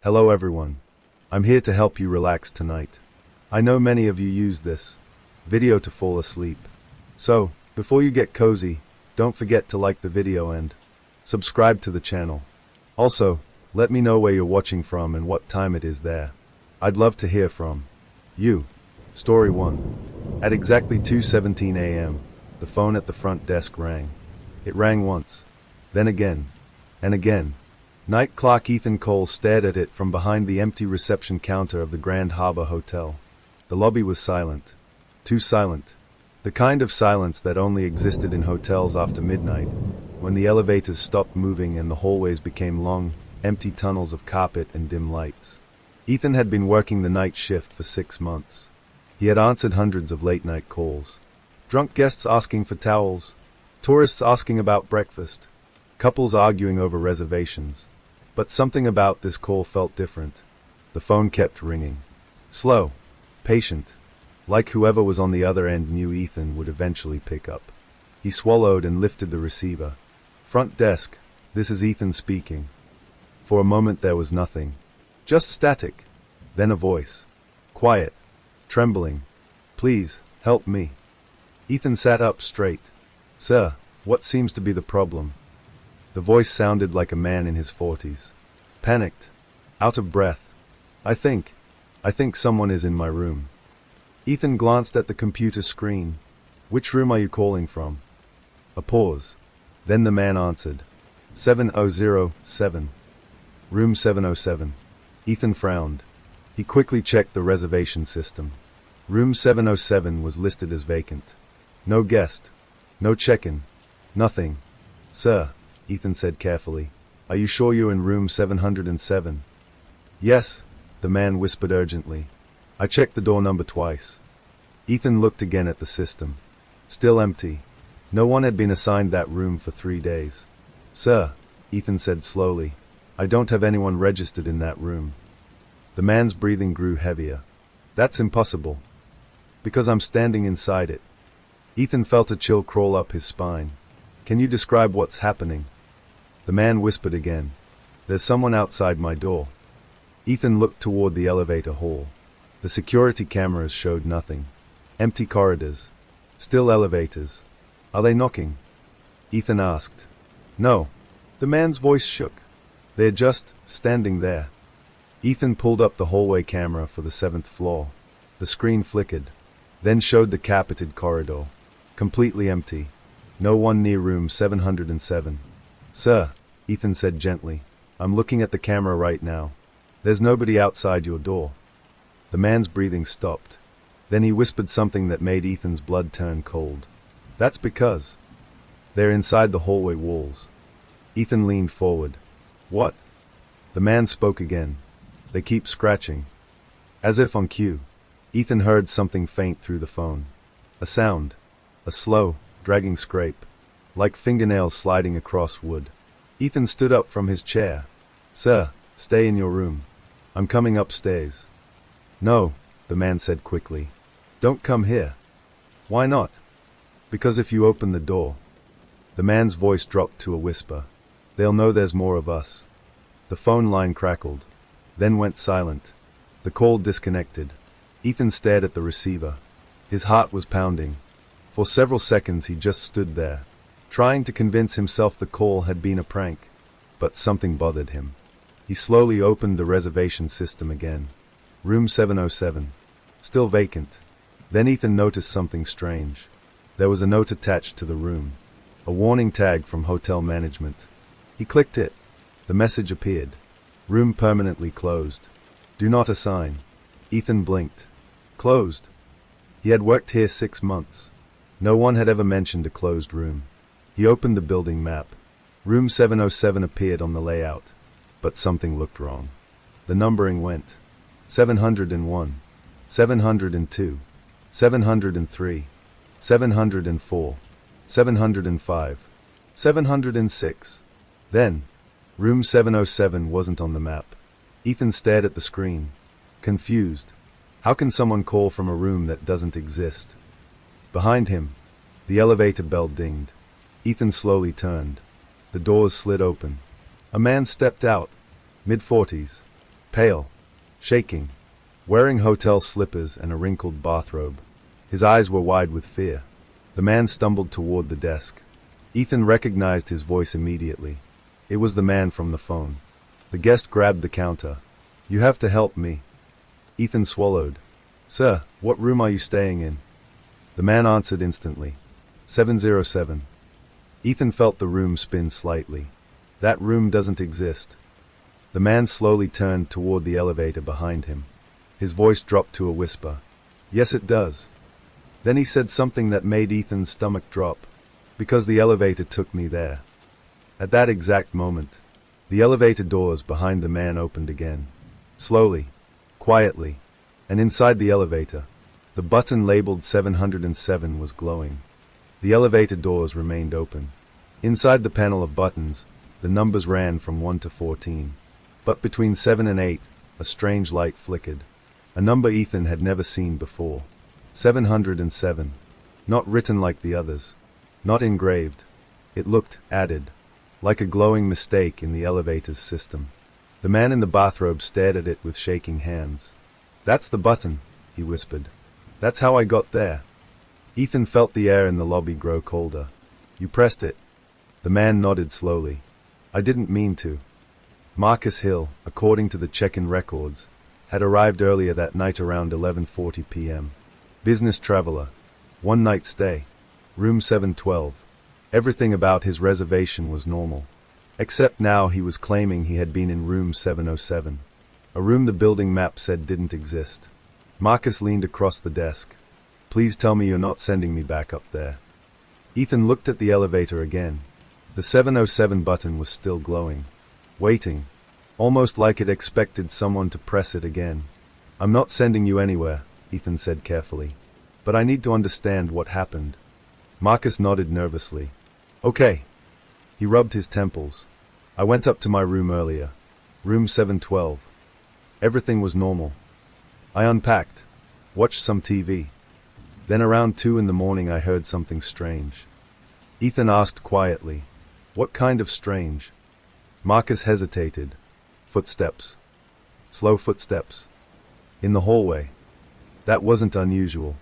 Hello everyone. I'm here to help you relax tonight. I know many of you use this video to fall asleep. So, before you get cozy, don't forget to like the video and subscribe to the channel. Also, let me know where you're watching from and what time it is there. I'd love to hear from you. Story 1. At exactly 2:17 a.m., the phone at the front desk rang. It rang once, then again, and again. Night clerk Ethan Cole stared at it from behind the empty reception counter of the Grand Harbor Hotel. The lobby was silent. Too silent. The kind of silence that only existed in hotels after midnight, when the elevators stopped moving and the hallways became long, empty tunnels of carpet and dim lights. Ethan had been working the night shift for 6 months. He had answered hundreds of late-night calls. Drunk guests asking for towels, tourists asking about breakfast, couples arguing over reservations. But something about this call felt different. The phone kept ringing. Slow, patient, like whoever was on the other end knew Ethan would eventually pick up. He swallowed and lifted the receiver. Front desk, this is Ethan speaking. For a moment there was nothing. Just static. Then a voice. Quiet. Trembling. Please, help me. Ethan sat up straight. Sir, what seems to be the problem? The voice sounded like a man in his 40s. Panicked. Out of breath. I think someone is in my room. Ethan glanced at the computer screen. Which room are you calling from? A pause. Then the man answered. 7007. Room 707. Ethan frowned. He quickly checked the reservation system. Room 707 was listed as vacant. No guest. No check-in. Nothing. Sir, Ethan said carefully, are you sure you're in room 707? Yes, the man whispered urgently. I checked the door number twice. Ethan looked again at the system. Still empty. No one had been assigned that room for 3 days. Sir, Ethan said slowly, I don't have anyone registered in that room. The man's breathing grew heavier. That's impossible. Because I'm standing inside it. Ethan felt a chill crawl up his spine. Can you describe what's happening? The man whispered again. There's someone outside my door. Ethan looked toward the elevator hall. The security cameras showed nothing. Empty corridors. Still elevators. Are they knocking? Ethan asked. No. The man's voice shook. They're just standing there. Ethan pulled up the hallway camera for the 7th floor. The screen flickered, then showed the carpeted corridor. Completely empty. No one near room 707. Sir, Ethan said gently, I'm looking at the camera right now. There's nobody outside your door. The man's breathing stopped. Then he whispered something that made Ethan's blood turn cold. That's because they're inside the hallway walls. Ethan leaned forward. What? The man spoke again. They keep scratching. As if on cue, Ethan heard something faint through the phone. A sound. A slow, dragging scrape. Like fingernails sliding across wood. Ethan stood up from his chair. Sir, stay in your room. I'm coming upstairs. No, the man said quickly. Don't come here. Why not? Because if you open the door. The man's voice dropped to a whisper. They'll know there's more of us. The phone line crackled. Then went silent. The call disconnected. Ethan stared at the receiver. His heart was pounding. For several seconds he just stood there, trying to convince himself the call had been a prank. But something bothered him. He slowly opened the reservation system again. Room 707. Still vacant. Then Ethan noticed something strange. There was a note attached to the room. A warning tag from hotel management. He clicked it. The message appeared. Room permanently closed. Do not assign. Ethan blinked. Closed. He had worked here 6 months. No one had ever mentioned a closed room. He opened the building map. Room 707 appeared on the layout. But something looked wrong. The numbering went. 701. 702. 703. 704. 705. 706. Then, room 707 wasn't on the map. Ethan stared at the screen. Confused. How can someone call from a room that doesn't exist? Behind him, the elevator bell dinged. Ethan slowly turned. The doors slid open. A man stepped out, mid-40s, pale, shaking, wearing hotel slippers and a wrinkled bathrobe. His eyes were wide with fear. The man stumbled toward the desk. Ethan recognized his voice immediately. It was the man from the phone. The guest grabbed the counter. "You have to help me." Ethan swallowed. "Sir, what room are you staying in?" The man answered instantly. 707. Ethan felt the room spin slightly. "That room doesn't exist." The man slowly turned toward the elevator behind him. His voice dropped to a whisper. "Yes, it does." Then he said something that made Ethan's stomach drop. "Because the elevator took me there." At that exact moment, the elevator doors behind the man opened again. Slowly, quietly, and inside the elevator, the button labeled 707 was glowing. The elevator doors remained open. Inside the panel of buttons, the numbers ran from 1 to 14. But between 7 and 8, a strange light flickered. A number Ethan had never seen before. 707. Not written like the others. Not engraved. It looked added, like a glowing mistake in the elevator's system. The man in the bathrobe stared at it with shaking hands. "That's the button," he whispered. "That's how I got there." Ethan felt the air in the lobby grow colder. "You pressed it." The man nodded slowly. "I didn't mean to." Marcus Hill, according to the check-in records, had arrived earlier that night around 11:40 p.m. Business traveler. One night stay. Room 712. Everything about his reservation was normal. Except now he was claiming he had been in room 707. A room the building map said didn't exist. Marcus leaned across the desk. "Please tell me you're not sending me back up there." Ethan looked at the elevator again. The 707 button was still glowing. Waiting. Almost like it expected someone to press it again. "I'm not sending you anywhere," Ethan said carefully. "But I need to understand what happened." Marcus nodded nervously. "Okay." He rubbed his temples. "I went up to my room earlier. Room 712. Everything was normal. I unpacked. Watched some TV. Then around 2 in the morning I heard something strange." Ethan asked quietly, "What kind of strange?" Marcus hesitated. "Footsteps. Slow footsteps. In the hallway." That wasn't unusual.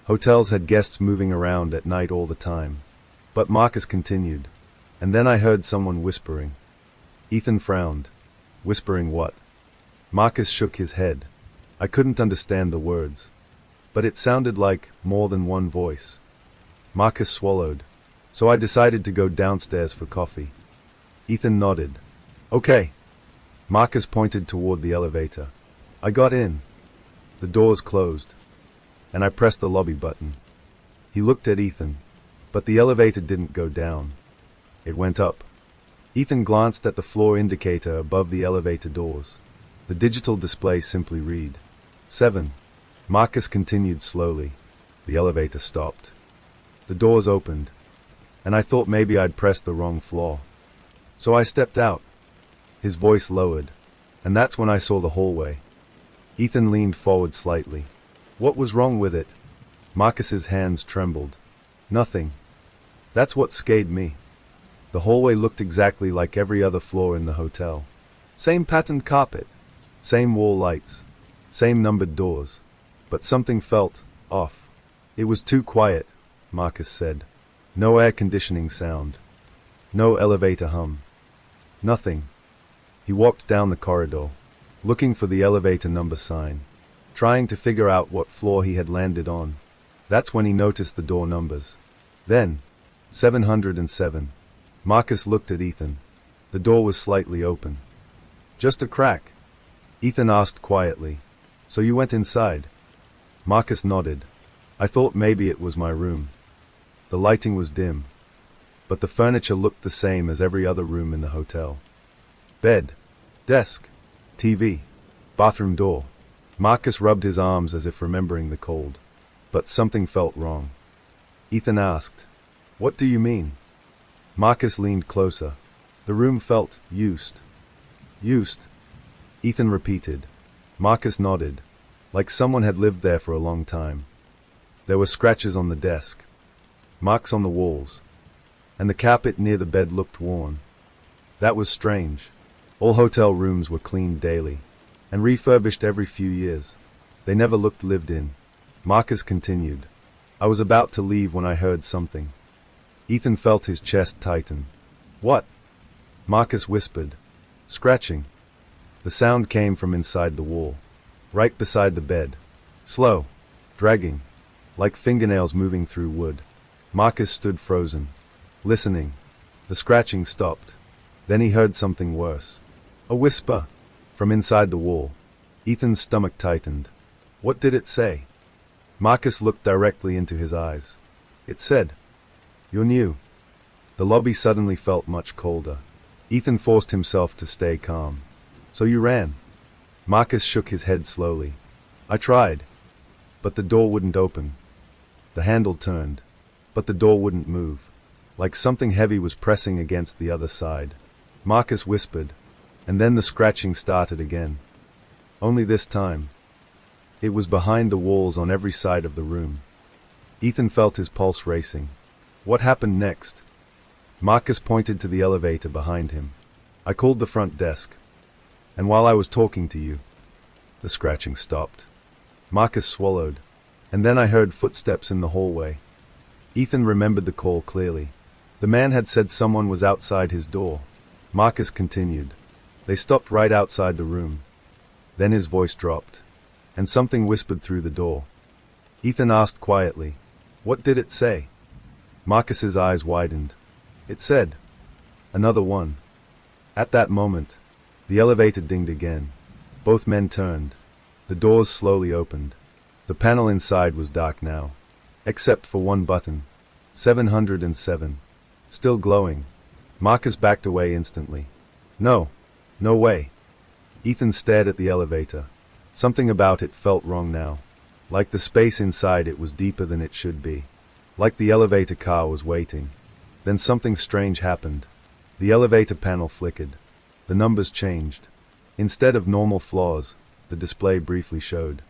Hotels had guests moving around at night all the time. But Marcus continued. "And then I heard someone whispering." Ethan frowned. "Whispering what?" Marcus shook his head. "I couldn't understand the words. But it sounded like more than one voice." Marcus swallowed. "So I decided to go downstairs for coffee." Ethan nodded. "Okay." Marcus pointed toward the elevator. "I got in. The doors closed. And I pressed the lobby button." He looked at Ethan. But the elevator didn't go down. It went up. Ethan glanced at the floor indicator above the elevator doors. The digital display simply read 7. Marcus continued slowly. The elevator stopped. The doors opened. And I thought maybe I'd pressed the wrong floor. So I stepped out. His voice lowered. And that's when I saw the hallway. Ethan leaned forward slightly. "What was wrong with it?" Marcus's hands trembled. "Nothing. That's what scared me." The hallway looked exactly like every other floor in the hotel. Same patterned carpet. Same wall lights. Same numbered doors. But something felt off. "It was too quiet," Marcus said. "No air conditioning sound. No elevator hum. Nothing." He walked down the corridor, looking for the elevator number sign, trying to figure out what floor he had landed on. That's when he noticed the door numbers. Then, 707. Marcus looked at Ethan. The door was slightly open. "Just a crack?" Ethan asked quietly. "So you went inside?" Marcus nodded. "I thought maybe it was my room." The lighting was dim, but the furniture looked the same as every other room in the hotel. Bed, desk, TV, bathroom door. Marcus rubbed his arms as if remembering the cold. But something felt wrong. Ethan asked, "What do you mean?" Marcus leaned closer. The room felt used. "Used?" Ethan repeated. Marcus nodded, like someone had lived there for a long time. There were scratches on the desk, marks on the walls, and the carpet near the bed looked worn. That was strange. All hotel rooms were cleaned daily. and refurbished every few years. They never looked lived in. Marcus continued. I was about to leave when I heard something. Ethan felt his chest tighten. What? Marcus whispered. Scratching. The sound came from inside the wall, right beside the bed. Slow, dragging, like fingernails moving through wood. Marcus stood frozen, listening. The scratching stopped. Then he heard something worse. A whisper from inside the wall. Ethan's stomach tightened. What did it say? Marcus looked directly into his eyes. It said, You're new. The lobby suddenly felt much colder. Ethan forced himself to stay calm. So you ran? Marcus shook his head slowly. I tried, but the door wouldn't open. The handle turned, but the door wouldn't move, like something heavy was pressing against the other side. Marcus whispered, and then the scratching started again. Only this time, it was behind the walls on every side of the room. Ethan felt his pulse racing. What happened next? Marcus pointed to the elevator behind him. I called the front desk, and while I was talking to you, the scratching stopped. Marcus swallowed, and then I heard footsteps in the hallway. Ethan remembered the call clearly. The man had said someone was outside his door. Marcus continued. They stopped right outside the room. Then his voice dropped, and something whispered through the door. Ethan asked quietly, What did it say? Marcus's eyes widened. It said, Another one. At that moment, the elevator dinged again. Both men turned. The doors slowly opened. The panel inside was dark now, except for one button. 707. Still glowing. Marcus backed away instantly. No way. Ethan stared at the elevator. Something about it felt wrong now. Like the space inside it was deeper than it should be. Like the elevator car was waiting. Then something strange happened. The elevator panel flickered. The numbers changed. Instead of normal floors, the display briefly showed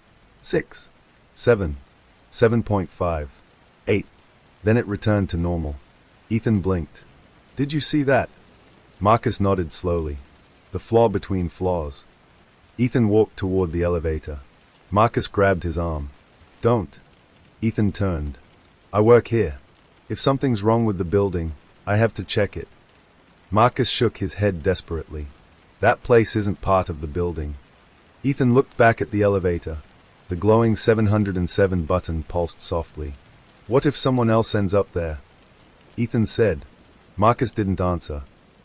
6, 7, 7.5, 8. Then it returned to normal. Ethan blinked. Did you see that? Marcus nodded slowly. The flaw between flaws. Ethan walked toward the elevator. Marcus grabbed his arm. Don't. Ethan turned. I work here. If something's wrong with the building, I have to check it. Marcus shook his head desperately. That place isn't part of the building. Ethan looked back at the elevator. The glowing 707 button pulsed softly. What if someone else ends up there? Ethan said. Marcus didn't answer,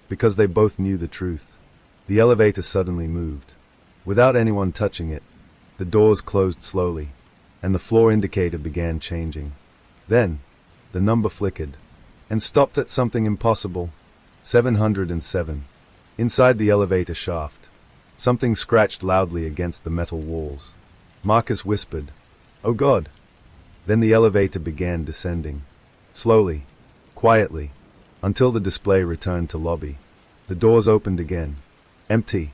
because they both knew the truth. The elevator suddenly moved. Without anyone touching it, the doors closed slowly, and the floor indicator began changing. Then, the number flickered, and stopped at something impossible. 707. Inside the elevator shaft, something scratched loudly against the metal walls. Marcus whispered, Oh God! Then the elevator began descending. Slowly, quietly, until the display returned to lobby. The doors opened again. Empty.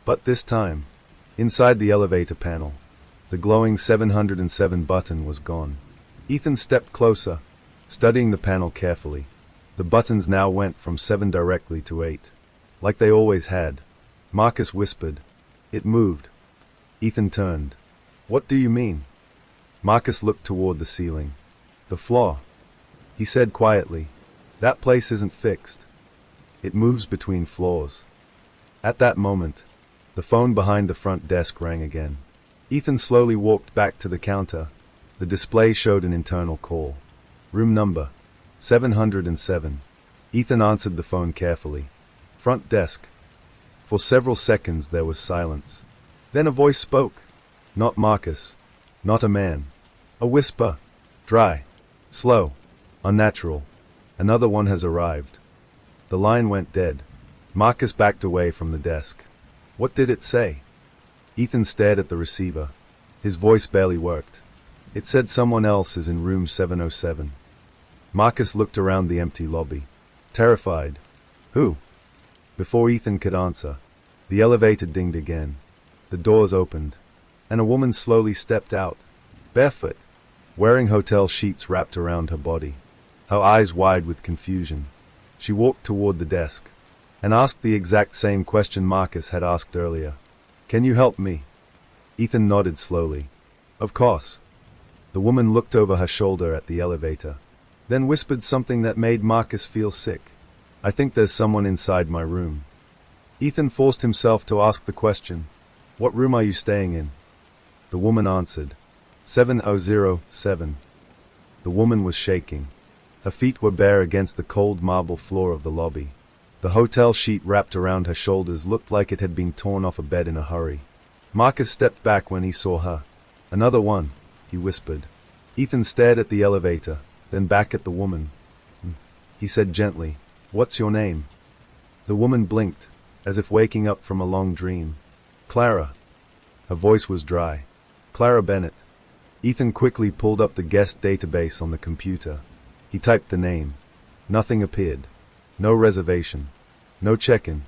But this time, inside the elevator panel, the glowing 707 button was gone. Ethan stepped closer, studying the panel carefully. The buttons now went from 7 directly to 8. Like they always had. Marcus whispered. It moved. Ethan turned. What do you mean? Marcus looked toward the ceiling. The flaw. He said quietly. That place isn't fixed. It moves between floors. At that moment, the phone behind the front desk rang again. Ethan slowly walked back to the counter. The display showed an internal call. Room number 707. Ethan answered the phone carefully. Front desk. For several seconds there was silence. Then a voice spoke. Not Marcus. Not a man. A whisper. Dry. Slow. Unnatural. Another one has arrived. The line went dead. Marcus backed away from the desk. What did it say? Ethan stared at the receiver. His voice barely worked. It said someone else is in room 707. Marcus looked around the empty lobby. Terrified. Who? Before Ethan could answer, the elevator dinged again. The doors opened, and a woman slowly stepped out, barefoot, wearing hotel sheets wrapped around her body, her eyes wide with confusion. She walked toward the desk, and asked the exact same question Marcus had asked earlier. Can you help me? Ethan nodded slowly. Of course. The woman looked over her shoulder at the elevator, then whispered something that made Marcus feel sick. I think there's someone inside my room. Ethan forced himself to ask the question, what room are you staying in? The woman answered, 7007. The woman was shaking. Her feet were bare against the cold marble floor of the lobby. The hotel sheet wrapped around her shoulders looked like it had been torn off a bed in a hurry. Marcus stepped back when he saw her. Another one, he whispered. Ethan stared at the elevator, then back at the woman. He said gently, what's your name? The woman blinked, as if waking up from a long dream. Clara. Her voice was dry. Clara Bennett. Ethan quickly pulled up the guest database on the computer. He typed the name. Nothing appeared. No reservation. No check-in.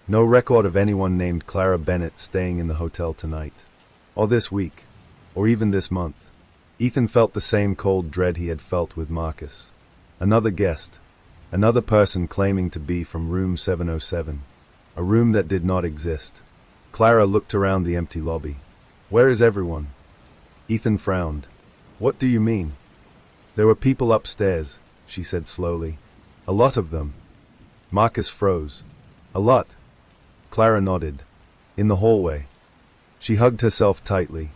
No record of anyone named Clara Bennett staying in the hotel tonight. Or this week. Or even this month. Ethan felt the same cold dread he had felt with Marcus. Another guest. Another person claiming to be from room 707. A room that did not exist. Clara looked around the empty lobby. Where is everyone? Ethan frowned. What do you mean? There were people upstairs, she said slowly. A lot of them. Marcus froze. A lot. Clara nodded. In the hallway. She hugged herself tightly.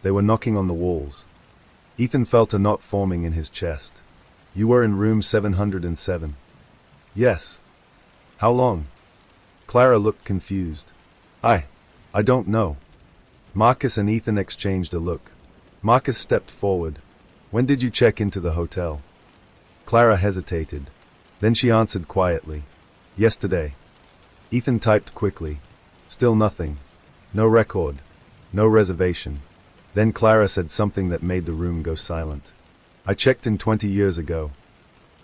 They were knocking on the walls. Ethan felt a knot forming in his chest. You were in room 707. Yes. How long? Clara looked confused. I don't know. Marcus and Ethan exchanged a look. Marcus stepped forward. When did you check into the hotel? Clara hesitated. Then she answered quietly. Yesterday. Ethan typed quickly. Still nothing. No record. No reservation. Then Clara said something that made the room go silent. I checked in 20 years ago.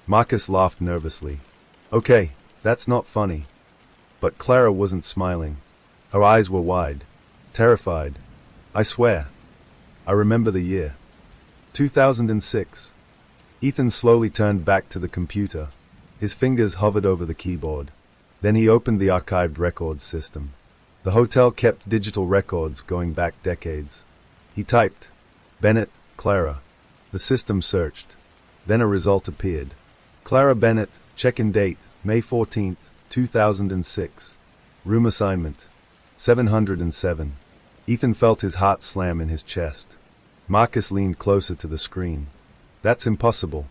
Marcus laughed nervously. Okay, that's not funny. But Clara wasn't smiling. Her eyes were wide. Terrified. I swear. I remember the year. 2006. Ethan slowly turned back to the computer. His fingers hovered over the keyboard. Then he opened the archived records system. The hotel kept digital records going back decades. He typed, Bennett, Clara. The system searched. Then a result appeared. Clara Bennett, check-in date, May 14, 2006. Room assignment, 707. Ethan felt his heart slam in his chest. Marcus leaned closer to the screen. That's impossible.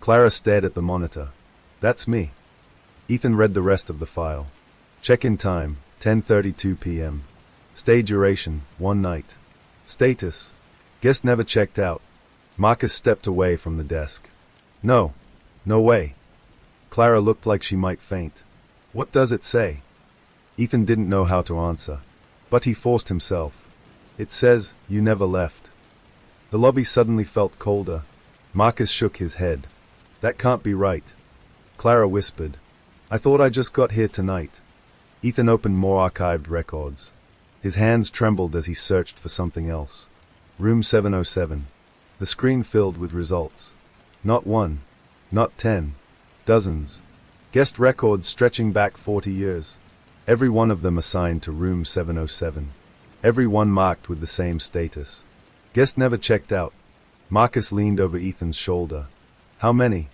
Clara stared at the monitor. That's me. Ethan read the rest of the file. Check-in time, 10:32 p.m. Stay duration, 1 night. Status. Guest never checked out. Marcus stepped away from the desk. No. No way. Clara looked like she might faint. What does it say? Ethan didn't know how to answer. But he forced himself. It says, you never left. The lobby suddenly felt colder. Marcus shook his head. That can't be right. Clara whispered. I thought I just got here tonight. Ethan opened more archived records. His hands trembled as he searched for something else. Room 707. The screen filled with results. Not 1. Not 10. Dozens. Guest records stretching back 40 years. Every one of them assigned to room 707. Every one marked with the same status. Guest never checked out. Marcus leaned over Ethan's shoulder. How many?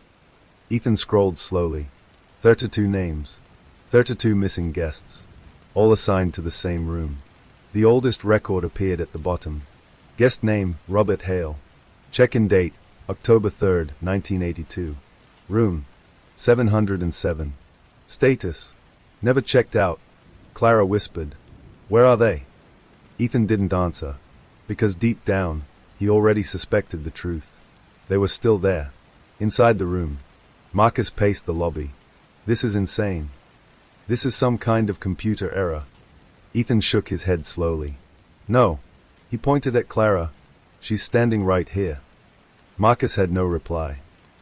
Ethan scrolled slowly. 32 names. 32 missing guests. All assigned to the same room. The oldest record appeared at the bottom. Guest name, Robert Hale. Check-in date, October 3rd, 1982. Room, 707. Status, never checked out. Clara whispered. Where are they? Ethan didn't answer, because deep down, he already suspected the truth. They were still there, inside the room. Marcus paced the lobby. This is insane. This is some kind of computer error. Ethan shook his head slowly. No. He pointed at Clara. She's standing right here. Marcus had no reply.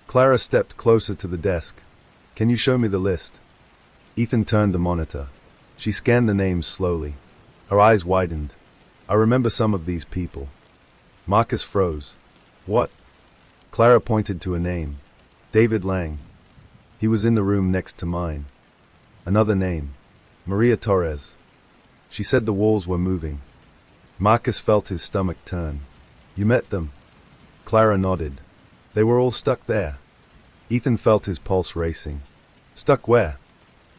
Clara stepped closer to the desk. Can you show me the list? Ethan turned the monitor. She scanned the names slowly. Her eyes widened. I remember some of these people. Marcus froze. What? Clara pointed to a name. David Lang. He was in the room next to mine. Another name. Maria Torres. She said the walls were moving. Marcus felt his stomach turn. You met them? Clara nodded. They were all stuck there. Ethan felt his pulse racing. Stuck where?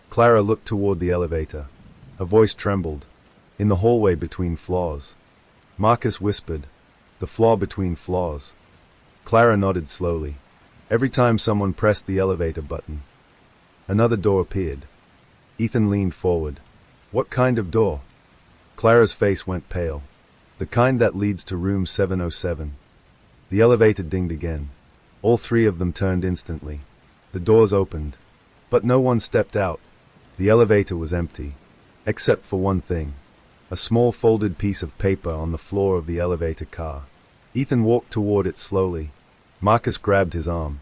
Clara looked toward the elevator. Her voice trembled. In the hallway between floors. Marcus whispered, the floor between floors. Clara nodded slowly. Every time someone pressed the elevator button, another door appeared. Ethan leaned forward. What kind of door? Clara's face went pale. The kind that leads to room 707. The elevator dinged again. All three of them turned instantly. The doors opened. But no one stepped out. The elevator was empty. Except for one thing. A small folded piece of paper on the floor of the elevator car. Ethan walked toward it slowly. Marcus grabbed his arm.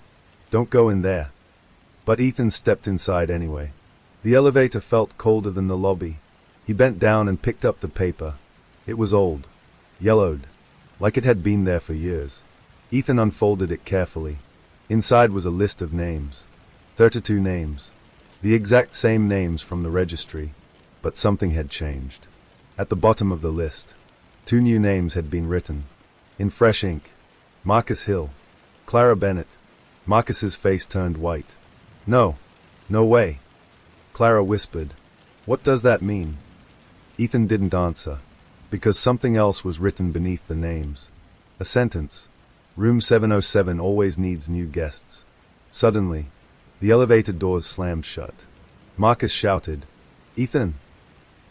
Don't go in there. But Ethan stepped inside anyway. The elevator felt colder than the lobby. He bent down and picked up the paper. It was old. Yellowed. Like it had been there for years. Ethan unfolded it carefully. Inside was a list of names. 32 names. The exact same names from the registry. But something had changed. At the bottom of the list, 2 new names had been written. In fresh ink. Marcus Hill. Clara Bennett. Marcus's face turned white. No. No way. Clara whispered. What does that mean? Ethan didn't answer. Because something else was written beneath the names. A sentence. Room 707 always needs new guests. Suddenly, the elevator doors slammed shut. Marcus shouted, Ethan!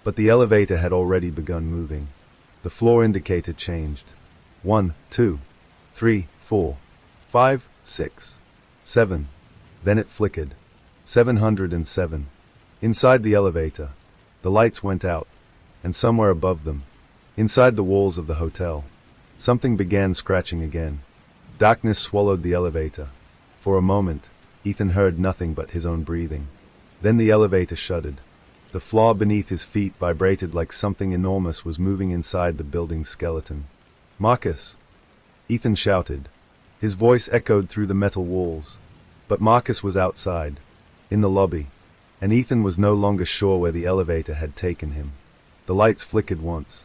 But the elevator had already begun moving. The floor indicator changed. 1, 2, 3, 4, 5, 6, 7. Then it flickered. 707. Inside the elevator, the lights went out, and somewhere above them, inside the walls of the hotel, something began scratching again. Darkness swallowed the elevator. For a moment, Ethan heard nothing but his own breathing. Then the elevator shuddered. The floor beneath his feet vibrated like something enormous was moving inside the building's skeleton. Marcus! Ethan shouted. His voice echoed through the metal walls. But Marcus was outside, in the lobby, and Ethan was no longer sure where the elevator had taken him. The lights flickered once.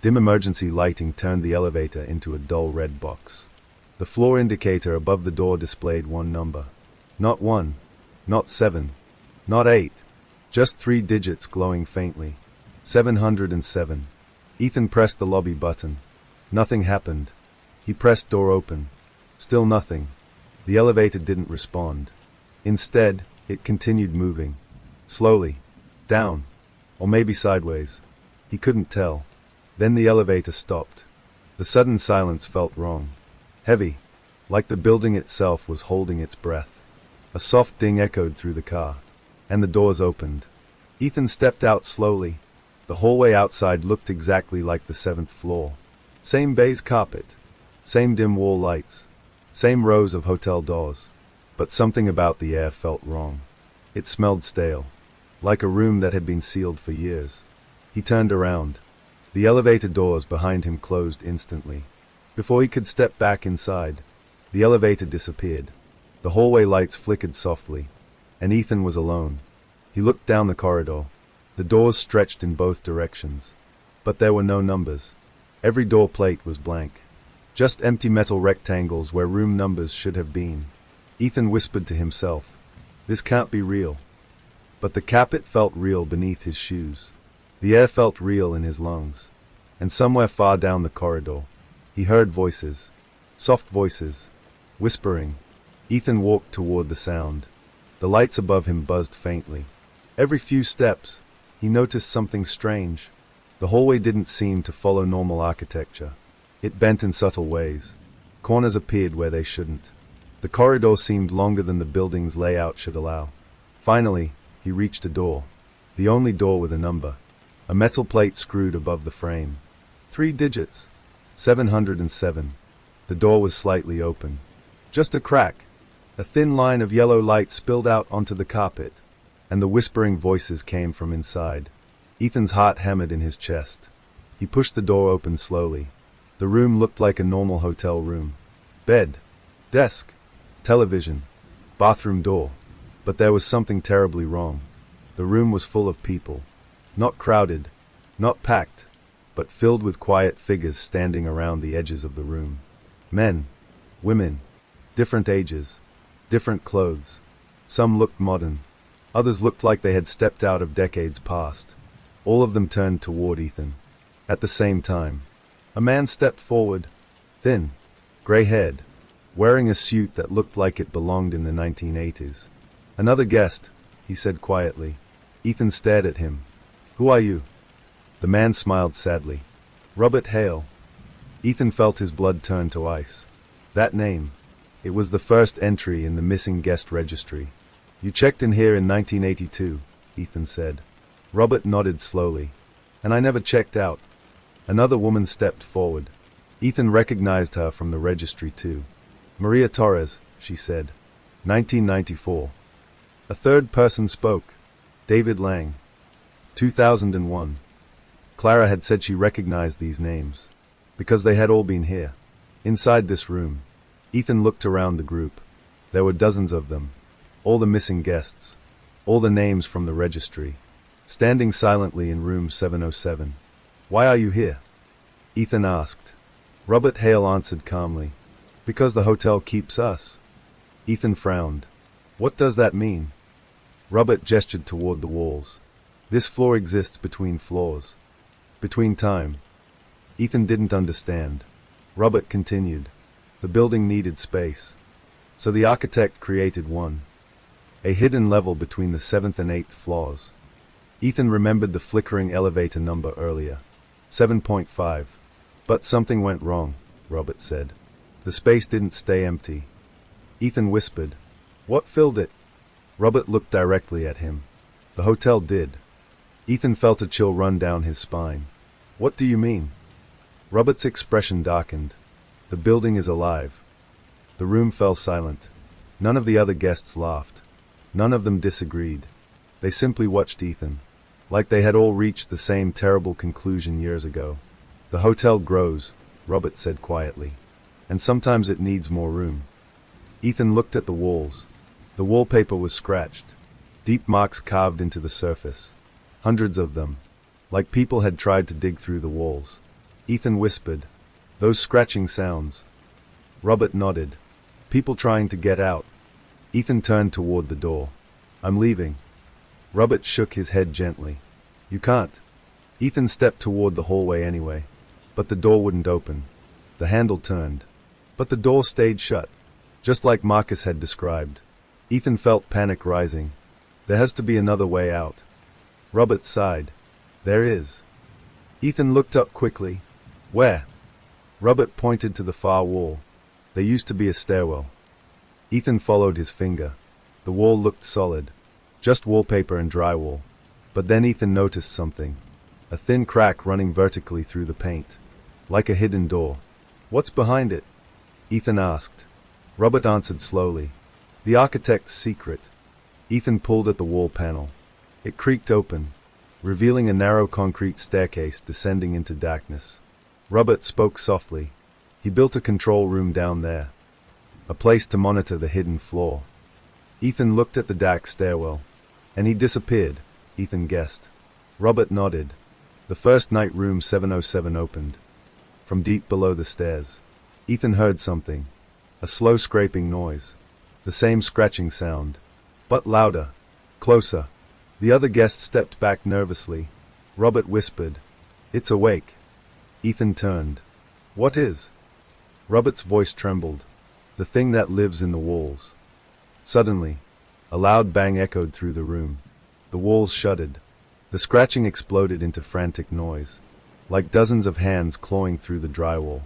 Dim emergency lighting turned the elevator into a dull red box. The floor indicator above the door displayed one number. Not 1, not 7, not 8. Just 3 digits glowing faintly. 707. Ethan pressed the lobby button. Nothing happened. He pressed door open. Still nothing. The elevator didn't respond. Instead, it continued moving. Slowly. Down. Or maybe sideways. He couldn't tell. Then the elevator stopped. The sudden silence felt wrong. Heavy. Like the building itself was holding its breath. A soft ding echoed through the car. And the doors opened. Ethan stepped out slowly. The hallway outside looked exactly like the 7th floor. Same beige carpet. Same dim wall lights. Same rows of hotel doors. But something about the air felt wrong. It smelled stale. Like a room that had been sealed for years. He turned around. The elevator doors behind him closed instantly. Before he could step back inside, the elevator disappeared. The hallway lights flickered softly. And Ethan was alone. He looked down the corridor. The doors stretched in both directions. But there were no numbers. Every door plate was blank. Just empty metal rectangles where room numbers should have been. Ethan whispered to himself, this can't be real. But the carpet felt real beneath his shoes. The air felt real in his lungs. And somewhere far down the corridor, he heard voices. Soft voices. Whispering. Ethan walked toward the sound. The lights above him buzzed faintly. Every few steps, he noticed something strange. The hallway didn't seem to follow normal architecture. It bent in subtle ways. Corners appeared where they shouldn't. The corridor seemed longer than the building's layout should allow. Finally, he reached a door. The only door with a number. A metal plate screwed above the frame. 3 digits. 707. The door was slightly open. Just a crack. A thin line of yellow light spilled out onto the carpet, and the whispering voices came from inside. Ethan's heart hammered in his chest. He pushed the door open slowly. The room looked like a normal hotel room. Bed, desk, television, bathroom door. But there was something terribly wrong. The room was full of people. Not crowded, not packed, but filled with quiet figures standing around the edges of the room. Men, women, different ages, different clothes. Some looked modern. Others looked like they had stepped out of decades past. All of them turned toward Ethan. At the same time, a man stepped forward, thin, gray-haired, wearing a suit that looked like it belonged in the 1980s. "Another guest," he said quietly. Ethan stared at him. "Who are you?" The man smiled sadly. "Robert Hale." Ethan felt his blood turn to ice. That name. It was the first entry in the missing guest registry. "You checked in here in 1982, Ethan said. Robert nodded slowly. "And I never checked out." Another woman stepped forward. Ethan recognized her from the registry too. "Maria Torres," she said. 1994. A third person spoke. "David Lang. 2001. Clara had said she recognized these names, because they had all been here. Inside this room. Ethan looked around the group. There were dozens of them. All the missing guests. All the names from the registry. Standing silently in room 707. "Why are you here?" Ethan asked. Robert Hale answered calmly. "Because the hotel keeps us." Ethan frowned. "What does that mean?" Robert gestured toward the walls. "This floor exists between floors. Between time." Ethan didn't understand. Robert continued. "The building needed space. So the architect created one. A hidden level between the 7th and 8th floors." Ethan remembered the flickering elevator number earlier. 7.5. "But something went wrong," Robert said. "The space didn't stay empty." Ethan whispered. "What filled it?" Robert looked directly at him. "The hotel did." Ethan felt a chill run down his spine. "What do you mean?" Robert's expression darkened. "The building is alive." The room fell silent. None of the other guests laughed. None of them disagreed. They simply watched Ethan, like they had all reached the same terrible conclusion years ago. "The hotel grows," Robert said quietly, "and sometimes it needs more room." Ethan looked at the walls. The wallpaper was scratched, deep marks carved into the surface. Hundreds of them, like people had tried to dig through the walls. Ethan whispered, "Those scratching sounds." Robert nodded. "People trying to get out." Ethan turned toward the door. "I'm leaving." Robert shook his head gently. "You can't." Ethan stepped toward the hallway anyway, but the door wouldn't open. The handle turned, but the door stayed shut, just like Marcus had described. Ethan felt panic rising. There has to be another way out. Robert sighed. "There is." Ethan looked up quickly. "Where?" Robert pointed to the far wall. "There used to be a stairwell." Ethan followed his finger. The wall looked solid, just wallpaper and drywall. But then Ethan noticed something. A thin crack running vertically through the paint, like a hidden door. "What's behind it?" Ethan asked. Robert answered slowly. "The architect's secret." Ethan pulled at the wall panel. It creaked open, revealing a narrow concrete staircase descending into darkness. Robert spoke softly. "He built a control room down there. A place to monitor the hidden floor." Ethan looked at the dark stairwell. "And he disappeared," Ethan guessed. Robert nodded. The first night room 707 opened. From deep below the stairs, Ethan heard something. A slow scraping noise. The same scratching sound, but louder, closer. The other guest stepped back nervously. Robert whispered, "It's awake." Ethan turned. "What is?" Robert's voice trembled. "The thing that lives in the walls." Suddenly, a loud bang echoed through the room. The walls shuddered. The scratching exploded into frantic noise, like dozens of hands clawing through the drywall.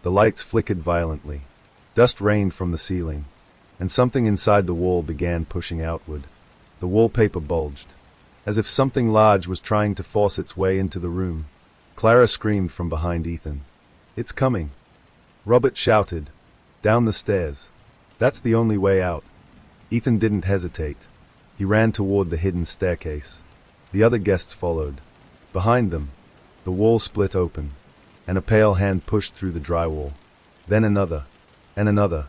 The lights flickered violently. Dust rained from the ceiling, and something inside the wall began pushing outward. The wallpaper bulged, as if something large was trying to force its way into the room. Clara screamed from behind Ethan. "It's coming!" Robert shouted, "Down the stairs. That's the only way out." Ethan didn't hesitate. He ran toward the hidden staircase. The other guests followed. Behind them, the wall split open, and a pale hand pushed through the drywall. Then another, and another.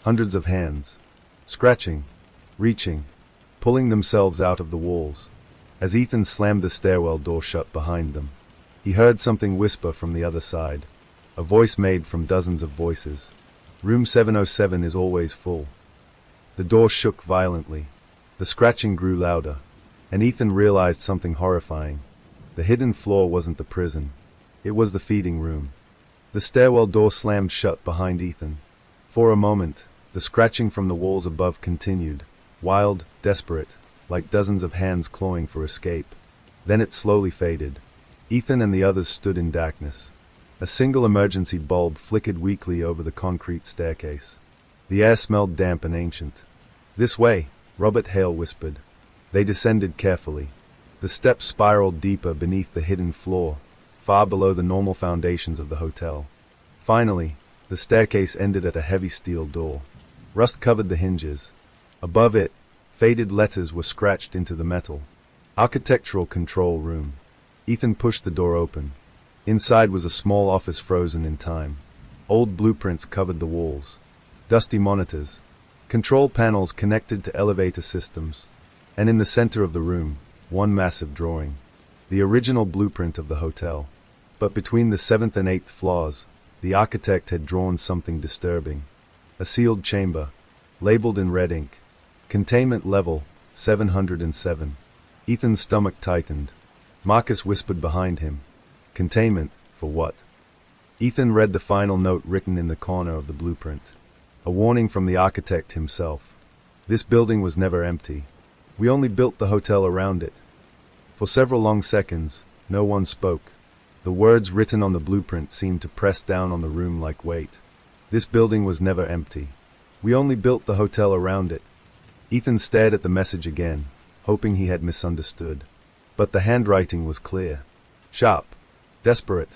Hundreds of hands, scratching, reaching, pulling themselves out of the walls. As Ethan slammed the stairwell door shut behind them, He heard something whisper from the other side, a voice made from dozens of voices. Room 707 is always full. The door shook violently. The scratching grew louder, and Ethan realized something horrifying. The hidden floor wasn't the prison. It was the feeding room. The stairwell door slammed shut behind Ethan. For a moment, the scratching from the walls above continued, wild, desperate, like dozens of hands clawing for escape. Then it slowly faded. Ethan and the others stood in darkness. A single emergency bulb flickered weakly over the concrete staircase. The air smelled damp and ancient. "This way," Robert Hale whispered. They descended carefully. The steps spiraled deeper beneath the hidden floor, far below the normal foundations of the hotel. Finally, the staircase ended at a heavy steel door. Rust covered the hinges. Above it, faded letters were scratched into the metal. Architectural Control Room. Ethan pushed the door open. Inside was a small office frozen in time. Old blueprints covered the walls. Dusty monitors. Control panels connected to elevator systems. And in the center of the room, one massive drawing. The original blueprint of the hotel. But between the 7th and 8th floors, the architect had drawn something disturbing. A sealed chamber, labeled in red ink. Containment level, 707. Ethan's stomach tightened. Marcus whispered behind him. Containment, for what? Ethan read the final note written in the corner of the blueprint. A warning from the architect himself. This building was never empty. We only built the hotel around it. For several long seconds, no one spoke. The words written on the blueprint seemed to press down on the room like weight. This building was never empty. We only built the hotel around it. Ethan stared at the message again, hoping he had misunderstood. But the handwriting was clear. Sharp. Desperate.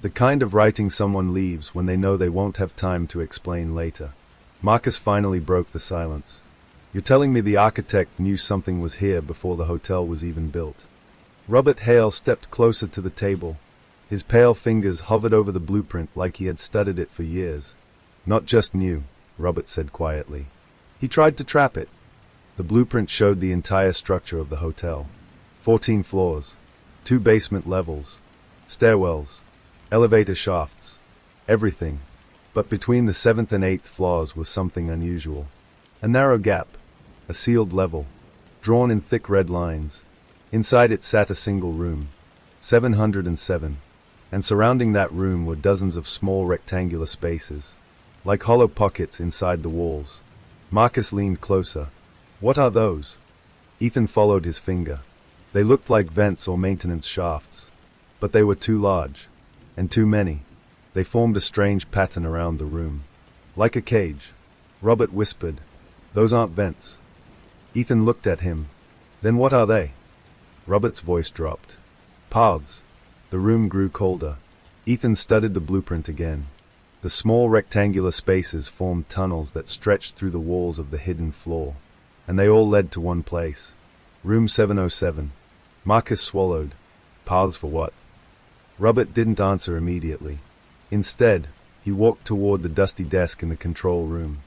The kind of writing someone leaves when they know they won't have time to explain later. Marcus finally broke the silence. You're telling me the architect knew something was here before the hotel was even built? Robert Hale stepped closer to the table. His pale fingers hovered over the blueprint like he had studied it for years. Not just knew, Robert said quietly. He tried to trap it. The blueprint showed the entire structure of the hotel. 14 floors. 2 basement levels. Stairwells. Elevator shafts. Everything. But between the 7th and 8th floors was something unusual. A narrow gap. A sealed level. Drawn in thick red lines. Inside it sat a single room. 707. And surrounding that room were dozens of small rectangular spaces, like hollow pockets inside the walls. Marcus leaned closer. What are those? Ethan followed his finger. They looked like vents or maintenance shafts. But they were too large. And too many. They formed a strange pattern around the room. Like a cage. Robert whispered, "Those aren't vents." Ethan looked at him. "Then what are they?" Robert's voice dropped. "Paths." The room grew colder. Ethan studied the blueprint again. The small rectangular spaces formed tunnels that stretched through the walls of the hidden floor. And they all led to one place. Room 707. Marcus swallowed. Paths for what? Robert didn't answer immediately. Instead, he walked toward the dusty desk in the control room.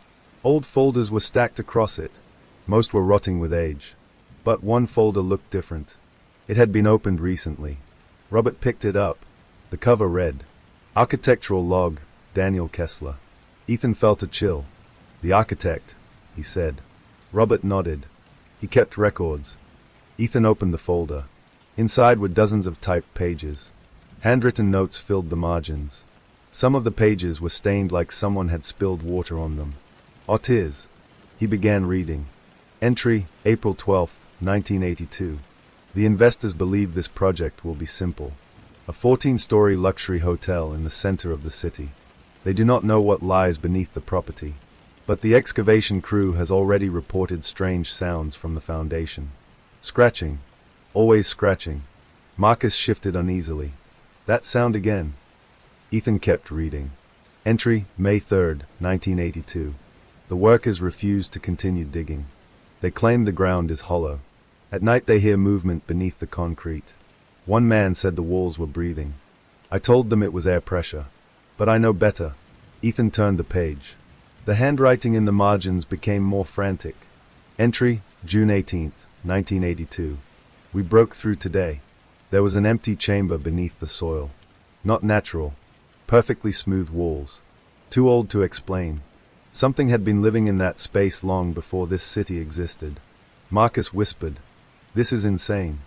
Old folders were stacked across it. Most were rotting with age. But one folder looked different. It had been opened recently. Robert picked it up. The cover read, "Architectural Log, Daniel Kessler." Ethan felt a chill. "The architect," he said. Robert nodded. He kept records. Ethan opened the folder. Inside were dozens of typed pages. Handwritten notes filled the margins. Some of the pages were stained like someone had spilled water on them. "Otiz." He began reading. Entry, April 12, 1982. The investors believe this project will be simple. A 14-story luxury hotel in the center of the city. They do not know what lies beneath the property. But the excavation crew has already reported strange sounds from the foundation. Scratching. Always scratching. Marcus shifted uneasily. That sound again. Ethan kept reading. Entry, May 3, 1982. The workers refuse to continue digging. They claim the ground is hollow. At night they hear movement beneath the concrete. One man said the walls were breathing. I told them it was air pressure. But I know better. Ethan turned the page. The handwriting in the margins became more frantic. Entry, June 18, 1982. We broke through today. There was an empty chamber beneath the soil. Not natural. Perfectly smooth walls. Too old to explain. Something had been living in that space long before this city existed. Marcus whispered, "This is insane."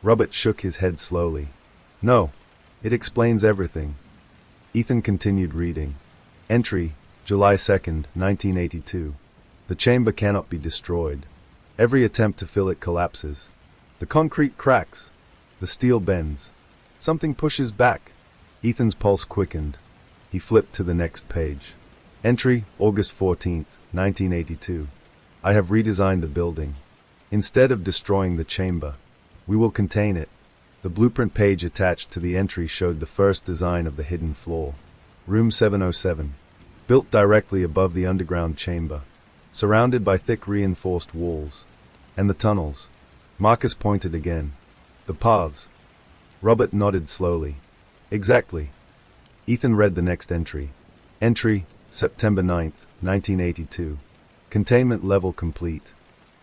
Robert shook his head slowly. "No. It explains everything." Ethan continued reading. Entry, July 2nd, 1982. The chamber cannot be destroyed. Every attempt to fill it collapses. The concrete cracks. The steel bends. Something pushes back. Ethan's pulse quickened. He flipped to the next page. Entry, August 14th, 1982. I have redesigned the building. Instead of destroying the chamber, we will contain it. The blueprint page attached to the entry showed the first design of the hidden floor. Room 707. Built directly above the underground chamber. Surrounded by thick reinforced walls. And the tunnels. Marcus pointed again. The paths. Robert nodded slowly. Exactly. Ethan read the next entry. Entry, September 9th, 1982. Containment level complete.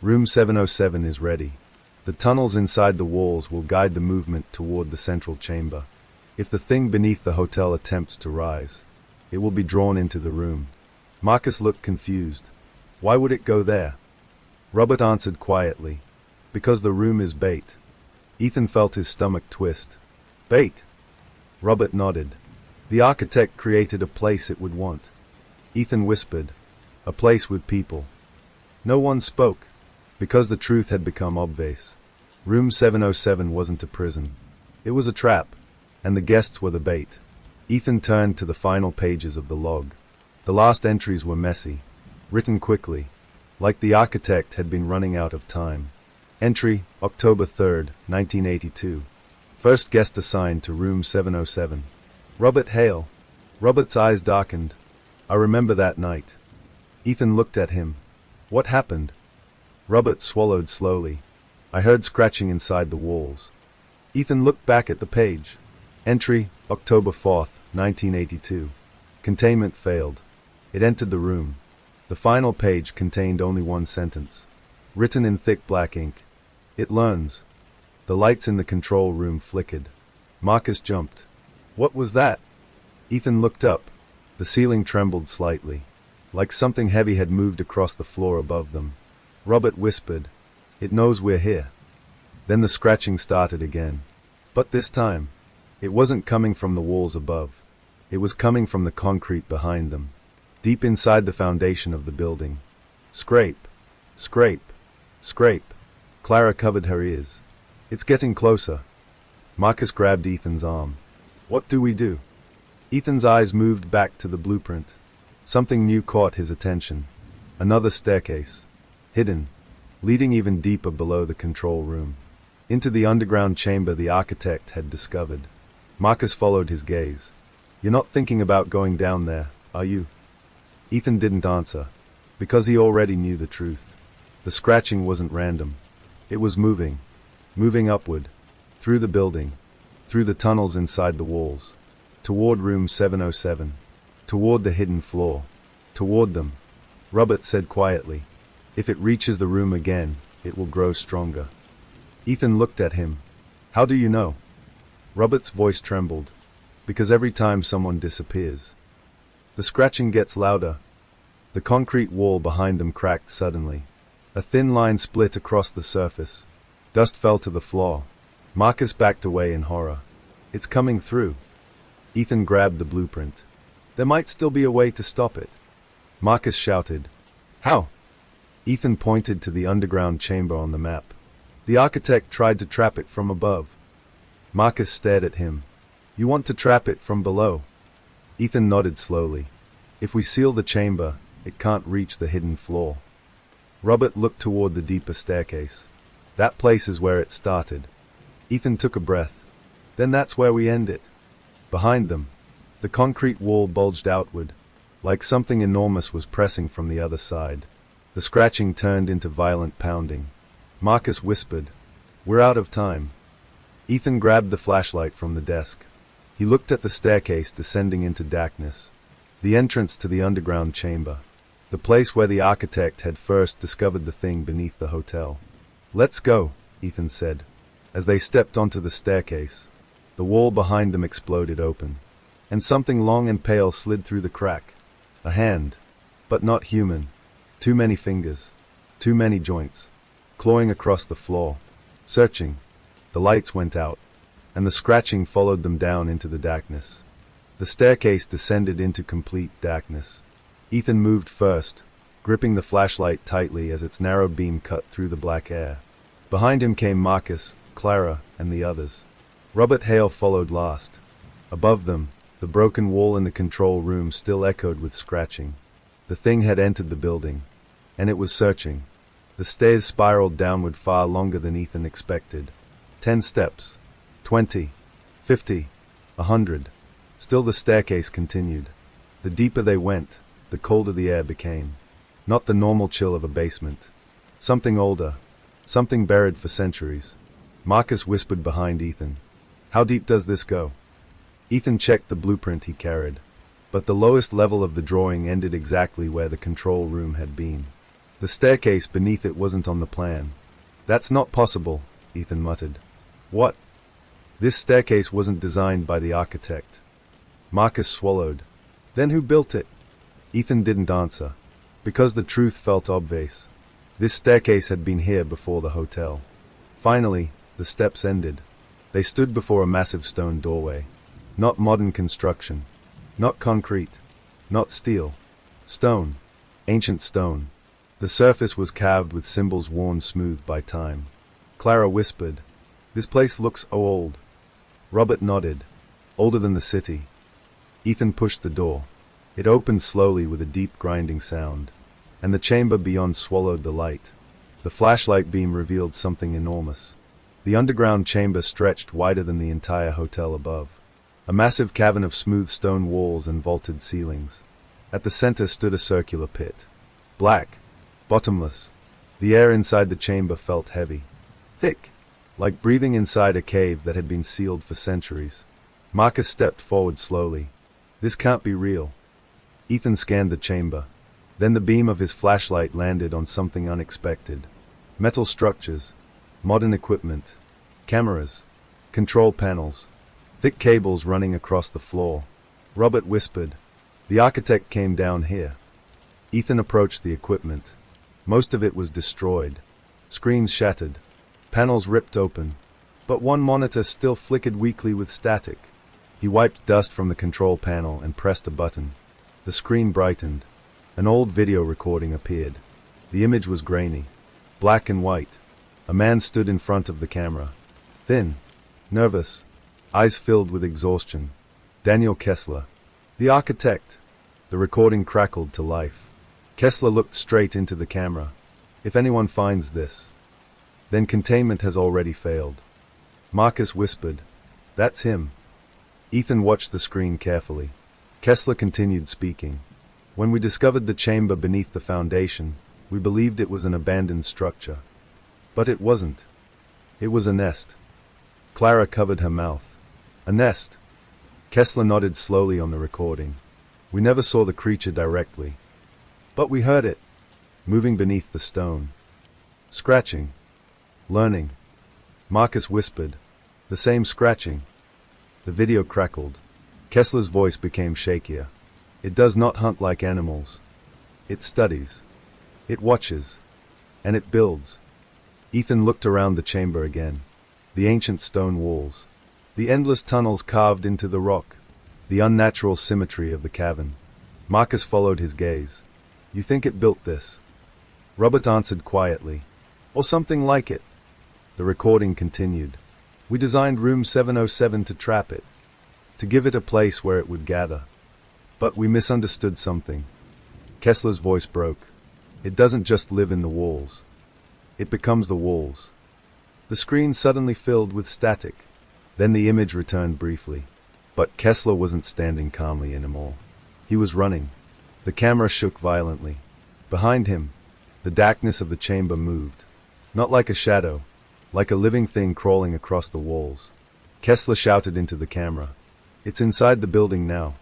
Room 707 is ready. The tunnels inside the walls will guide the movement toward the central chamber. If the thing beneath the hotel attempts to rise, it will be drawn into the room. Marcus looked confused. Why would it go there? Robert answered quietly. Because the room is bait. Ethan felt his stomach twist. Bait? Robert nodded. The architect created a place it would want. Ethan whispered. A place with people. No one spoke, because the truth had become obvious. Room 707 wasn't a prison. It was a trap, and the guests were the bait. Ethan turned to the final pages of the log. The last entries were messy, written quickly, like the architect had been running out of time. Entry, October 3rd, 1982. First guest assigned to room 707. Robert Hale. Robert's eyes darkened. I remember that night. Ethan looked at him. What happened? Robert swallowed slowly. I heard scratching inside the walls. Ethan looked back at the page. Entry, October 4th, 1982. Containment failed. It entered the room. The final page contained only one sentence. Written in thick black ink. It learns. The lights in the control room flickered. Marcus jumped. What was that? Ethan looked up. The ceiling trembled slightly, like something heavy had moved across the floor above them. Robert whispered, "It knows we're here." Then the scratching started again. But this time, it wasn't coming from the walls above. It was coming from the concrete behind them, deep inside the foundation of the building. Scrape, scrape, scrape. Clara covered her ears. It's getting closer. Marcus grabbed Ethan's arm. What do we do? Ethan's eyes moved back to the blueprint. Something new caught his attention. Another staircase. Hidden. Leading even deeper below the control room. Into the underground chamber the architect had discovered. Marcus followed his gaze. You're not thinking about going down there, are you? Ethan didn't answer, because he already knew the truth. The scratching wasn't random. It was moving. Moving upward. Through the building. Through the tunnels inside the walls. Toward room 707. Toward the hidden floor. Toward them. Robert said quietly, "If it reaches the room again, it will grow stronger." Ethan looked at him. "How do you know?" Robert's voice trembled. "Because every time someone disappears, the scratching gets louder." The concrete wall behind them cracked suddenly. A thin line split across the surface. Dust fell to the floor. Marcus backed away in horror. "It's coming through." Ethan grabbed the blueprint. "There might still be a way to stop it." Marcus shouted. "How?" Ethan pointed to the underground chamber on the map. "The architect tried to trap it from above." Marcus stared at him. "You want to trap it from below?" Ethan nodded slowly. "If we seal the chamber, it can't reach the hidden floor." Robert looked toward the deeper staircase. "That place is where it started." Ethan took a breath. "Then that's where we end it." Behind them, the concrete wall bulged outward, like something enormous was pressing from the other side. The scratching turned into violent pounding. Marcus whispered, "We're out of time." Ethan grabbed the flashlight from the desk. He looked at the staircase descending into darkness. The entrance to the underground chamber. The place where the architect had first discovered the thing beneath the hotel. "Let's go," Ethan said. As they stepped onto the staircase, the wall behind them exploded open, and something long and pale slid through the crack. A hand, but not human. Too many fingers, too many joints, clawing across the floor, searching. The lights went out, and the scratching followed them down into the darkness. The staircase descended into complete darkness. Ethan moved first, gripping the flashlight tightly as its narrow beam cut through the black air. Behind him came Marcus, Clara, and the others. Robert Hale followed last. Above them, the broken wall in the control room still echoed with scratching. The thing had entered the building, and it was searching. The stairs spiraled downward far longer than Ethan expected. 10 steps, 20, 50, 100. Still the staircase continued. The deeper they went, the colder the air became. Not the normal chill of a basement. Something older, something buried for centuries. Marcus whispered behind Ethan. "How deep does this go?" Ethan checked the blueprint he carried, but the lowest level of the drawing ended exactly where the control room had been. The staircase beneath it wasn't on the plan. "That's not possible," Ethan muttered. "What?" "This staircase wasn't designed by the architect." Marcus swallowed. "Then who built it?" Ethan didn't answer, because the truth felt obvious. This staircase had been here before the hotel. Finally, the steps ended. They stood before a massive stone doorway. Not modern construction. Not concrete. Not steel. Stone. Ancient stone. The surface was carved with symbols worn smooth by time. Clara whispered, "This place looks old." Robert nodded. "Older than the city." Ethan pushed the door. It opened slowly with a deep grinding sound, and the chamber beyond swallowed the light. The flashlight beam revealed something enormous. The underground chamber stretched wider than the entire hotel above. A massive cavern of smooth stone walls and vaulted ceilings. At the center stood a circular pit. Black. Bottomless. The air inside the chamber felt heavy. Thick. Like breathing inside a cave that had been sealed for centuries. Marcus stepped forward slowly. "This can't be real." Ethan scanned the chamber. Then the beam of his flashlight landed on something unexpected. Metal structures. Modern equipment. Cameras. Control panels. Thick cables running across the floor. Robert whispered, "The architect came down here." Ethan approached the equipment. Most of it was destroyed. Screens shattered. Panels ripped open. But one monitor still flickered weakly with static. He wiped dust from the control panel and pressed a button. The screen brightened. An old video recording appeared. The image was grainy. Black and white. A man stood in front of the camera. Thin. Nervous. Eyes filled with exhaustion. Daniel Kessler. The architect. The recording crackled to life. Kessler looked straight into the camera. "If anyone finds this, then containment has already failed." Marcus whispered, "That's him." Ethan watched the screen carefully. Kessler continued speaking. "When we discovered the chamber beneath the foundation, we believed it was an abandoned structure. But it wasn't. It was a nest." Clara covered her mouth. "A nest." Kessler nodded slowly on the recording. "We never saw the creature directly. But we heard it, moving beneath the stone. Scratching. Learning." Marcus whispered, "The same scratching." The video crackled. Kessler's voice became shakier. "It does not hunt like animals. It studies. It watches. And it builds." Ethan looked around the chamber again. The ancient stone walls. The endless tunnels carved into the rock. The unnatural symmetry of the cavern. Marcus followed his gaze. "You think it built this?" Robert answered quietly. "Or something like it." The recording continued. "We designed room 707 to trap it. To give it a place where it would gather. But we misunderstood something." Kessler's voice broke. "It doesn't just live in the walls. It becomes the walls." The screen suddenly filled with static. Then the image returned briefly. But Kessler wasn't standing calmly anymore. He was running. The camera shook violently. Behind him, the darkness of the chamber moved. Not like a shadow, like a living thing crawling across the walls. Kessler shouted into the camera, "It's inside the building now."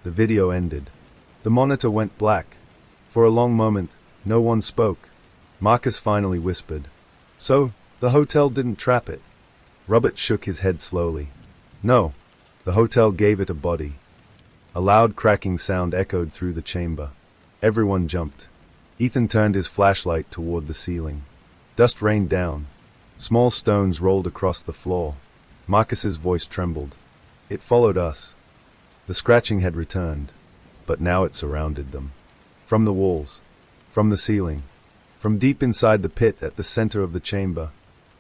The video ended. The monitor went black. For a long moment, no one spoke. Marcus finally whispered, "So, the hotel didn't trap it." Robert shook his head slowly. No. The hotel gave it a body. A loud cracking sound echoed through the chamber. Everyone jumped. Ethan turned his flashlight toward the ceiling. Dust rained down. Small stones rolled across the floor. Marcus's voice trembled. It followed us. The scratching had returned, but now it surrounded them. From the walls, from the ceiling, from deep inside the pit at the center of the chamber,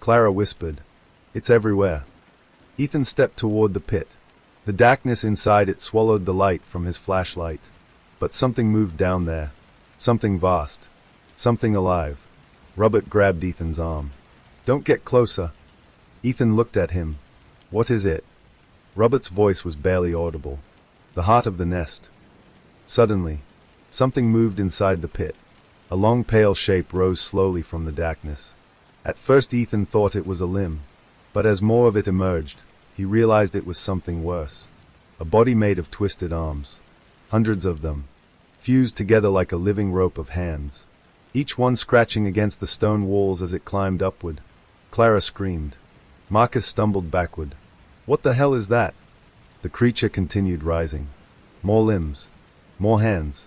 Clara whispered, "It's everywhere." Ethan stepped toward the pit. The darkness inside it swallowed the light from his flashlight. But something moved down there. Something vast. Something alive. Robert grabbed Ethan's arm. "Don't get closer." Ethan looked at him. "What is it?" Robert's voice was barely audible. "The heart of the nest." Suddenly, something moved inside the pit. A long pale shape rose slowly from the darkness. At first Ethan thought it was a limb, but as more of it emerged, he realized it was something worse. A body made of twisted arms. Hundreds of them, fused together like a living rope of hands. Each one scratching against the stone walls as it climbed upward. Clara screamed. Marcus stumbled backward. "What the hell is that?" The creature continued rising. More limbs. More hands.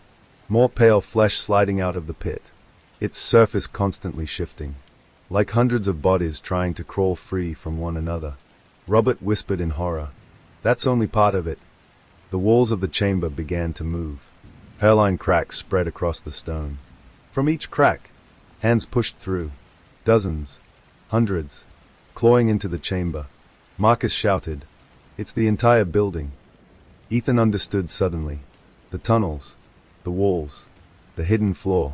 More pale flesh sliding out of the pit. Its surface constantly shifting. Like hundreds of bodies trying to crawl free from one another. Robert whispered in horror. "That's only part of it." The walls of the chamber began to move. Hairline cracks spread across the stone. From each crack, hands pushed through. Dozens. Hundreds. Clawing into the chamber. Marcus shouted, "It's the entire building." Ethan understood suddenly. The tunnels. The walls. The hidden floor.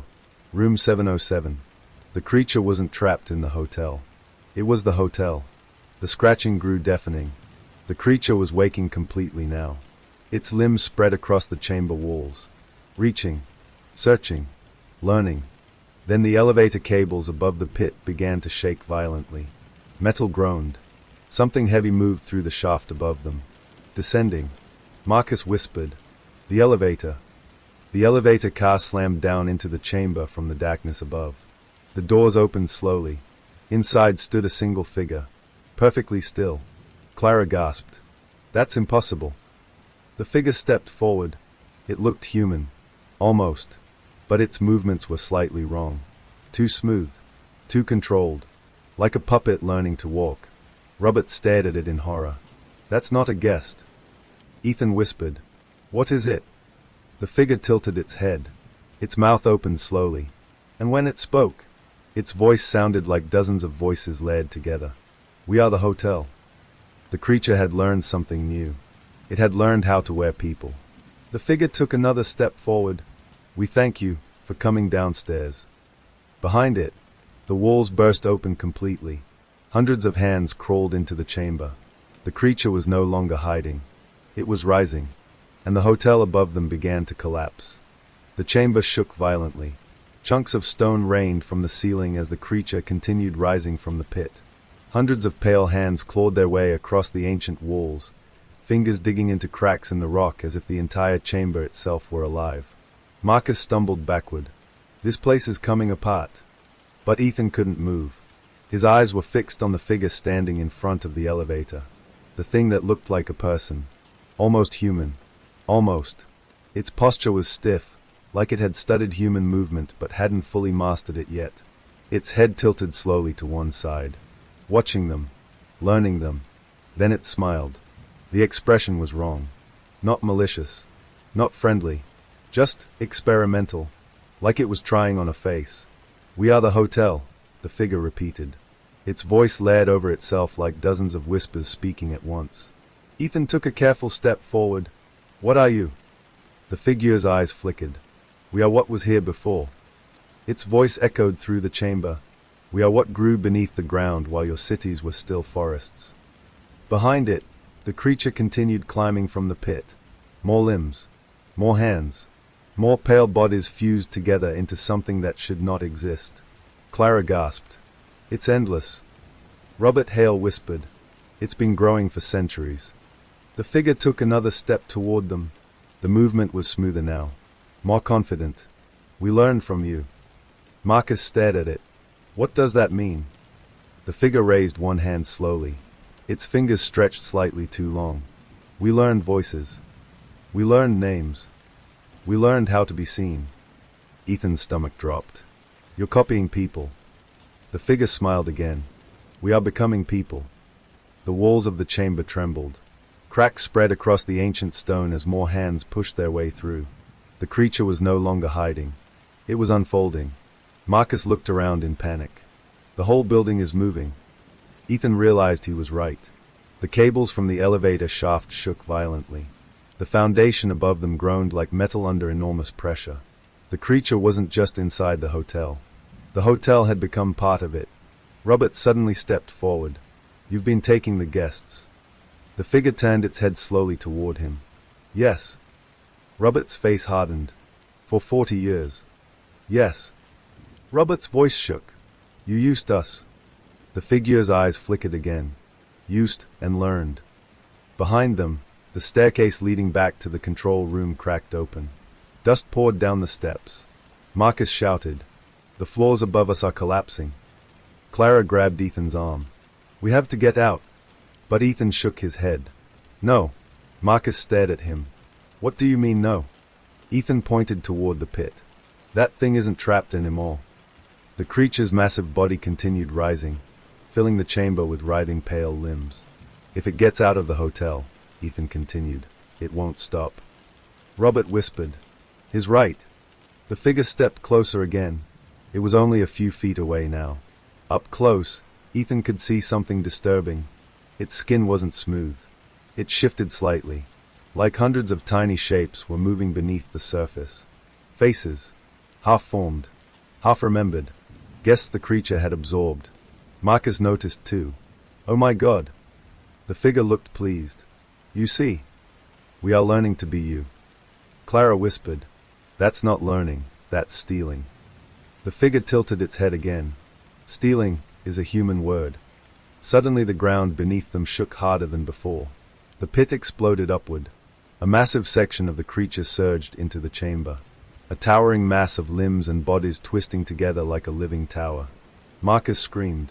Room 707. The creature wasn't trapped in the hotel. It was the hotel. The scratching grew deafening. The creature was waking completely now. Its limbs spread across the chamber walls. Reaching. Searching. Learning. Then the elevator cables above the pit began to shake violently. Metal groaned. Something heavy moved through the shaft above them. Descending. Marcus whispered, "The elevator." The elevator car slammed down into the chamber from the darkness above. The doors opened slowly. Inside stood a single figure. Perfectly still. Clara gasped. "That's impossible." The figure stepped forward. It looked human. Almost. But its movements were slightly wrong. Too smooth. Too controlled. Like a puppet learning to walk. Robert stared at it in horror. "That's not a guest." Ethan whispered, "What is it?" The figure tilted its head. Its mouth opened slowly. And when it spoke, its voice sounded like dozens of voices layered together. "We are the hotel." The creature had learned something new. It had learned how to wear people. The figure took another step forward. "We thank you for coming downstairs." Behind it, the walls burst open completely. Hundreds of hands crawled into the chamber. The creature was no longer hiding. It was rising, and the hotel above them began to collapse. The chamber shook violently. Chunks of stone rained from the ceiling as the creature continued rising from the pit. Hundreds of pale hands clawed their way across the ancient walls, fingers digging into cracks in the rock as if the entire chamber itself were alive. Marcus stumbled backward. "This place is coming apart." But Ethan couldn't move. His eyes were fixed on the figure standing in front of the elevator. The thing that looked like a person. Almost human. Almost. Its posture was stiff, like it had studied human movement but hadn't fully mastered it yet. Its head tilted slowly to one side. Watching them. Learning them. Then it smiled. The expression was wrong. Not malicious. Not friendly. Just experimental. Like it was trying on a face. "We are the hotel," the figure repeated. Its voice layered over itself like dozens of whispers speaking at once. Ethan took a careful step forward. "What are you?" The figure's eyes flickered. "We are what was here before." Its voice echoed through the chamber. "We are what grew beneath the ground while your cities were still forests." Behind it, the creature continued climbing from the pit. More limbs. More hands. More pale bodies fused together into something that should not exist. Clara gasped. "It's endless." Robert Hale whispered, "It's been growing for centuries." The figure took another step toward them. The movement was smoother now. More confident. "We learned from you." Marcus stared at it. "What does that mean?" The figure raised one hand slowly. Its fingers stretched slightly too long. We learned voices. We learned names. We learned how to be seen. Ethan's stomach dropped. You're copying people. The figure smiled again. We are becoming people. The walls of the chamber trembled. Cracks spread across the ancient stone as more hands pushed their way through. The creature was no longer hiding. It was unfolding. Marcus looked around in panic. The whole building is moving. Ethan realized he was right. The cables from the elevator shaft shook violently. The foundation above them groaned like metal under enormous pressure. The creature wasn't just inside the hotel. The hotel had become part of it. Robert suddenly stepped forward. You've been taking the guests. The figure turned its head slowly toward him. Yes. Robert's face hardened. For 40 years. Yes. Robert's voice shook. You used us. The figure's eyes flickered again. Used and learned. Behind them, the staircase leading back to the control room cracked open. Dust poured down the steps. Marcus shouted. The floors above us are collapsing. Clara grabbed Ethan's arm. We have to get out. But Ethan shook his head. No. Marcus stared at him. What do you mean no? Ethan pointed toward the pit. That thing isn't trapped anymore. The creature's massive body continued rising, filling the chamber with writhing pale limbs. If it gets out of the hotel, Ethan continued, it won't stop. Robert whispered. He's right. The figure stepped closer again. It was only a few feet away now. Up close, Ethan could see something disturbing. Its skin wasn't smooth. It shifted slightly. Like hundreds of tiny shapes were moving beneath the surface. Faces. Half-formed. Half-remembered. Guessed the creature had absorbed. Marcus noticed too. Oh my God. The figure looked pleased. You see. We are learning to be you. Clara whispered. That's not learning, that's stealing. The figure tilted its head again. Stealing is a human word. Suddenly the ground beneath them shook harder than before. The pit exploded upward. A massive section of the creature surged into the chamber. A towering mass of limbs and bodies twisting together like a living tower. Marcus screamed.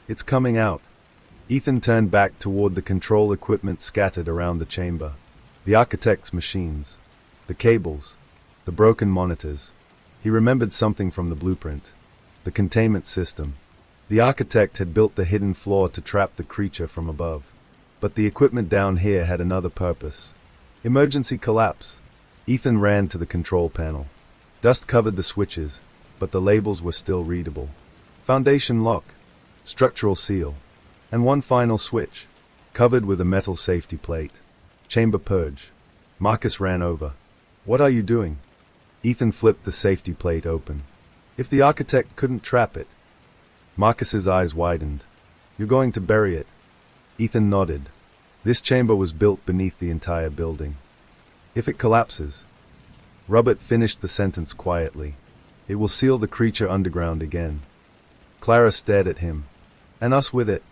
It's coming out. Ethan turned back toward the control equipment scattered around the chamber. The architect's machines. The cables. The broken monitors. He remembered something from the blueprint. The containment system. The architect had built the hidden floor to trap the creature from above. But the equipment down here had another purpose. Emergency collapse. Ethan ran to the control panel. Dust covered the switches, but the labels were still readable. Foundation lock. Structural seal. And one final switch, covered with a metal safety plate. Chamber purge. Marcus ran over. What are you doing? Ethan flipped the safety plate open. If the architect couldn't trap it. Marcus's eyes widened. You're going to bury it. Ethan nodded. This chamber was built beneath the entire building. If it collapses. Robert finished the sentence quietly. It will seal the creature underground again. Clara stared at him. And us with it.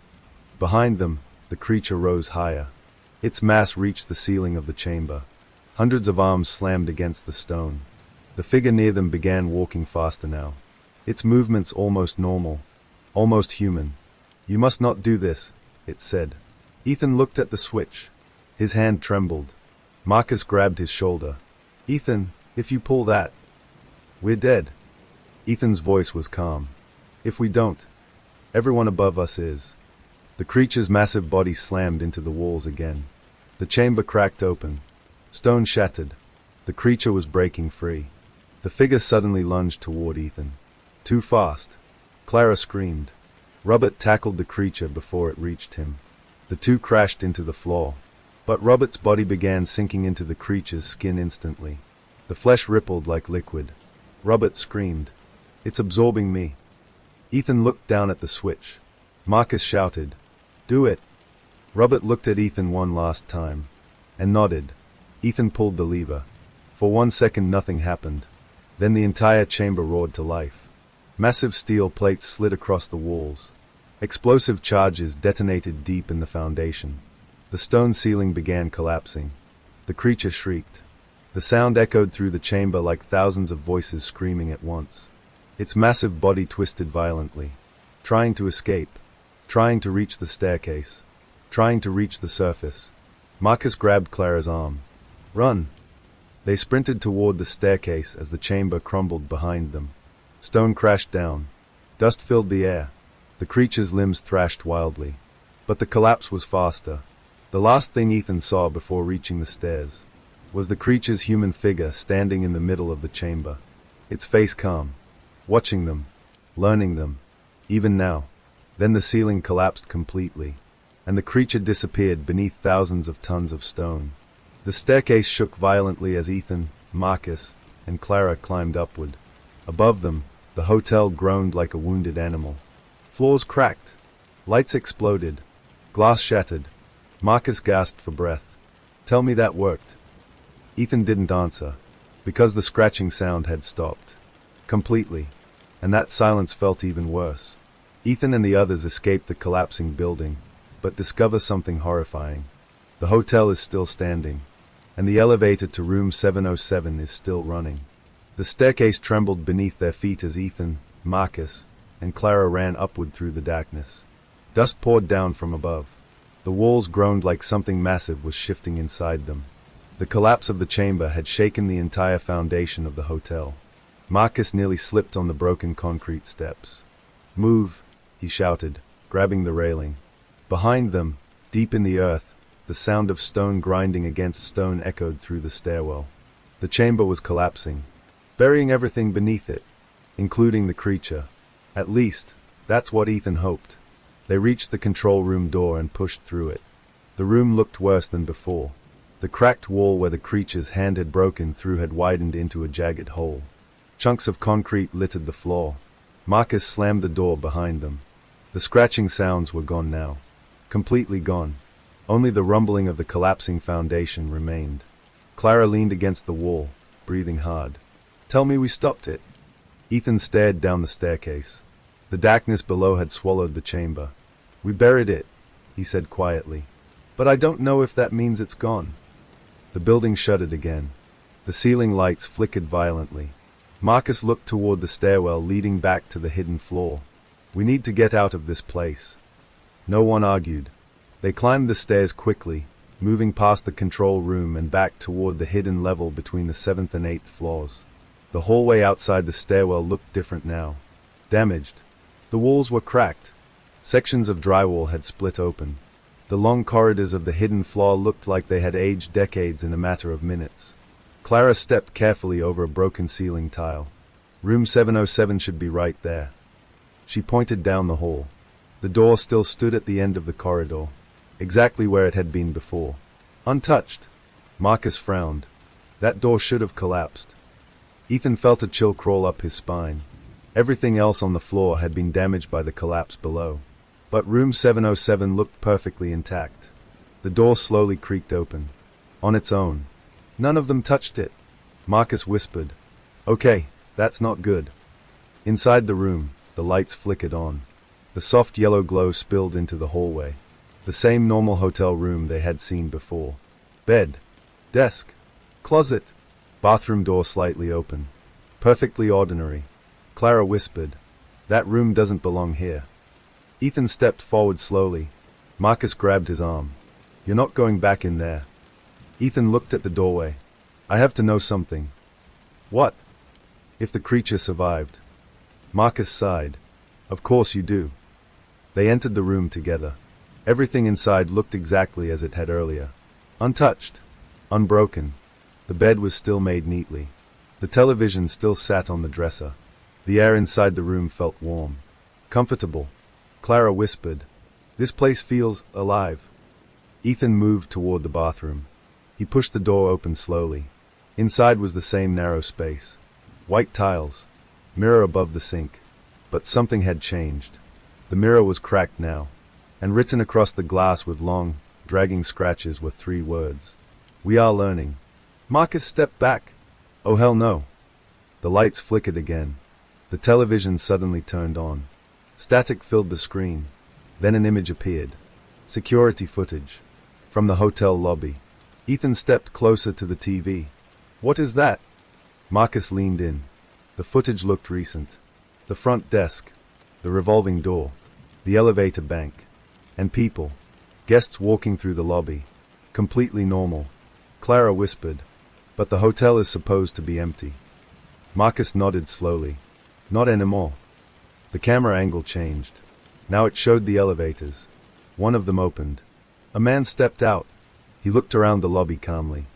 Behind them, the creature rose higher. Its mass reached the ceiling of the chamber. Hundreds of arms slammed against the stone. The figure near them began walking faster now. Its movements almost normal. Almost human. You must not do this, it said. Ethan looked at the switch. His hand trembled. Marcus grabbed his shoulder. Ethan, if you pull that, we're dead. Ethan's voice was calm. If we don't, everyone above us is. The creature's massive body slammed into the walls again. The chamber cracked open. Stone shattered. The creature was breaking free. The figure suddenly lunged toward Ethan. Too fast. Clara screamed. Robert tackled the creature before it reached him. The two crashed into the floor. But Robert's body began sinking into the creature's skin instantly. The flesh rippled like liquid. Robert screamed. It's absorbing me. Ethan looked down at the switch. Marcus shouted. Do it. Robert looked at Ethan one last time. And nodded. Ethan pulled the lever. For 1 second nothing happened. Then the entire chamber roared to life. Massive steel plates slid across the walls. Explosive charges detonated deep in the foundation. The stone ceiling began collapsing. The creature shrieked. The sound echoed through the chamber like thousands of voices screaming at once. Its massive body twisted violently, trying to escape, trying to reach the staircase. trying to reach the surface. Marcus grabbed Clara's arm. Run! They sprinted toward the staircase as the chamber crumbled behind them. Stone crashed down. Dust filled the air. The creature's limbs thrashed wildly. But the collapse was faster. The last thing Ethan saw before reaching the stairs was the creature's human figure standing in the middle of the chamber, its face calm, watching them, learning them, even now. Then the ceiling collapsed completely, and the creature disappeared beneath thousands of tons of stone. The staircase shook violently as Ethan, Marcus, and Clara climbed upward. Above them, the hotel groaned like a wounded animal. Floors cracked. Lights exploded. Glass shattered. Marcus gasped for breath. Tell me that worked. Ethan didn't answer, because the scratching sound had stopped. Completely. And that silence felt even worse. Ethan and the others escaped the collapsing building, but discover something horrifying. The hotel is still standing, and the elevator to room 707 is still running. The staircase trembled beneath their feet as Ethan, Marcus, and Clara ran upward through the darkness. Dust poured down from above. The walls groaned like something massive was shifting inside them. The collapse of the chamber had shaken the entire foundation of the hotel. Marcus nearly slipped on the broken concrete steps. Move, he shouted, grabbing the railing. Behind them, deep in the earth, the sound of stone grinding against stone echoed through the stairwell. The chamber was collapsing, burying everything beneath it, including the creature. At least, that's what Ethan hoped. They reached the control room door and pushed through it. The room looked worse than before. The cracked wall where the creature's hand had broken through had widened into a jagged hole. Chunks of concrete littered the floor. Marcus slammed the door behind them. The scratching sounds were gone now. Completely gone. Only the rumbling of the collapsing foundation remained. Clara leaned against the wall, breathing hard. Tell me we stopped it. Ethan stared down the staircase. The darkness below had swallowed the chamber. We buried it, he said quietly. But I don't know if that means it's gone. The building shuddered again. The ceiling lights flickered violently. Marcus looked toward the stairwell leading back to the hidden floor. We need to get out of this place. No one argued. They climbed the stairs quickly, moving past the control room and back toward the hidden level between the 7th and 8th floors. The hallway outside the stairwell looked different now. Damaged. The walls were cracked. Sections of drywall had split open. The long corridors of the hidden floor looked like they had aged decades in a matter of minutes. Clara stepped carefully over a broken ceiling tile. Room 707 should be right there. She pointed down the hall. The door still stood at the end of the corridor, exactly where it had been before. Untouched. Marcus frowned. That door should have collapsed. Ethan felt a chill crawl up his spine. Everything else on the floor had been damaged by the collapse below. But room 707 looked perfectly intact. The door slowly creaked open. On its own. None of them touched it. Marcus whispered. Okay, that's not good. Inside the room, the lights flickered on. The soft yellow glow spilled into the hallway. The same normal hotel room they had seen before. Bed. Desk. Closet. Bathroom door slightly open. Perfectly ordinary. Clara whispered. That room doesn't belong here. Ethan stepped forward slowly. Marcus grabbed his arm. You're not going back in there. Ethan looked at the doorway. I have to know something. What? If the creature survived. Marcus sighed. Of course you do. They entered the room together. Everything inside looked exactly as it had earlier. Untouched. Unbroken. The bed was still made neatly. The television still sat on the dresser. The air inside the room felt warm. Comfortable. Clara whispered. This place feels alive. Ethan moved toward the bathroom. He pushed the door open slowly. Inside was the same narrow space. White tiles. Mirror above the sink. But something had changed. The mirror was cracked now, and written across the glass with long, dragging scratches were 3 words. We are learning. Marcus stepped back. Oh hell no. The lights flickered again. The television suddenly turned on. Static filled the screen. Then an image appeared. Security footage. From the hotel lobby. Ethan stepped closer to the TV. What is that? Marcus leaned in. The footage looked recent. The front desk. The revolving door. The elevator bank. And people. Guests walking through the lobby. Completely normal. Clara whispered, but the hotel is supposed to be empty. Marcus nodded slowly. Not anymore. The camera angle changed. Now it showed the elevators. One of them opened. A man stepped out. He looked around the lobby calmly,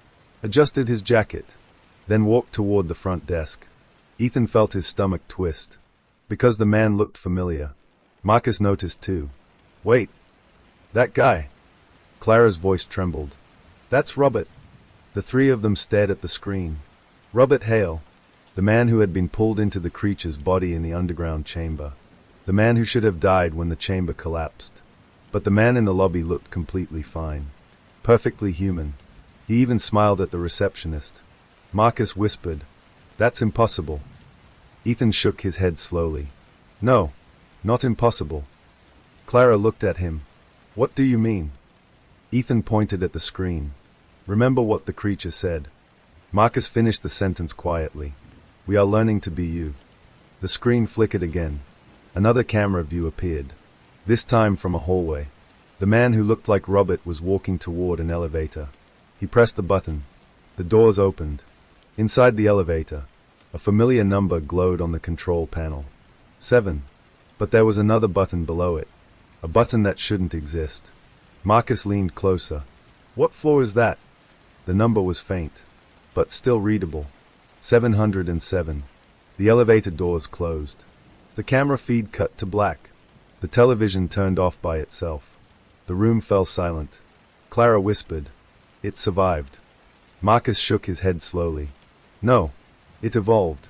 adjusted his jacket, then walked toward the front desk. Ethan felt his stomach twist. Because the man looked familiar. Marcus noticed too. Wait. That guy. Clara's voice trembled. That's Robert. The three of them stared at the screen. Robert Hale. The man who had been pulled into the creature's body in the underground chamber. The man who should have died when the chamber collapsed. But the man in the lobby looked completely fine. Perfectly human. He even smiled at the receptionist. Marcus whispered, "That's impossible." Ethan shook his head slowly. "No, not impossible." Clara looked at him. "What do you mean?" Ethan pointed at the screen. "Remember what the creature said." Marcus finished the sentence quietly. "We are learning to be you." The screen flickered again. Another camera view appeared. This time from a hallway. The man who looked like Robert was walking toward an elevator. He pressed the button. The doors opened. Inside the elevator, a familiar number glowed on the control panel. 7. But there was another button below it. A button that shouldn't exist. Marcus leaned closer. "What floor is that?" The number was faint, but still readable. 707. The elevator doors closed. The camera feed cut to black. The television turned off by itself. The room fell silent. Clara whispered, "It survived." Marcus shook his head slowly. "No, it evolved."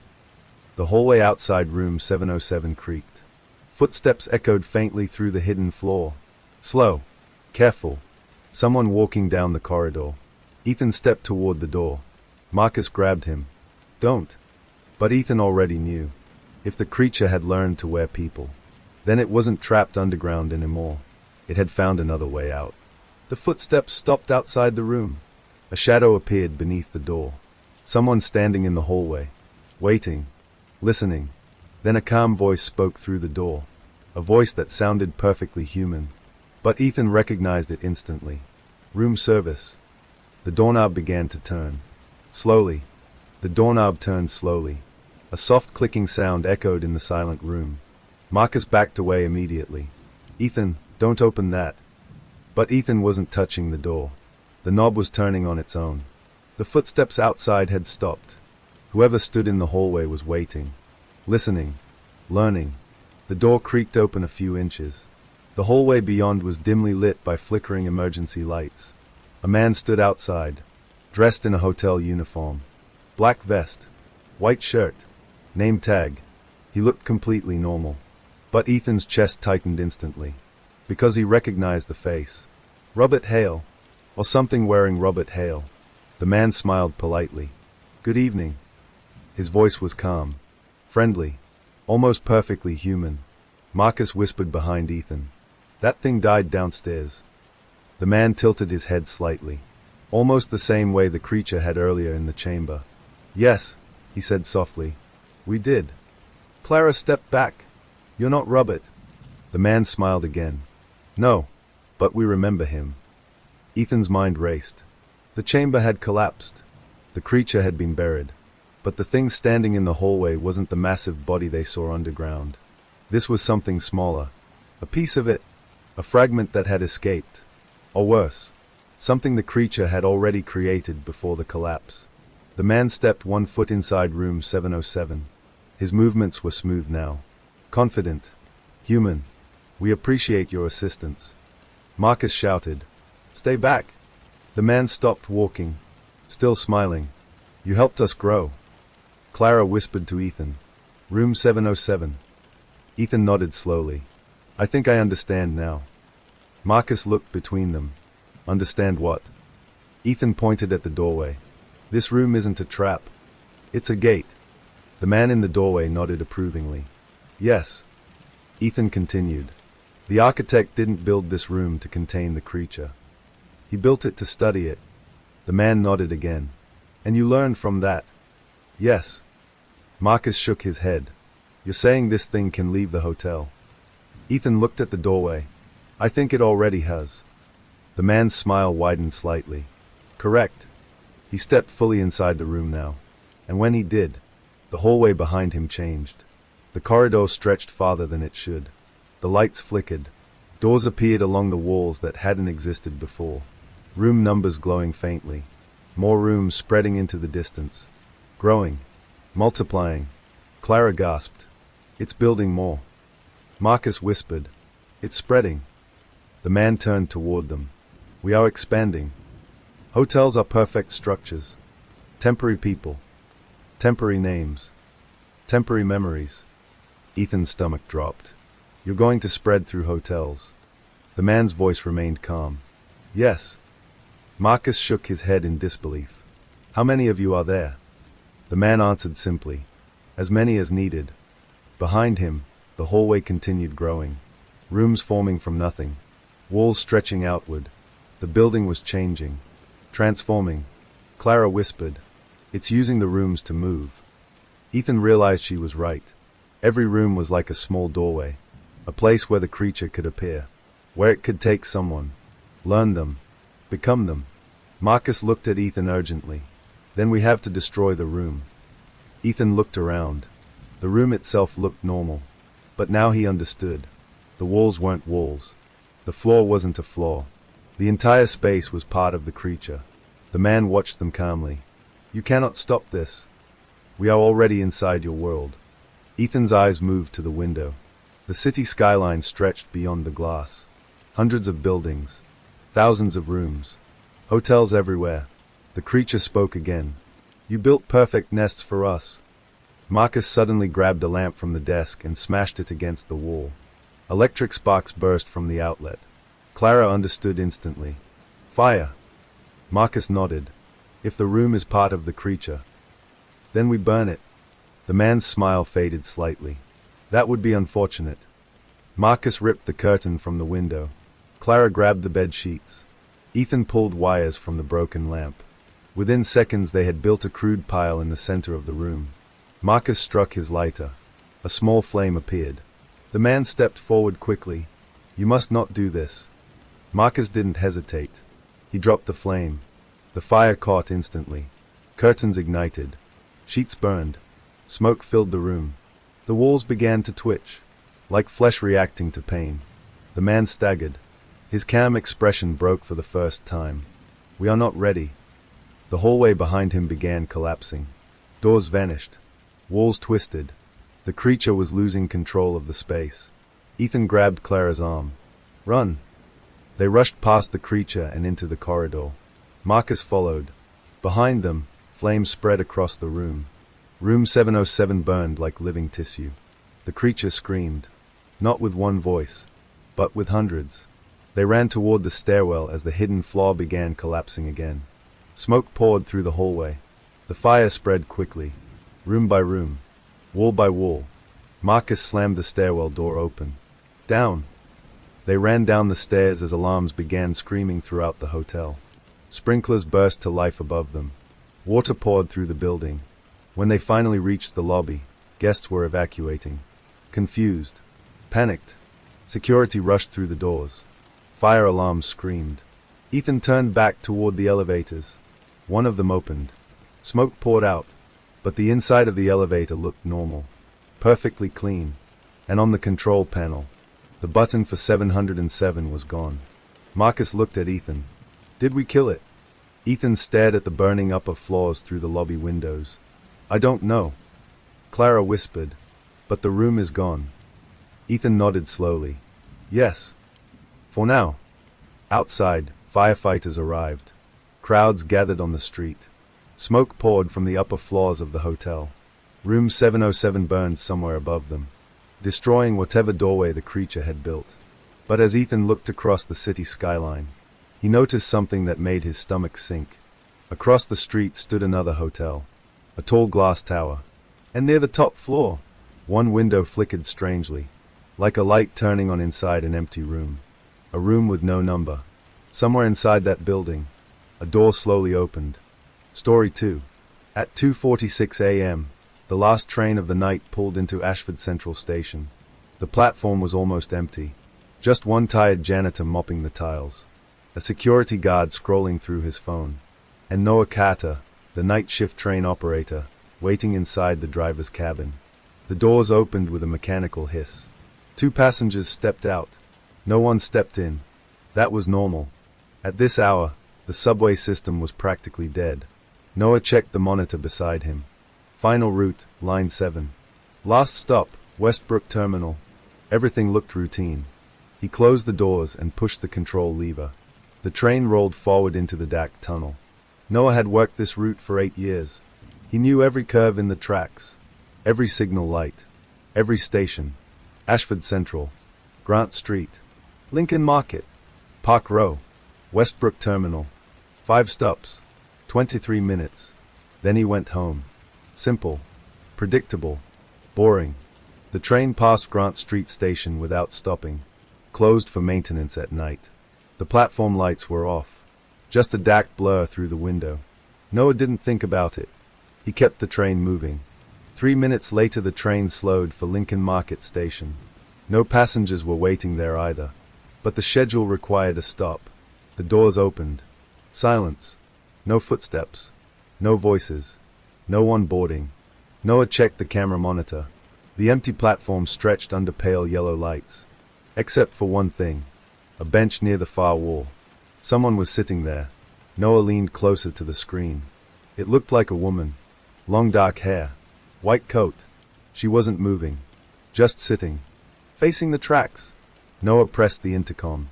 The hallway outside room 707 creaked. Footsteps echoed faintly through the hidden floor. Slow. Careful. Someone walking down the corridor. Ethan stepped toward the door. Marcus grabbed him. "Don't." But Ethan already knew. If the creature had learned to wear people, then it wasn't trapped underground anymore. It had found another way out. The footsteps stopped outside the room. A shadow appeared beneath the door. Someone standing in the hallway. Waiting. Listening. Then a calm voice spoke through the door. A voice that sounded perfectly human. But Ethan recognized it instantly. "Room service." The doorknob began to turn. Slowly. The doorknob turned slowly. A soft clicking sound echoed in the silent room. Marcus backed away immediately. "Ethan, don't open that." But Ethan wasn't touching the door. The knob was turning on its own. The footsteps outside had stopped. Whoever stood in the hallway was waiting. Listening. Learning. The door creaked open a few inches. The hallway beyond was dimly lit by flickering emergency lights. A man stood outside, dressed in a hotel uniform. Black vest. White shirt. Name tag. He looked completely normal. But Ethan's chest tightened instantly. Because he recognized the face. Robert Hale. Or something wearing Robert Hale. The man smiled politely. "Good evening." His voice was calm. Friendly. Almost perfectly human. Marcus whispered behind Ethan. "That thing died downstairs." The man tilted his head slightly. Almost the same way the creature had earlier in the chamber. "Yes," he said softly. "We did." Clara stepped back. "You're not Robert." The man smiled again. "No, but we remember him." Ethan's mind raced. The chamber had collapsed. The creature had been buried. But the thing standing in the hallway wasn't the massive body they saw underground. This was something smaller. A piece of it. A fragment that had escaped. Or worse, something the creature had already created before the collapse. The man stepped 1 foot inside room 707. His movements were smooth now. Confident. Human. "We appreciate your assistance." Marcus shouted. "Stay back." The man stopped walking, still smiling. "You helped us grow." Clara whispered to Ethan. "Room 707. Ethan nodded slowly. "I think I understand now." Marcus looked between them. "Understand what?" Ethan pointed at the doorway. "This room isn't a trap. It's a gate." The man in the doorway nodded approvingly. "Yes." Ethan continued. "The architect didn't build this room to contain the creature. He built it to study it." The man nodded again. "And you learned from that?" "Yes." Marcus shook his head. "You're saying this thing can leave the hotel?" Ethan looked at the doorway. "I think it already has." The man's smile widened slightly. Correct. He stepped fully inside the room now. And when he did, the hallway behind him changed. The corridor stretched farther than it should. The lights flickered. Doors appeared along the walls that hadn't existed before. Room numbers glowing faintly. More rooms spreading into the distance. Growing. Multiplying. Clara gasped. It's building more. Marcus whispered. It's spreading. The man turned toward them. We are expanding. Hotels are perfect structures. Temporary people. Temporary names. Temporary memories. Ethan's stomach dropped. You're going to spread through hotels. The man's voice remained calm. Yes. Marcus shook his head in disbelief. How many of you are there? The man answered simply. As many as needed. Behind him, the hallway continued growing. Rooms forming from nothing. Walls stretching outward. The building was changing. Transforming. Clara whispered. It's using the rooms to move. Ethan realized she was right. Every room was like a small doorway. A place where the creature could appear. Where it could take someone. Learn them. Become them. Marcus looked at Ethan urgently. Then we have to destroy the room. Ethan looked around. The room itself looked normal. But now he understood. The walls weren't walls. The floor wasn't a floor. The entire space was part of the creature. The man watched them calmly. You cannot stop this. We are already inside your world. Ethan's eyes moved to the window. The city skyline stretched beyond the glass. Hundreds of buildings. Thousands of rooms. Hotels everywhere. The creature spoke again. You built perfect nests for us. Marcus suddenly grabbed a lamp from the desk and smashed it against the wall. Electric sparks burst from the outlet. Clara understood instantly. Fire. Marcus nodded. If the room is part of the creature, then we burn it. The man's smile faded slightly. That would be unfortunate. Marcus ripped the curtain from the window. Clara grabbed the bed sheets. Ethan pulled wires from the broken lamp. Within seconds they had built a crude pile in the center of the room. Marcus struck his lighter. A small flame appeared. The man stepped forward quickly. You must not do this. Marcus didn't hesitate. He dropped the flame. The fire caught instantly. Curtains ignited. Sheets burned. Smoke filled the room. The walls began to twitch, like flesh reacting to pain. The man staggered. His calm expression broke for the first time. We are not ready. The hallway behind him began collapsing. Doors vanished. Walls twisted. The creature was losing control of the space. Ethan grabbed Clara's arm. Run! They rushed past the creature and into the corridor. Marcus followed. Behind them, flames spread across the room. Room 707 burned like living tissue. The creature screamed. Not with one voice, but with hundreds. They ran toward the stairwell as the hidden floor began collapsing again. Smoke poured through the hallway. The fire spread quickly. Room by room. Wall by wall. Marcus slammed the stairwell door open. Down! They ran down the stairs as alarms began screaming throughout the hotel. Sprinklers burst to life above them. Water poured through the building. When they finally reached the lobby, guests were evacuating. Confused. Panicked. Security rushed through the doors. Fire alarms screamed. Ethan turned back toward the elevators. One of them opened. Smoke poured out, but the inside of the elevator looked normal. Perfectly clean. And on the control panel, the button for 707 was gone. Marcus looked at Ethan. Did we kill it? Ethan stared at the burning upper floors through the lobby windows. I don't know. Clara whispered. But the room is gone. Ethan nodded slowly. Yes. For now. Outside, firefighters arrived. Crowds gathered on the street. Smoke poured from the upper floors of the hotel. Room 707 burned somewhere above them, destroying whatever doorway the creature had built. But as Ethan looked across the city skyline, he noticed something that made his stomach sink. Across the street stood another hotel, a tall glass tower. And near the top floor, one window flickered strangely, like a light turning on inside an empty room. A room with no number. Somewhere inside that building, a door slowly opened. Story 2. At 2:46 a.m., the last train of the night pulled into Ashford Central Station. The platform was almost empty. Just one tired janitor mopping the tiles. a security guard scrolling through his phone, and Noah Carter, the night shift train operator, waiting inside the driver's cabin. The doors opened with a mechanical hiss. 2 passengers stepped out. No one stepped in. That was normal. At this hour, the subway system was practically dead. Noah checked the monitor beside him. Final route, line 7. Last stop, Westbrook Terminal. Everything looked routine. He closed the doors and pushed the control lever. The train rolled forward into the dark tunnel. Noah had worked this route for 8 years. He knew every curve in the tracks, every signal light, every station. Ashford Central, Grant Street, Lincoln Market, Park Row, Westbrook Terminal. 5 stops, 23 minutes. Then he went home. Simple, predictable, boring. The train passed Grant Street Station without stopping, closed for maintenance at night. The platform lights were off, just a dark blur through the window. Noah didn't think about it. He kept the train moving. 3 minutes later the train slowed for Lincoln Market Station. No passengers were waiting there either, but the schedule required a stop. The doors opened. Silence. No footsteps. No voices. No one boarding. Noah checked the camera monitor. The empty platform stretched under pale yellow lights. Except for one thing. A bench near the far wall. Someone was sitting there. Noah leaned closer to the screen. It looked like a woman. Long dark hair. White coat. She wasn't moving. Just sitting. Facing the tracks. Noah pressed the intercom.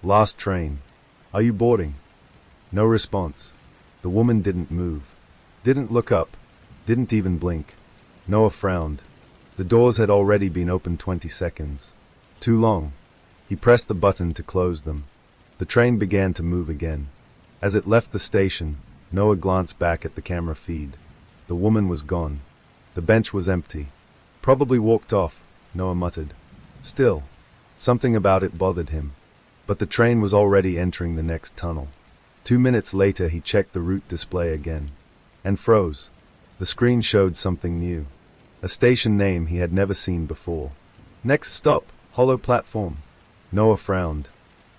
Last train. Are you boarding? No response. The woman didn't move. Didn't look up. Didn't even blink. Noah frowned. The doors had already been opened 20 seconds. Too long. He pressed the button to close them. The train began to move again. As it left the station, Noah glanced back at the camera feed. The woman was gone. The bench was empty. Probably walked off, Noah muttered. Still, something about it bothered him. But the train was already entering the next tunnel. 2 minutes later he checked the route display again. And froze. The screen showed something new. A station name he had never seen before. Next stop, Hollow Platform. Noah frowned.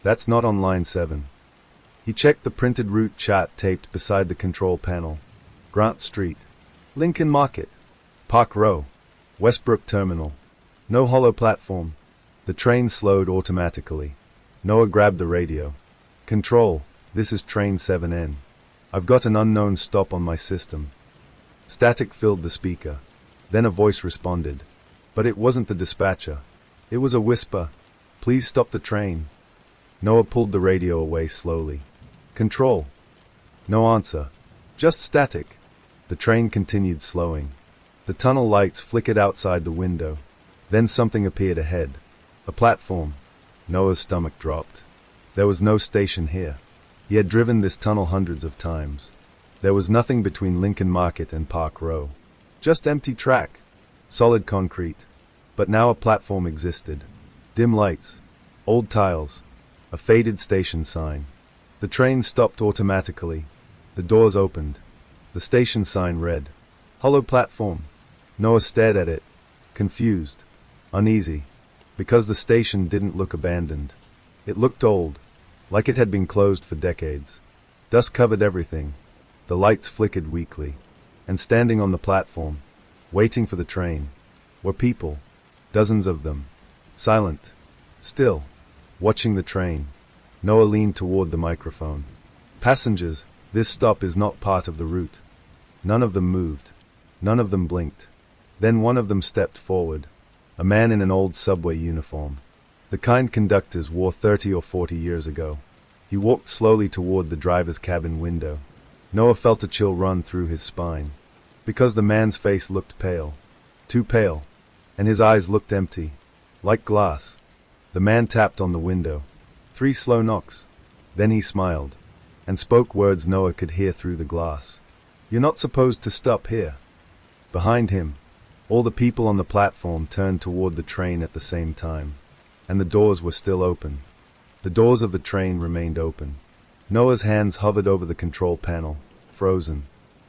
That's not on line 7. He checked the printed route chart taped beside the control panel. Grant Street. Lincoln Market. Park Row. Westbrook Terminal. No hollow platform. The train slowed automatically. Noah grabbed the radio. Control, this is train 7N. I've got an unknown stop on my system. Static filled the speaker. Then a voice responded. But it wasn't the dispatcher. It was a whisper. Please stop the train. Noah pulled the radio away slowly. Control. No answer. Just static. The train continued slowing. The tunnel lights flickered outside the window. Then something appeared ahead. A platform. Noah's stomach dropped. There was no station here. He had driven this tunnel hundreds of times. There was nothing between Lincoln Market and Park Row. Just empty track. Solid concrete. But now a platform existed. Dim lights. Old tiles. A faded station sign. The train stopped automatically. The doors opened. The station sign read, Hollow Platform. Noah stared at it, confused, uneasy, because the station didn't look abandoned. It looked old, like it had been closed for decades. Dust covered everything. The lights flickered weakly. And standing on the platform, waiting for the train, were people, dozens of them, silent, still, watching the train. Noah leaned toward the microphone. Passengers, this stop is not part of the route. None of them moved. None of them blinked. Then one of them stepped forward, a man in an old subway uniform. The kind conductors wore 30 or 40 years ago. He walked slowly toward the driver's cabin window. Noah felt a chill run through his spine, because the man's face looked pale, too pale, and his eyes looked empty, like glass. The man tapped on the window. 3 slow knocks. Then he smiled, and spoke words Noah could hear through the glass. You're not supposed to stop here. Behind him, all the people on the platform turned toward the train at the same time, and the doors were still open. The doors of the train remained open. Noah's hands hovered over the control panel, frozen.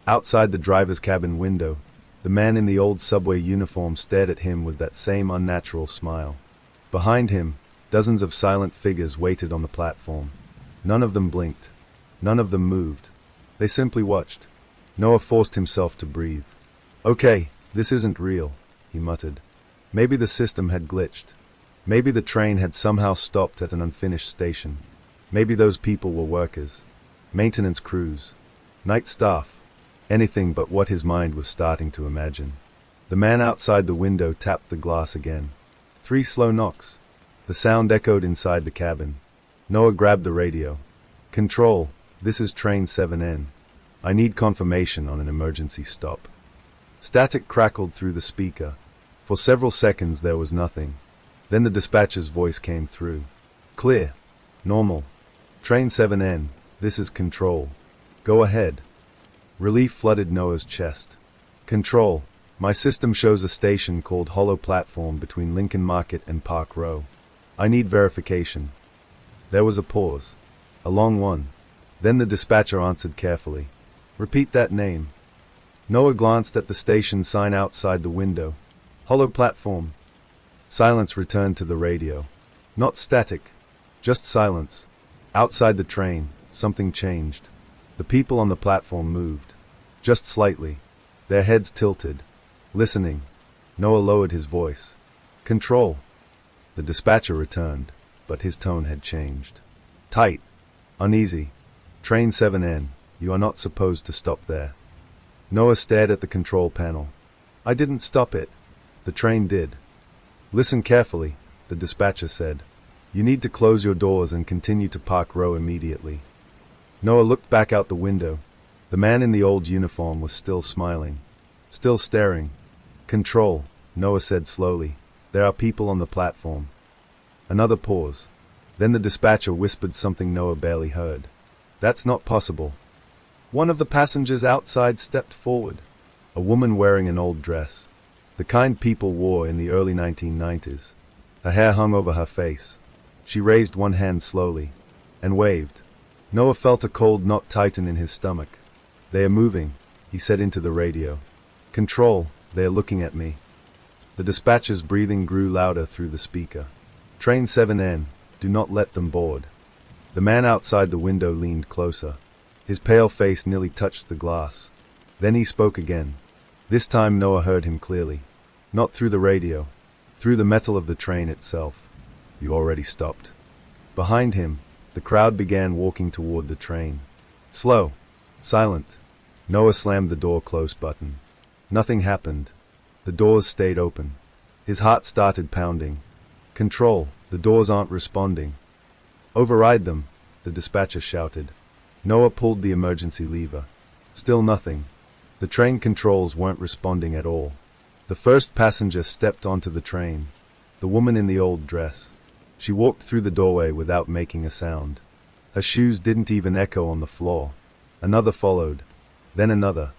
Outside the driver's cabin window, the man in the old subway uniform stared at him with that same unnatural smile. Behind him, dozens of silent figures waited on the platform. None of them blinked. None of them moved. They simply watched. Noah forced himself to breathe. Okay, this isn't real, he muttered. Maybe the system had glitched. Maybe the train had somehow stopped at an unfinished station. Maybe those people were workers. Maintenance crews. Night staff. Anything but what his mind was starting to imagine. The man outside the window tapped the glass again. 3 slow knocks. The sound echoed inside the cabin. Noah grabbed the radio. Control, this is train 7N. I need confirmation on an emergency stop. Static crackled through the speaker. For several seconds there was nothing. Then the dispatcher's voice came through. Clear. Normal. Train 7N, this is Control. Go ahead. Relief flooded Noah's chest. Control, my system shows a station called Hollow Platform between Lincoln Market and Park Row. I need verification. There was a pause. A long one. Then the dispatcher answered carefully. Repeat that name. Noah glanced at the station sign outside the window. Hollow Platform. Silence returned to the radio. Not static. Just silence. Outside the train, something changed. The people on the platform moved. Just slightly. Their heads tilted. Listening. Noah lowered his voice. Control. The dispatcher returned, but his tone had changed. Tight. Uneasy. Train 7N, you are not supposed to stop there. Noah stared at the control panel. I didn't stop it. The train did. Listen carefully, the dispatcher said. You need to close your doors and continue to Park Row immediately. Noah looked back out the window. The man in the old uniform was still smiling. Still staring. Control, Noah said slowly. There are people on the platform. Another pause. Then the dispatcher whispered something Noah barely heard. That's not possible. One of the passengers outside stepped forward. A woman wearing an old dress. The kind people wore in the early 1990s. Her hair hung over her face. She raised one hand slowly and waved. Noah felt a cold knot tighten in his stomach. They are moving, he said into the radio. Control, they are looking at me. The dispatcher's breathing grew louder through the speaker. Train 7N, do not let them board. The man outside the window leaned closer. His pale face nearly touched the glass. Then he spoke again. This time Noah heard him clearly. Not through the radio. Through the metal of the train itself. You already stopped. Behind him, the crowd began walking toward the train. Slow. Silent. Noah slammed the door close button. Nothing happened. The doors stayed open. His heart started pounding. Control, the doors aren't responding. Override them, the dispatcher shouted. Noah pulled the emergency lever. Still nothing. The train controls weren't responding at all. The first passenger stepped onto the train. The woman in the old dress. She walked through the doorway without making a sound. Her shoes didn't even echo on the floor. Another followed. Then another.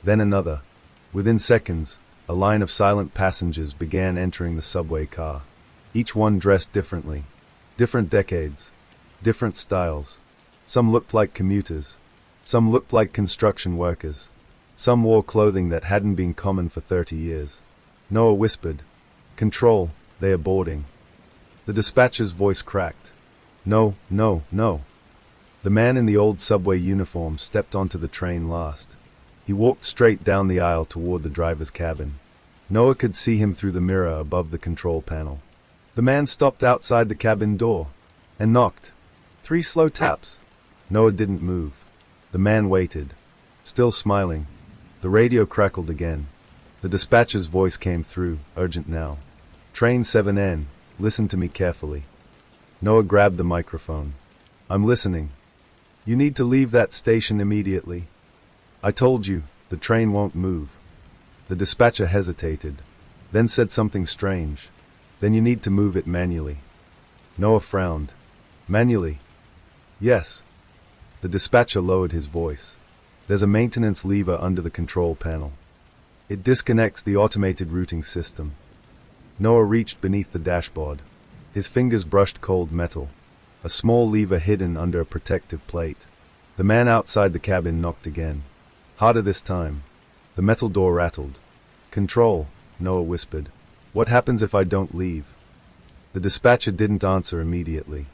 Then another. Within seconds, a line of silent passengers began entering the subway car. Each one dressed differently. Different decades. Different styles. Some looked like commuters. Some looked like construction workers. Some wore clothing that hadn't been common for 30 years. Noah whispered, Control, they are boarding. The dispatcher's voice cracked. No, no, no. The man in the old subway uniform stepped onto the train last. He walked straight down the aisle toward the driver's cabin. Noah could see him through the mirror above the control panel. The man stopped outside the cabin door and knocked. 3 slow taps. Noah didn't move. The man waited, still smiling. The radio crackled again. The dispatcher's voice came through, urgent now. Train 7N, listen to me carefully. Noah grabbed the microphone. I'm listening. You need to leave that station immediately. I told you, the train won't move. The dispatcher hesitated, then said something strange. Then you need to move it manually. Noah frowned. Manually? Yes. The dispatcher lowered his voice. There's a maintenance lever under the control panel. It disconnects the automated routing system. Noah reached beneath the dashboard. His fingers brushed cold metal. A small lever hidden under a protective plate. The man outside the cabin knocked again. Harder this time. The metal door rattled. Control, Noah whispered. What happens if I don't leave? The dispatcher didn't answer immediately.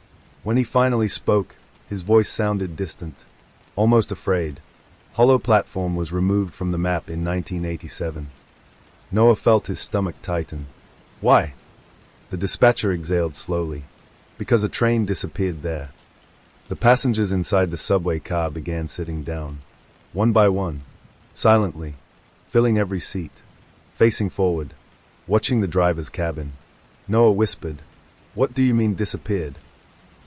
When he finally spoke, His voice sounded distant, almost afraid. Hollow platform was removed from the map in 1987. Noah felt his stomach tighten. Why? The dispatcher exhaled slowly. Because a train disappeared there. The passengers inside the subway car began sitting down. One by one. Silently. Filling every seat. Facing forward. Watching the driver's cabin. Noah whispered, "What do you mean disappeared?"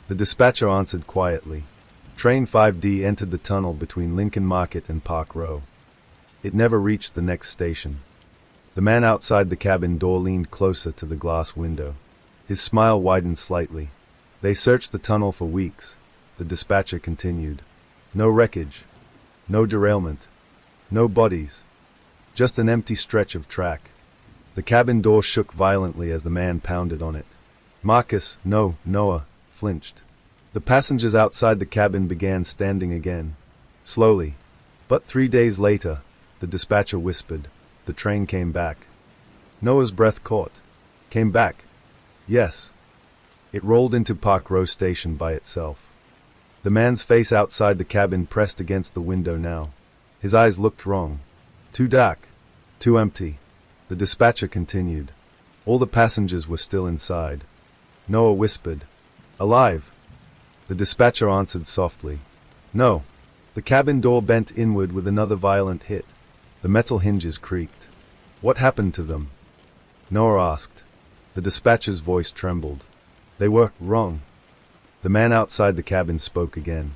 The dispatcher answered quietly. Train 5D entered the tunnel between Lincoln Market and Park Row. It never reached the next station. The man outside the cabin door leaned closer to the glass window. His smile widened slightly. They searched the tunnel for weeks. The dispatcher continued. No wreckage. No derailment. No bodies. Just an empty stretch of track. The cabin door shook violently as the man pounded on it. Marcus, no, Noah, flinched. The passengers outside the cabin began standing again. Slowly. But 3 days later, the dispatcher whispered, the train came back. Noah's breath caught. Came back. Yes. It rolled into Park Row Station by itself. The man's face outside the cabin pressed against the window now. His eyes looked wrong. Too dark. Too empty. The dispatcher continued. All the passengers were still inside. Noah whispered, "Alive?" The dispatcher answered softly, "No." The cabin door bent inward with another violent hit. The metal hinges creaked. "What happened to them?" Noah asked. The dispatcher's voice trembled. "They were wrong." The man outside the cabin spoke again,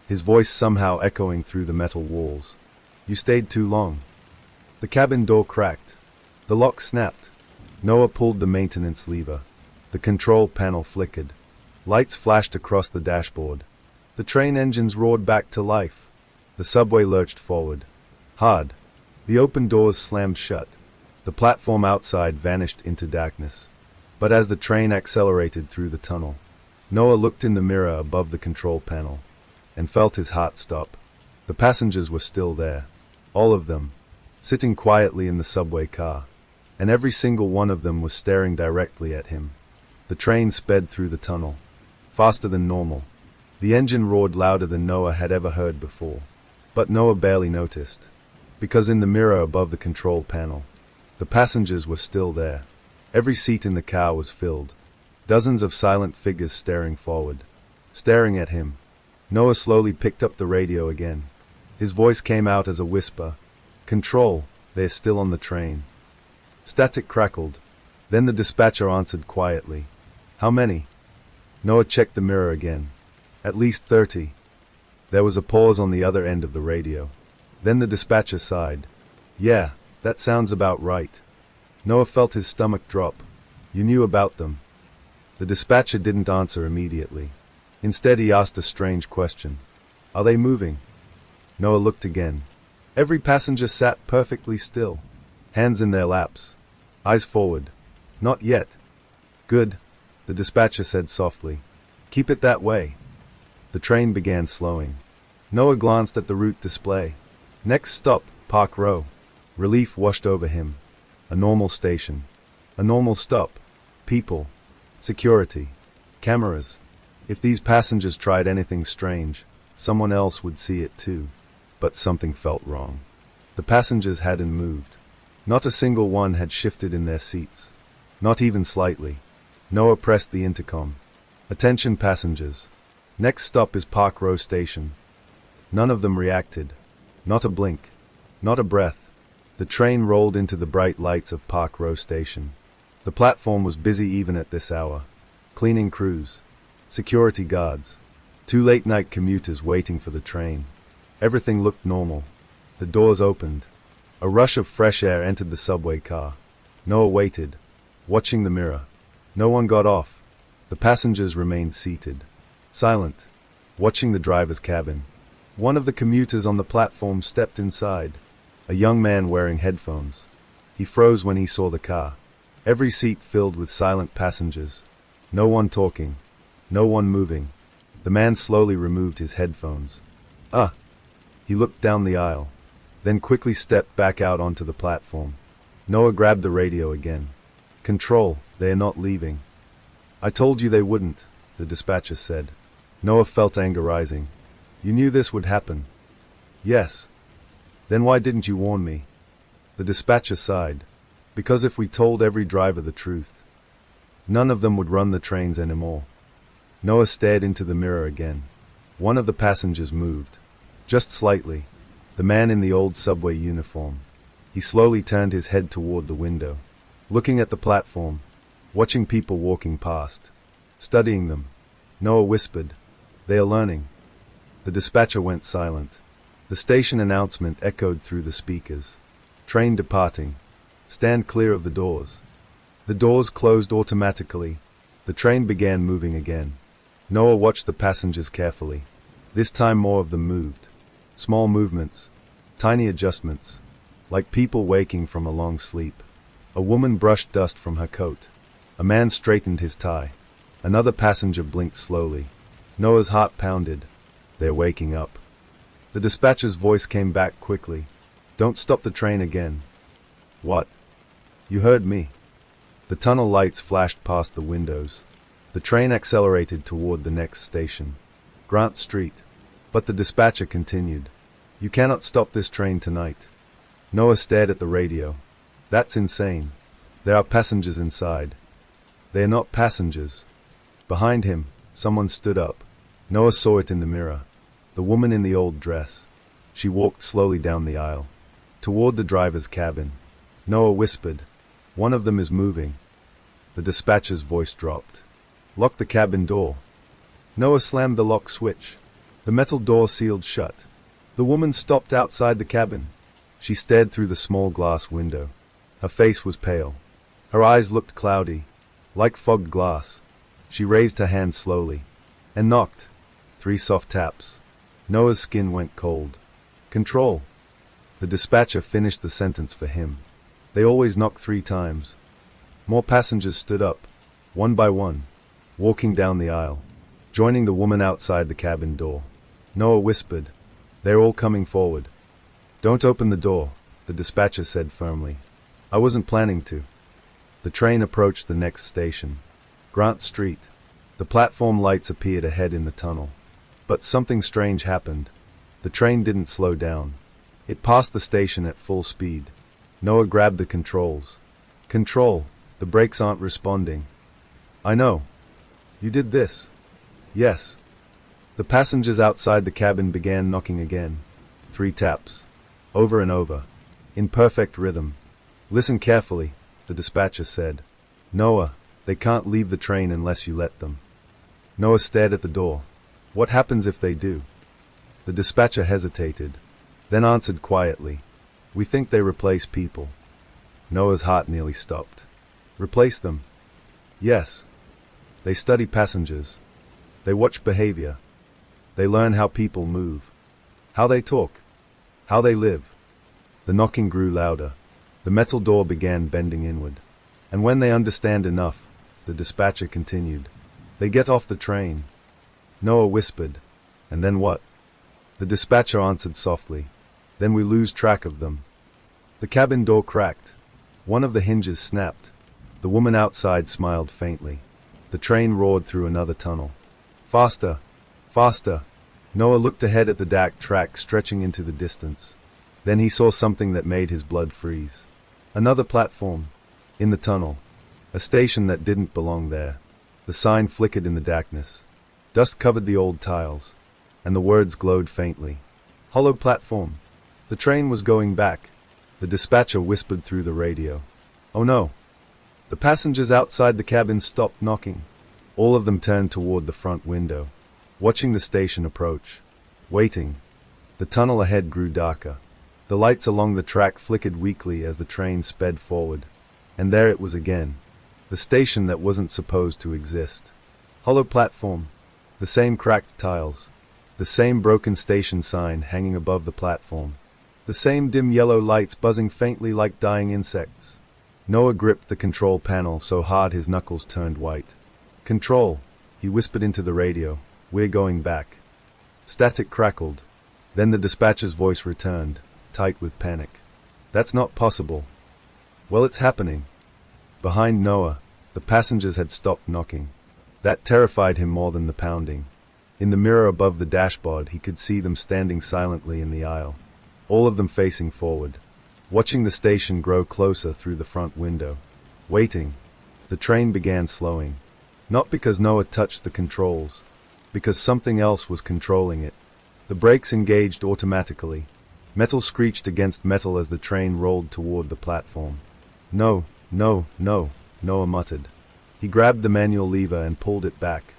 his voice somehow echoing through the metal walls. "You stayed too long." The cabin door cracked. The lock snapped. Noah pulled the maintenance lever. The control panel flickered. Lights flashed across the dashboard. The train engines roared back to life. The subway lurched forward. Hard. The open doors slammed shut. The platform outside vanished into darkness. But as the train accelerated through the tunnel, Noah looked in the mirror above the control panel and felt his heart stop. The passengers were still there. All of them. Sitting quietly in the subway car. And every single one of them was staring directly at him. The train sped through the tunnel. Faster than normal. The engine roared louder than Noah had ever heard before. But Noah barely noticed. Because in the mirror above the control panel, the passengers were still there. Every seat in the car was filled. Dozens of silent figures staring forward. Staring at him. Noah slowly picked up the radio again. His voice came out as a whisper. "Control, they're still on the train." Static crackled. Then the dispatcher answered quietly. "How many?" Noah checked the mirror again. "At least 30. There was a pause on the other end of the radio. Then the dispatcher sighed. "Yeah, that sounds about right." Noah felt his stomach drop. "You knew about them." The dispatcher didn't answer immediately. Instead he asked a strange question. "Are they moving?" Noah looked again. Every passenger sat perfectly still. Hands in their laps. Eyes forward. "Not yet." "Good," the dispatcher said softly. "Keep it that way." The train began slowing. Noah glanced at the route display. Next stop, Park Row. Relief washed over him. A normal station. A normal stop. People. Security. Cameras. If these passengers tried anything strange, someone else would see it too. But something felt wrong. The passengers hadn't moved. Not a single one had shifted in their seats. Not even slightly. Noah pressed the intercom. "Attention passengers. Next stop is Park Row Station." None of them reacted. Not a blink. Not a breath. The train rolled into the bright lights of Park Row Station. The platform was busy even at this hour. Cleaning crews. Security guards. 2 late-night commuters waiting for the train. Everything looked normal. The doors opened. A rush of fresh air entered the subway car. Noah waited, watching the mirror. No one got off. The passengers remained seated, silent, watching the driver's cabin. One of the commuters on the platform stepped inside, a young man wearing headphones. He froze when he saw the car. Every seat filled with silent passengers. No one talking. No one moving. The man slowly removed his headphones. "Ah!" He looked down the aisle, then quickly stepped back out onto the platform. Noah grabbed the radio again. "Control, they are not leaving." "I told you they wouldn't," the dispatcher said. Noah felt anger rising. You knew this would happen. Yes. Then why didn't you warn me? The dispatcher sighed. Because if we told every driver the truth, none of them would run the trains anymore. Noah stared into the mirror again. One of the passengers moved. Just slightly. The man in the old subway uniform. He slowly turned his head toward the window, looking at the platform, watching people walking past, studying them. Noah whispered, "They are learning." The dispatcher went silent. The station announcement echoed through the speakers. Train departing. Stand clear of the doors. The doors closed automatically. The train began moving again. Noah watched the passengers carefully. This time more of them moved. Small movements. Tiny adjustments. Like people waking from a long sleep. A woman brushed dust from her coat. A man straightened his tie. Another passenger blinked slowly. Noah's heart pounded. They're waking up. The dispatcher's voice came back quickly. Don't stop the train again. What? You heard me. The tunnel lights flashed past the windows. The train accelerated toward the next station, Grant Street. But the dispatcher continued. You cannot stop this train tonight. Noah stared at the radio. That's insane. There are passengers inside. They are not passengers. Behind him, someone stood up. Noah saw it in the mirror. The woman in the old dress. She walked slowly down the aisle, toward the driver's cabin. Noah whispered, "One of them is moving." The dispatcher's voice dropped. Lock the cabin door. Noah slammed the lock switch. The metal door sealed shut. The woman stopped outside the cabin. She stared through the small glass window. Her face was pale. Her eyes looked cloudy, like fogged glass. She raised her hand slowly and knocked. 3 soft taps. Noah's skin went cold. Control. The dispatcher finished the sentence for him. They always knock 3 times. More passengers stood up, one by one, walking down the aisle, joining the woman outside the cabin door. Noah whispered, "They're all coming forward." "Don't open the door," the dispatcher said firmly. "I wasn't planning to." The train approached the next station, Grant Street. The platform lights appeared ahead in the tunnel. But something strange happened. The train didn't slow down. It passed the station at full speed. Noah grabbed the controls. "Control, the brakes aren't responding." "I know. You did this." "Yes." The passengers outside the cabin began knocking again. 3 taps. Over and over. In perfect rhythm. "Listen carefully," the dispatcher said. "Noah, they can't leave the train unless you let them." Noah stared at the door. "What happens if they do?" The dispatcher hesitated, then answered quietly, "We think they replace people." Noah's heart nearly stopped. "Replace them?" "Yes. They study passengers. They watch behavior. They learn how people move, how they talk, how they live." The knocking grew louder. The metal door began bending inward. "And when they understand enough," the dispatcher continued, "they get off the train." Noah whispered, "And then what?" The dispatcher answered softly, "Then we lose track of them." The cabin door cracked. One of the hinges snapped. The woman outside smiled faintly. The train roared through another tunnel. Faster! Faster! Noah looked ahead at the dark track stretching into the distance. Then he saw something that made his blood freeze. Another platform. In the tunnel. A station that didn't belong there. The sign flickered in the darkness. Dust covered the old tiles, and the words glowed faintly. Hollow platform. The train was going back. The dispatcher whispered through the radio. "Oh no!" The passengers outside the cabin stopped knocking. All of them turned toward the front window, watching the station approach. Waiting. The tunnel ahead grew darker. The lights along the track flickered weakly as the train sped forward. And there it was again. The station that wasn't supposed to exist. Hollow platform. The same cracked tiles. The same broken station sign hanging above the platform. The same dim yellow lights buzzing faintly like dying insects. Noah gripped the control panel so hard his knuckles turned white. "Control," he whispered into the radio. "We're going back." Static crackled. Then the dispatcher's voice returned, tight with panic. "That's not possible." "Well, it's happening." Behind Noah, the passengers had stopped knocking. That terrified him more than the pounding. In the mirror above the dashboard, he could see them standing silently in the aisle, all of them facing forward, watching the station grow closer through the front window. Waiting. The train began slowing. Not because Noah touched the controls, because something else was controlling it. The brakes engaged automatically. Metal screeched against metal as the train rolled toward the platform. No, no, no, Noah muttered. He grabbed the manual lever and pulled it back.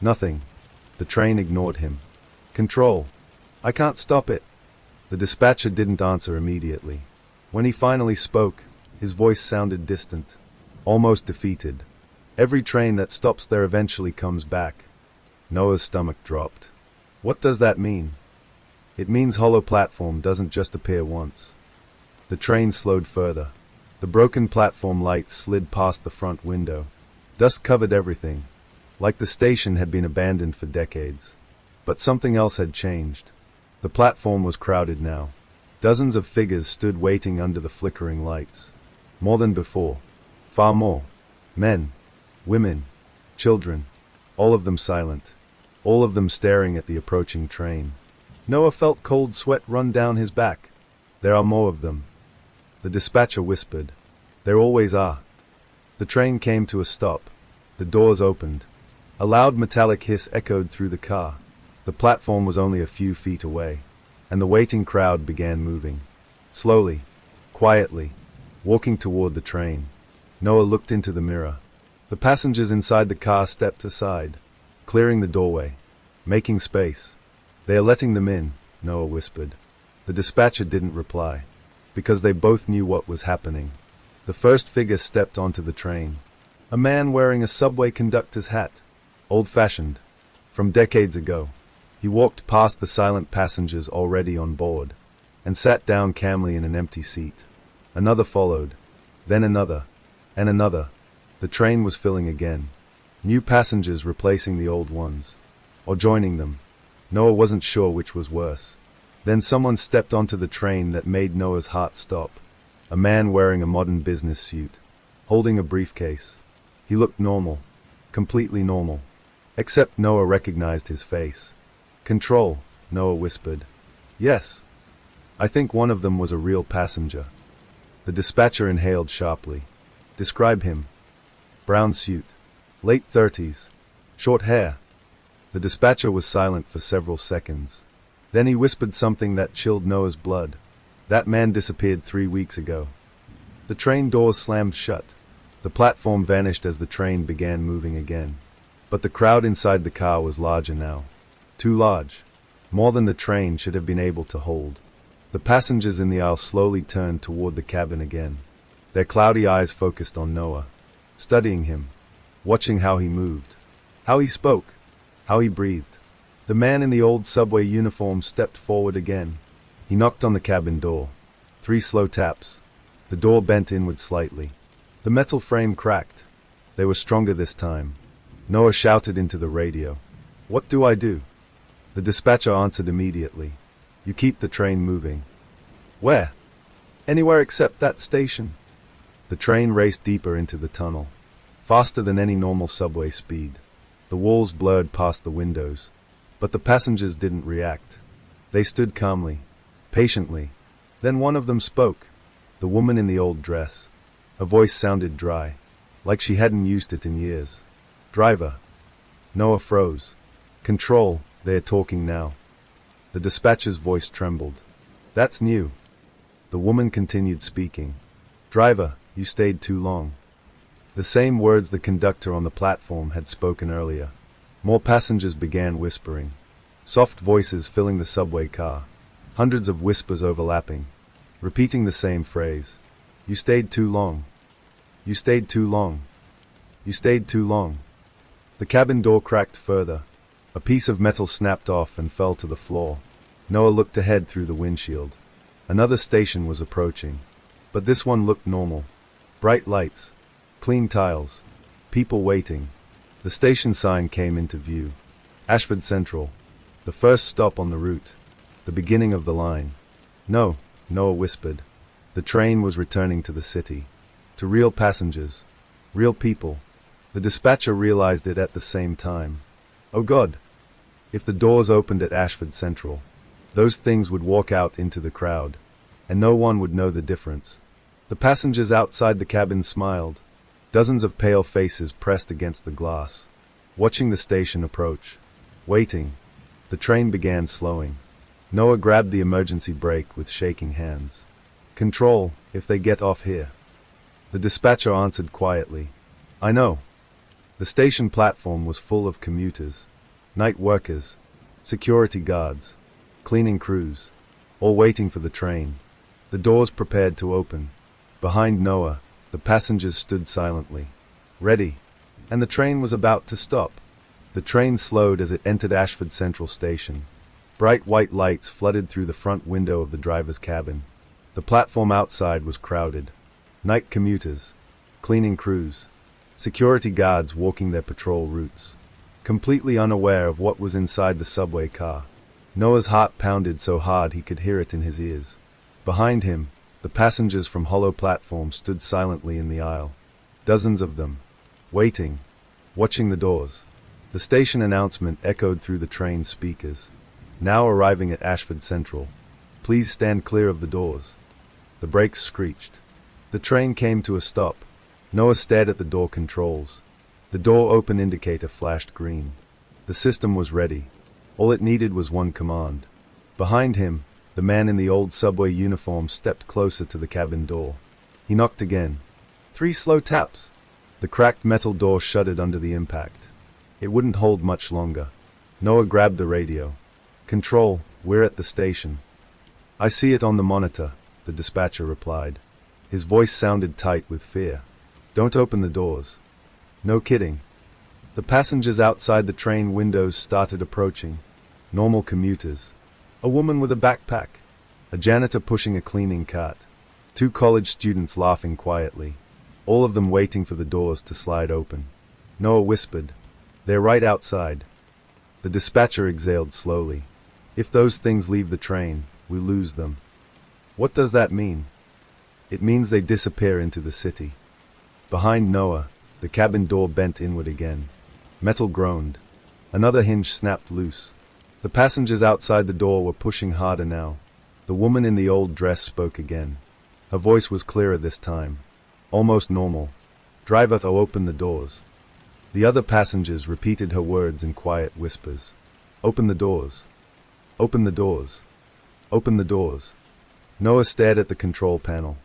Nothing. The train ignored him. Control. I can't stop it. The dispatcher didn't answer immediately. When he finally spoke, his voice sounded distant, almost defeated. Every train that stops there eventually comes back. Noah's stomach dropped. What does that mean? It means hollow platform doesn't just appear once. The train slowed further. The broken platform lights slid past the front window. Dust covered everything, like the station had been abandoned for decades. But something else had changed. The platform was crowded now. Dozens of figures stood waiting under the flickering lights. More than before. Far more. Men, women, children, all of them silent, all of them staring at the approaching train. Noah felt cold sweat run down his back. There are more of them. The dispatcher whispered. There always are. The train came to a stop. The doors opened. A loud metallic hiss echoed through the car. The platform was only a few feet away, and the waiting crowd began moving. Slowly, quietly, walking toward the train. Noah looked into the mirror. The passengers inside the car stepped aside, clearing the doorway, making space. They are letting them in, Noah whispered. The dispatcher didn't reply, because they both knew what was happening. The first figure stepped onto the train. A man wearing a subway conductor's hat, old-fashioned, from decades ago. He walked past the silent passengers already on board, and sat down calmly in an empty seat. Another followed, then another, and another. The train was filling again. New passengers replacing the old ones, or joining them. Noah wasn't sure which was worse. Then someone stepped onto the train that made Noah's heart stop. A man wearing a modern business suit, holding a briefcase. He looked normal, completely normal. Except Noah recognized his face. Control, Noah whispered. Yes. I think one of them was a real passenger. The dispatcher inhaled sharply. Describe him. Brown suit. Late 30s. Short hair. The dispatcher was silent for several seconds. Then he whispered something that chilled Noah's blood. That man disappeared 3 weeks ago. The train doors slammed shut. The platform vanished as the train began moving again. But the crowd inside the car was larger now. Too large. More than the train should have been able to hold. The passengers in the aisle slowly turned toward the cabin again. Their cloudy eyes focused on Noah, studying him, watching how he moved, how he spoke, how he breathed. The man in the old subway uniform stepped forward again. He knocked on the cabin door. 3 slow taps. The door bent inward slightly. The metal frame cracked. They were stronger this time. Noah shouted into the radio. What do I do? The dispatcher answered immediately. You keep the train moving. Where? Anywhere except that station. The train raced deeper into the tunnel, faster than any normal subway speed. The walls blurred past the windows, but the passengers didn't react. They stood calmly, patiently. Then one of them spoke, the woman in the old dress. Her voice sounded dry, like she hadn't used it in years. Driver. Noah froze. Control, they're talking now. The dispatcher's voice trembled. That's new. The woman continued speaking. Driver, you stayed too long. The same words the conductor on the platform had spoken earlier. More passengers began whispering. Soft voices filling the subway car. Hundreds of whispers overlapping, repeating the same phrase. You stayed too long. You stayed too long. You stayed too long. The cabin door cracked further. A piece of metal snapped off and fell to the floor. Noah looked ahead through the windshield. Another station was approaching, but this one looked normal. Bright lights, clean tiles, people waiting. The station sign came into view. Ashford Central, the first stop on the route, the beginning of the line. No, Noah whispered. The train was returning to the city, to real passengers, real people. The dispatcher realized it at the same time. Oh God! If the doors opened at Ashford Central, those things would walk out into the crowd, and no one would know the difference. The passengers outside the cabin smiled. Dozens of pale faces pressed against the glass, watching the station approach. Waiting. The train began slowing. Noah grabbed the emergency brake with shaking hands. "Control, if they get off here." The dispatcher answered quietly. "I know." The station platform was full of commuters, night workers, security guards, cleaning crews, all waiting for the train. The doors prepared to open. Behind Noah, the passengers stood silently, ready, and the train was about to stop. The train slowed as it entered Ashford Central Station. Bright white lights flooded through the front window of the driver's cabin. The platform outside was crowded. Night commuters, cleaning crews, security guards walking their patrol routes, completely unaware of what was inside the subway car. Noah's heart pounded so hard he could hear it in his ears. Behind him, the passengers from hollow platforms stood silently in the aisle. Dozens of them, waiting, watching the doors. The station announcement echoed through the train's speakers. "Now arriving at Ashford Central. Please stand clear of the doors." The brakes screeched. The train came to a stop. Noah stared at the door controls. The door open indicator flashed green. The system was ready. All it needed was one command. Behind him, the man in the old subway uniform stepped closer to the cabin door. He knocked again. 3 slow taps. The cracked metal door shuddered under the impact. It wouldn't hold much longer. Noah grabbed the radio. "Control, we're at the station." "I see it on the monitor," the dispatcher replied. His voice sounded tight with fear. "Don't open the doors." "No kidding." The passengers outside the train windows started approaching. Normal commuters. A woman with a backpack. A janitor pushing a cleaning cart. 2 college students laughing quietly. All of them waiting for the doors to slide open. Noah whispered, "They're right outside." The dispatcher exhaled slowly. "If those things leave the train, we lose them." "What does that mean?" "It means they disappear into the city." Behind Noah, the cabin door bent inward again. Metal groaned. Another hinge snapped loose. The passengers outside the door were pushing harder now. The woman in the old dress spoke again. Her voice was clearer this time. Almost normal. "Driver, open the doors." The other passengers repeated her words in quiet whispers. "Open the doors. Open the doors. Open the doors." Noah stared at the control panel.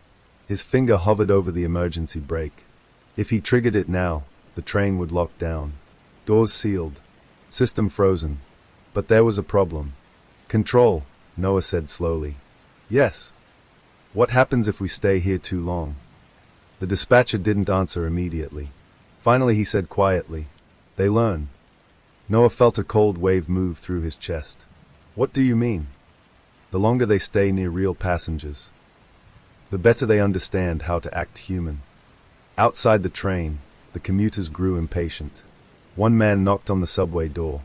His finger hovered over the emergency brake. If he triggered it now, the train would lock down. Doors sealed. System frozen. But there was a problem. "Control," Noah said slowly. "Yes." "What happens if we stay here too long?" The dispatcher didn't answer immediately. Finally he said quietly, "They learn." Noah felt a cold wave move through his chest. "What do you mean?" "The longer they stay near real passengers, the better they understand how to act human." Outside the train, the commuters grew impatient. One man knocked on the subway door.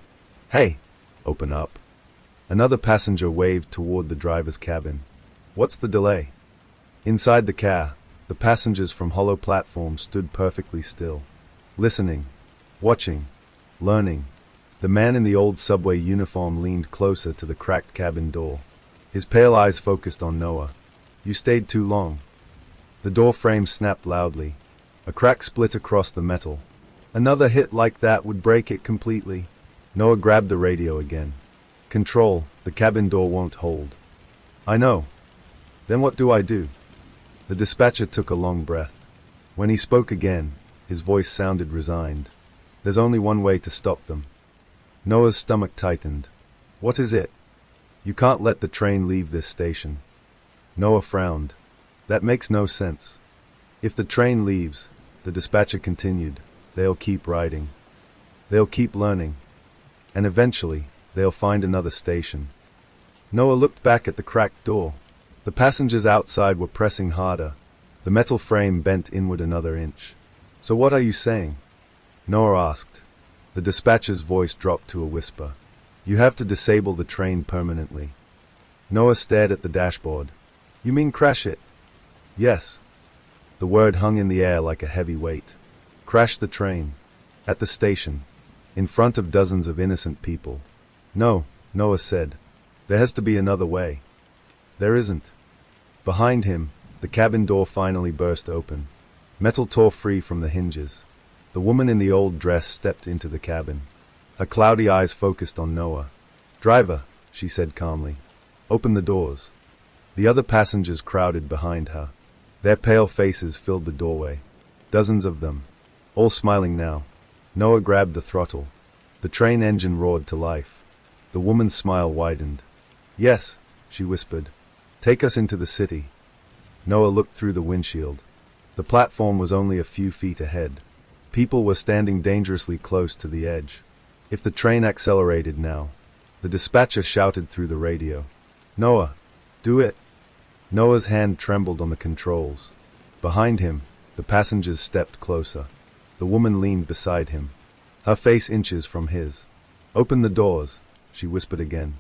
"Hey, open up." Another passenger waved toward the driver's cabin. "What's the delay?" Inside the car, the passengers from hollow platforms stood perfectly still, listening, watching, learning. The man in the old subway uniform leaned closer to the cracked cabin door. His pale eyes focused on Noah. "You stayed too long." The door frame snapped loudly. A crack split across the metal. Another hit like that would break it completely. Noah grabbed the radio again. "Control, the cabin door won't hold." "I know." "Then what do I do?" The dispatcher took a long breath. When he spoke again, his voice sounded resigned. "There's only one way to stop them." Noah's stomach tightened. "What is it?" "You can't let the train leave this station." Noah frowned. "That makes no sense." "If the train leaves," the dispatcher continued, "they'll keep riding. They'll keep learning. And eventually, they'll find another station." Noah looked back at the cracked door. The passengers outside were pressing harder. The metal frame bent inward another inch. "So what are you saying?" Noah asked. The dispatcher's voice dropped to a whisper. "You have to disable the train permanently." Noah stared at the dashboard. "You mean crash it?" "Yes." The word hung in the air like a heavy weight. Crash the train. At the station. In front of dozens of innocent people. No, Noah said. There has to be another way. There isn't. Behind him, the cabin door finally burst open. Metal tore free from the hinges. The woman in the old dress stepped into the cabin. Her cloudy eyes focused on Noah. "Driver," she said calmly. "Open the doors." The other passengers crowded behind her. Their pale faces filled the doorway. Dozens of them, all smiling now. Noah grabbed the throttle. The train engine roared to life. The woman's smile widened. "Yes," she whispered. "Take us into the city." Noah looked through the windshield. The platform was only a few feet ahead. People were standing dangerously close to the edge. If the train accelerated now, the dispatcher shouted through the radio. "Noah, do it." Noah's hand trembled on the controls. Behind him, the passengers stepped closer. The woman leaned beside him, her face inches from his. "Open the doors," she whispered again.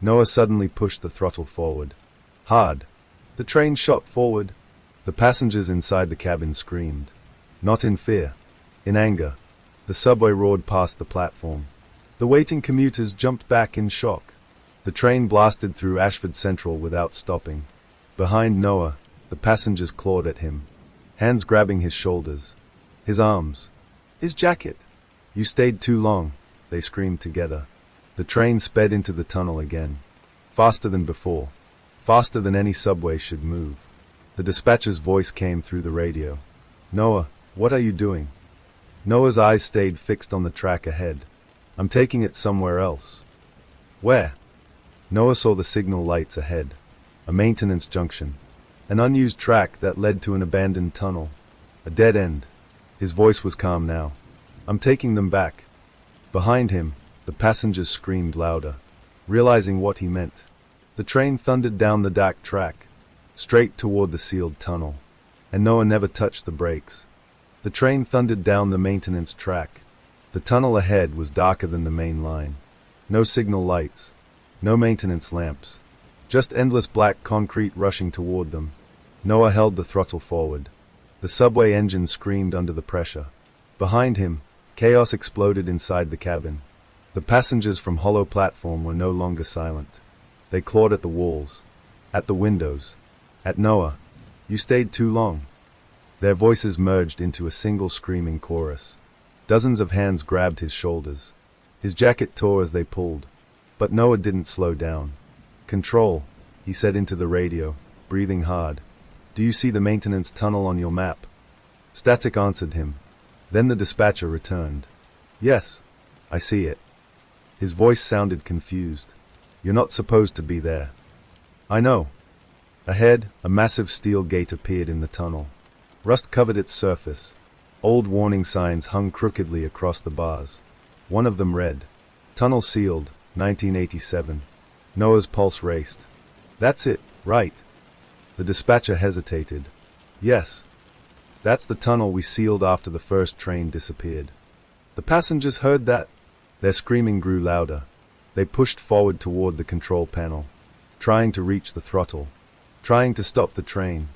Noah suddenly pushed the throttle forward. Hard. The train shot forward. The passengers inside the cabin screamed. Not in fear. In anger. The subway roared past the platform. The waiting commuters jumped back in shock. The train blasted through Ashford Central without stopping. Behind Noah, the passengers clawed at him, hands grabbing his shoulders, his arms, his jacket. "You stayed too long," they screamed together. The train sped into the tunnel again. Faster than before. Faster than any subway should move. The dispatcher's voice came through the radio. "Noah, what are you doing?" Noah's eyes stayed fixed on the track ahead. "I'm taking it somewhere else." "Where?" Noah saw the signal lights ahead. A maintenance junction. An unused track that led to an abandoned tunnel. A dead end. His voice was calm now. "I'm taking them back." Behind him, the passengers screamed louder, realizing what he meant. The train thundered down the dark track, straight toward the sealed tunnel. And Noah never touched the brakes. The train thundered down the maintenance track. The tunnel ahead was darker than the main line. No signal lights. No maintenance lamps. Just endless black concrete rushing toward them. Noah held the throttle forward. The subway engine screamed under the pressure. Behind him, chaos exploded inside the cabin. The passengers from hollow platform were no longer silent. They clawed at the walls, at the windows, at Noah. "You stayed too long." Their voices merged into a single screaming chorus. Dozens of hands grabbed his shoulders. His jacket tore as they pulled. But Noah didn't slow down. "Control," he said into the radio, breathing hard. "Do you see the maintenance tunnel on your map?" Static answered him. Then the dispatcher returned. "Yes, I see it." His voice sounded confused. "You're not supposed to be there." "I know." Ahead, a massive steel gate appeared in the tunnel. Rust covered its surface. Old warning signs hung crookedly across the bars. One of them read, "Tunnel sealed, 1987. Noah's pulse raced. "That's it, right?" The dispatcher hesitated. "Yes. That's the tunnel we sealed after the first train disappeared." The passengers heard that. Their screaming grew louder. They pushed forward toward the control panel, trying to reach the throttle, trying to stop the train.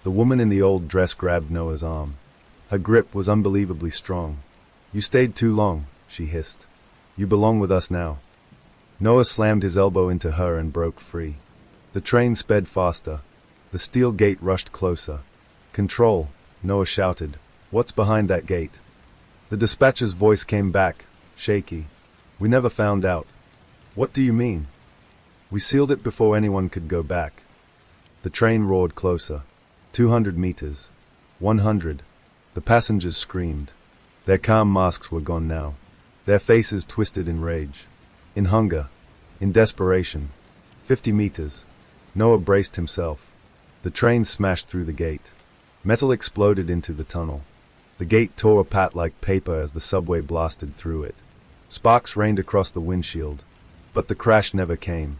The woman in the old dress grabbed Noah's arm. Her grip was unbelievably strong. "You stayed too long," she hissed. "You belong with us now." Noah slammed his elbow into her and broke free. The train sped faster. The steel gate rushed closer. "Control," Noah shouted. "What's behind that gate?" The dispatcher's voice came back, shaky. "We never found out." "What do you mean?" "We sealed it before anyone could go back." The train roared closer. 200 meters. 100. The passengers screamed. Their calm masks were gone now. Their faces twisted in rage. In hunger. In desperation. 50 meters. Noah braced himself. The train smashed through the gate. Metal exploded into the tunnel. The gate tore apart like paper as the subway blasted through it. Sparks rained across the windshield. But the crash never came.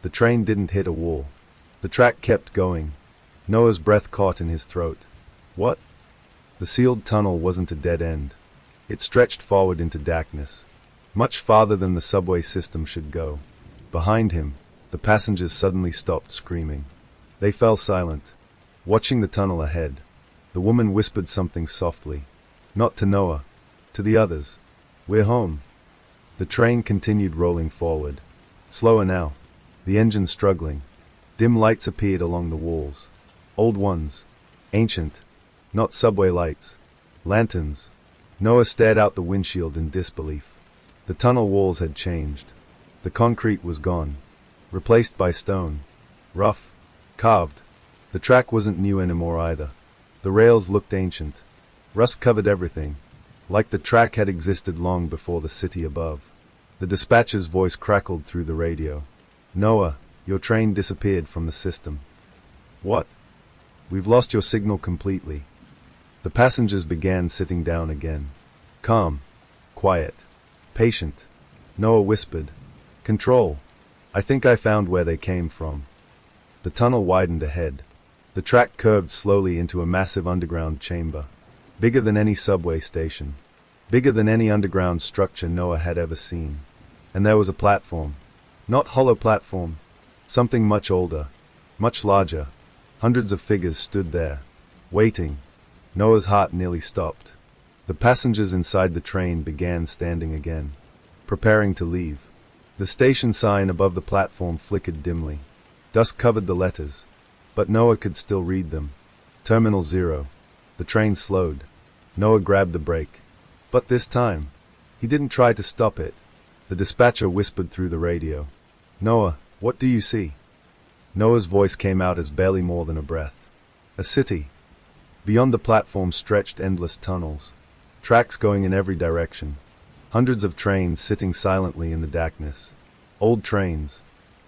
The train didn't hit a wall. The track kept going. Noah's breath caught in his throat. What? The sealed tunnel wasn't a dead end. It stretched forward into darkness, much farther than the subway system should go. Behind him, the passengers suddenly stopped screaming. They fell silent, watching the tunnel ahead. The woman whispered something softly. Not to Noah, to the others. "We're home." The train continued rolling forward. Slower now. The engine struggling. Dim lights appeared along the walls. Old ones. Ancient. Not subway lights. Lanterns. Noah stared out the windshield in disbelief. The tunnel walls had changed. The concrete was gone. Replaced by stone. Rough. Carved. The track wasn't new anymore either. The rails looked ancient. Rust covered everything, like the track had existed long before the city above. The dispatcher's voice crackled through the radio. "Noah, your train disappeared from the system." "What?" "We've lost your signal completely." The passengers began sitting down again. Calm. Quiet. Patient. Noah whispered, "Control. I think I found where they came from." The tunnel widened ahead. The track curved slowly into a massive underground chamber. Bigger than any subway station. Bigger than any underground structure Noah had ever seen. And there was a platform. Not hollow platform. Something much older. Much larger. Hundreds of figures stood there. Waiting. Noah's heart nearly stopped. The passengers inside the train began standing again. Preparing to leave. The station sign above the platform flickered dimly. Dust covered the letters. But Noah could still read them. Terminal 0. The train slowed. Noah grabbed the brake. But this time, he didn't try to stop it. The dispatcher whispered through the radio. "Noah, what do you see?" Noah's voice came out as barely more than a breath. "A city." Beyond the platform stretched endless tunnels. Tracks going in every direction. Hundreds of trains sitting silently in the darkness. Old trains.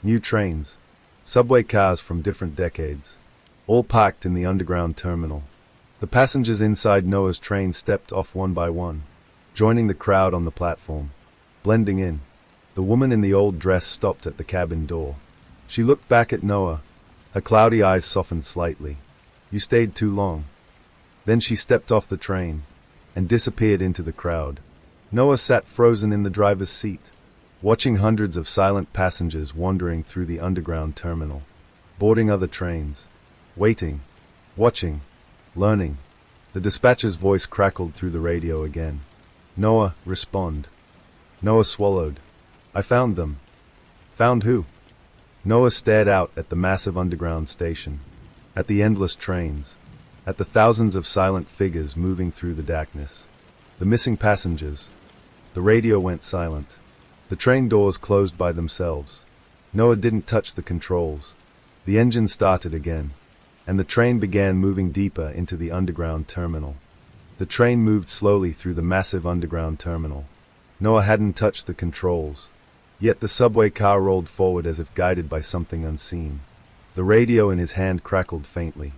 New trains. Subway cars from different decades. All parked in the underground terminal. The passengers inside Noah's train stepped off one by one, joining the crowd on the platform, blending in. The woman in the old dress stopped at the cabin door. She looked back at Noah. Her cloudy eyes softened slightly. "You stayed too long." Then she stepped off the train and disappeared into the crowd. Noah sat frozen in the driver's seat, watching hundreds of silent passengers wandering through the underground terminal, boarding other trains, waiting, watching, learning. The dispatcher's voice crackled through the radio again. "Noah, respond." Noah swallowed. "I found them." "Found who?" Noah stared out at the massive underground station, at the endless trains, at the thousands of silent figures moving through the darkness. The missing passengers. The radio went silent. The train doors closed by themselves. Noah didn't touch the controls. The engine started again, and the train began moving deeper into the underground terminal. The train moved slowly through the massive underground terminal. Noah hadn't touched the controls, yet the subway car rolled forward as if guided by something unseen. The radio in his hand crackled faintly.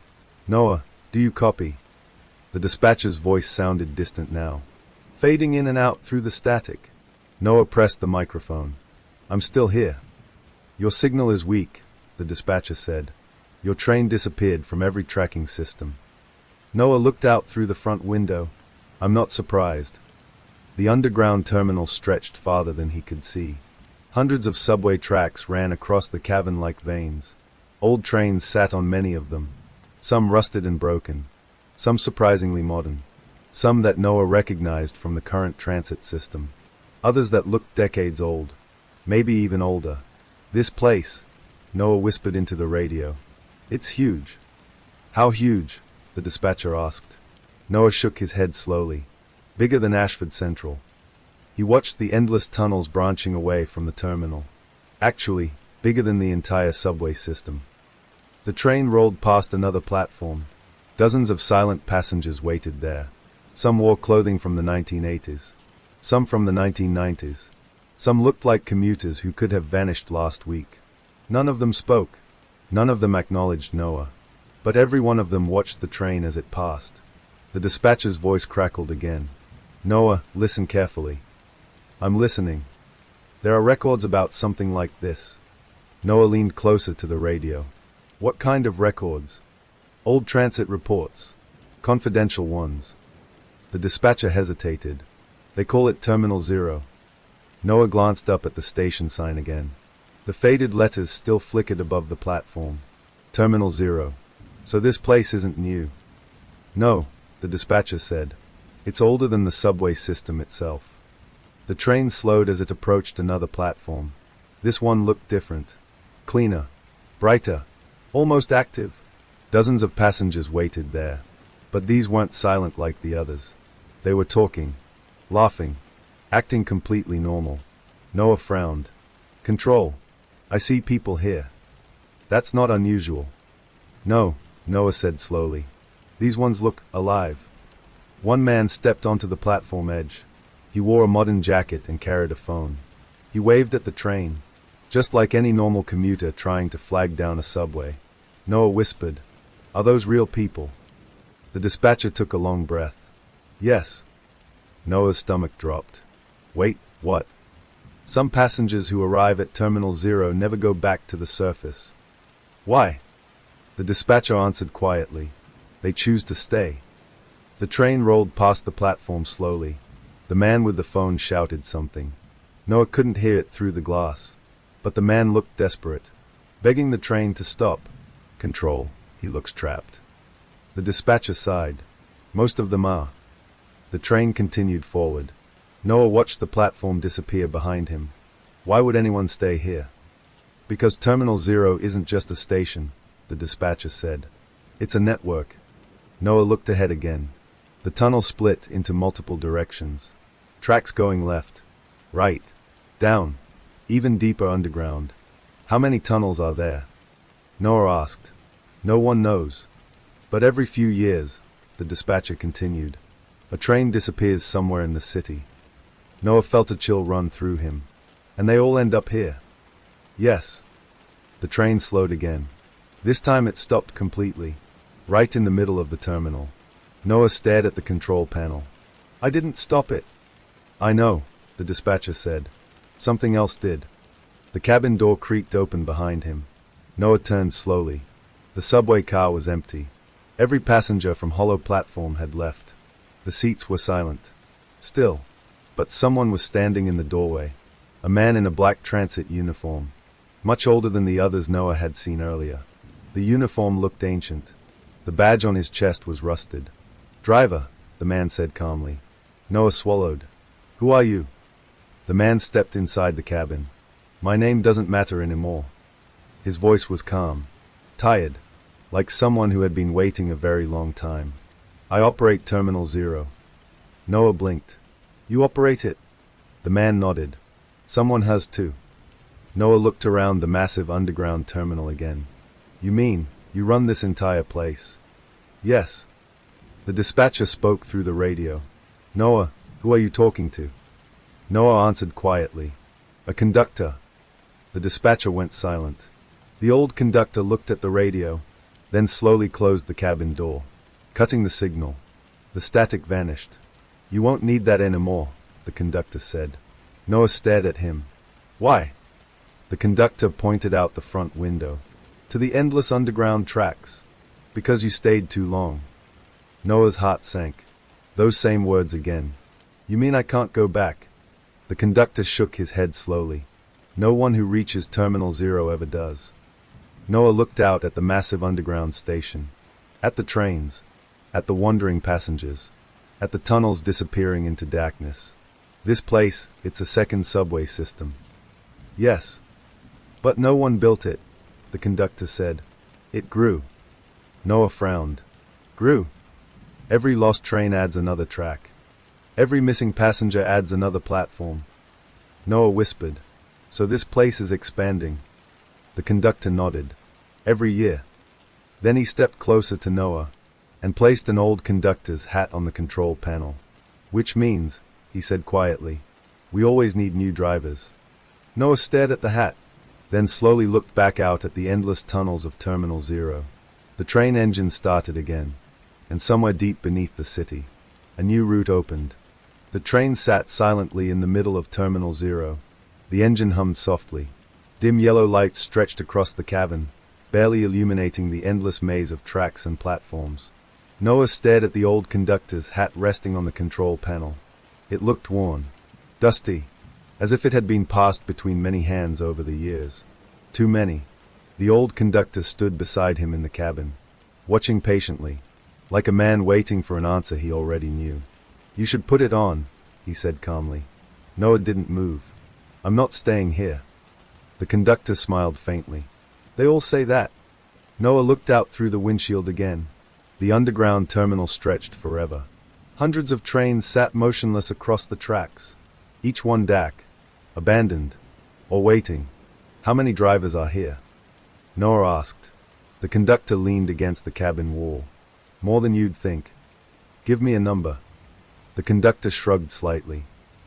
"Noah, do you copy?" The dispatcher's voice sounded distant now, fading in and out through the static. Noah pressed the microphone. "I'm still here." "Your signal is weak," the dispatcher said. "Your train disappeared from every tracking system." Noah looked out through the front window. "I'm not surprised." The underground terminal stretched farther than he could see. Hundreds of subway tracks ran across the cavern like veins. Old trains sat on many of them. Some rusted and broken. Some surprisingly modern. Some that Noah recognized from the current transit system. Others that looked decades old. Maybe even older. "This place," Noah whispered into the radio. "It's huge." "How huge?" the dispatcher asked. Noah shook his head slowly. "Bigger than Ashford Central." He watched the endless tunnels branching away from the terminal. Actually, bigger than the entire subway system. The train rolled past another platform. Dozens of silent passengers waited there. Some wore clothing from the 1980s. Some from the 1990s. Some looked like commuters who could have vanished last week. None of them spoke. None of them acknowledged Noah. But every one of them watched the train as it passed. The dispatcher's voice crackled again. "Noah, listen carefully." "I'm listening." "There are records about something like this." Noah leaned closer to the radio. "What kind of records?" "Old transit reports. Confidential ones." The dispatcher hesitated. "They call it Terminal 0. Noah glanced up at the station sign again. The faded letters still flickered above the platform. Terminal 0. "So this place isn't new." "No," the dispatcher said. "It's older than the subway system itself." The train slowed as it approached another platform. This one looked different. Cleaner. Brighter. Almost active. Dozens of passengers waited there. But these weren't silent like the others. They were talking. Laughing. Acting completely normal. Noah frowned. Control. I see people here. That's not unusual. No, Noah said slowly. These ones look alive. One man stepped onto the platform edge. He wore a modern jacket and carried a phone. He waved at the train, just like any normal commuter trying to flag down a subway. Noah whispered, "Are those real people?" The dispatcher took a long breath. "Yes." Noah's stomach dropped. "Wait, what?" "Some passengers who arrive at Terminal 0 never go back to the surface." "Why?" The dispatcher answered quietly. "They choose to stay." The train rolled past the platform slowly. The man with the phone shouted something. Noah couldn't hear it through the glass. But the man looked desperate, begging the train to stop. "Control, he looks trapped." The dispatcher sighed. "Most of them are." The train continued forward. Noah watched the platform disappear behind him. Why would anyone stay here? "Because Terminal 0 isn't just a station," the dispatcher said. "It's a network." Noah looked ahead again. The tunnel split into multiple directions. Tracks going left, right, down, even deeper underground. "How many tunnels are there?" Noah asked. "No one knows. But every few years," the dispatcher continued, "a train disappears somewhere in the city." Noah felt a chill run through him. "And they all end up here?" "Yes." The train slowed again. This time it stopped completely, right in the middle of the terminal. Noah stared at the control panel. "I didn't stop it." "I know," the dispatcher said. "Something else did." The cabin door creaked open behind him. Noah turned slowly. The subway car was empty. Every passenger from Hollow Platform had left. The seats were silent. Still. But someone was standing in the doorway. A man in a black transit uniform. Much older than the others Noah had seen earlier. The uniform looked ancient. The badge on his chest was rusted. "Driver," the man said calmly. Noah swallowed. "Who are you?" The man stepped inside the cabin. "My name doesn't matter anymore." His voice was calm. Tired. Like someone who had been waiting a very long time. "I operate Terminal 0. Noah blinked. "You operate it?" The man nodded. "Someone has too." Noah looked around the massive underground terminal again. "You mean, you run this entire place?" "Yes." The dispatcher spoke through the radio. "Noah, who are you talking to?" Noah answered quietly. "A conductor." The dispatcher went silent. The old conductor looked at the radio, then slowly closed the cabin door, cutting the signal. The static vanished. "You won't need that anymore," the conductor said. Noah stared at him. "Why?" The conductor pointed out the front window. "To the endless underground tracks. Because you stayed too long." Noah's heart sank. Those same words again. "You mean I can't go back?" The conductor shook his head slowly. "No one who reaches Terminal 0 ever does." Noah looked out at the massive underground station. At the trains. At the wandering passengers. At the tunnels disappearing into darkness. "This place, it's a second subway system." "Yes." "But no one built it," the conductor said. "It grew." Noah frowned. "Grew?" "Every lost train adds another track. Every missing passenger adds another platform." Noah whispered. "So this place is expanding?" The conductor nodded. "Every year." Then he stepped closer to Noah and placed an old conductor's hat on the control panel. "Which means," he said quietly, "we always need new drivers." Noah stared at the hat, then slowly looked back out at the endless tunnels of Terminal 0. The train engine started again, and somewhere deep beneath the city, a new route opened. The train sat silently in the middle of Terminal 0. The engine hummed softly. Dim yellow lights stretched across the cabin, barely illuminating the endless maze of tracks and platforms. Noah stared at the old conductor's hat resting on the control panel. It looked worn, dusty, as if it had been passed between many hands over the years. Too many. The old conductor stood beside him in the cabin, watching patiently, like a man waiting for an answer he already knew. "You should put it on," he said calmly. Noah didn't move. I'm not staying here. The conductor smiled faintly. They all say that. Noah looked out through the windshield again. The underground terminal stretched forever. Hundreds of trains sat motionless across the tracks. Each one dark, abandoned, or waiting. How many drivers are here? Noah asked. The conductor leaned against the cabin wall. More than you'd think. Give me a number. The conductor shrugged slightly.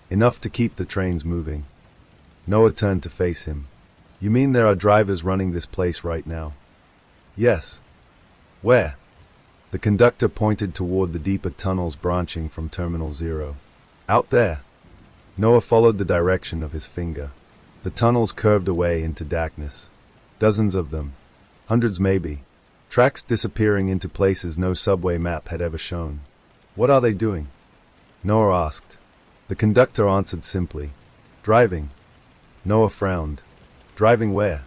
Enough to keep the trains moving. Noah turned to face him. You mean there are drivers running this place right now? Yes. Where? The conductor pointed toward the deeper tunnels branching from Terminal 0. Out there. Noah followed the direction of his finger. The tunnels curved away into darkness. Dozens of them. Hundreds maybe. Tracks disappearing into places no subway map had ever shown. What are they doing? Noah asked. The conductor answered simply. Driving. Noah frowned. Driving where?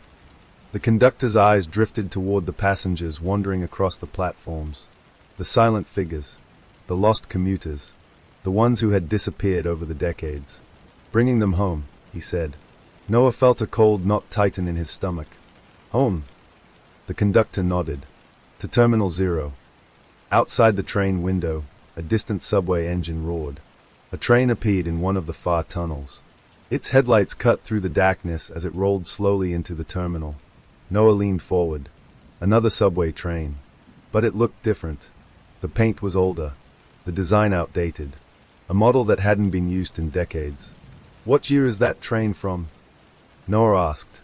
The conductor's eyes drifted toward the passengers wandering across the platforms. The silent figures. The lost commuters. The ones who had disappeared over the decades. Bringing them home, he said. Noah felt a cold knot tighten in his stomach. Home? The conductor nodded. To Terminal 0. Outside the train window, a distant subway engine roared. A train appeared in one of the far tunnels. Its headlights cut through the darkness as it rolled slowly into the terminal. Noah leaned forward. Another subway train. But it looked different. The paint was older. The design outdated. A model that hadn't been used in decades. What year is that train from? Noah asked.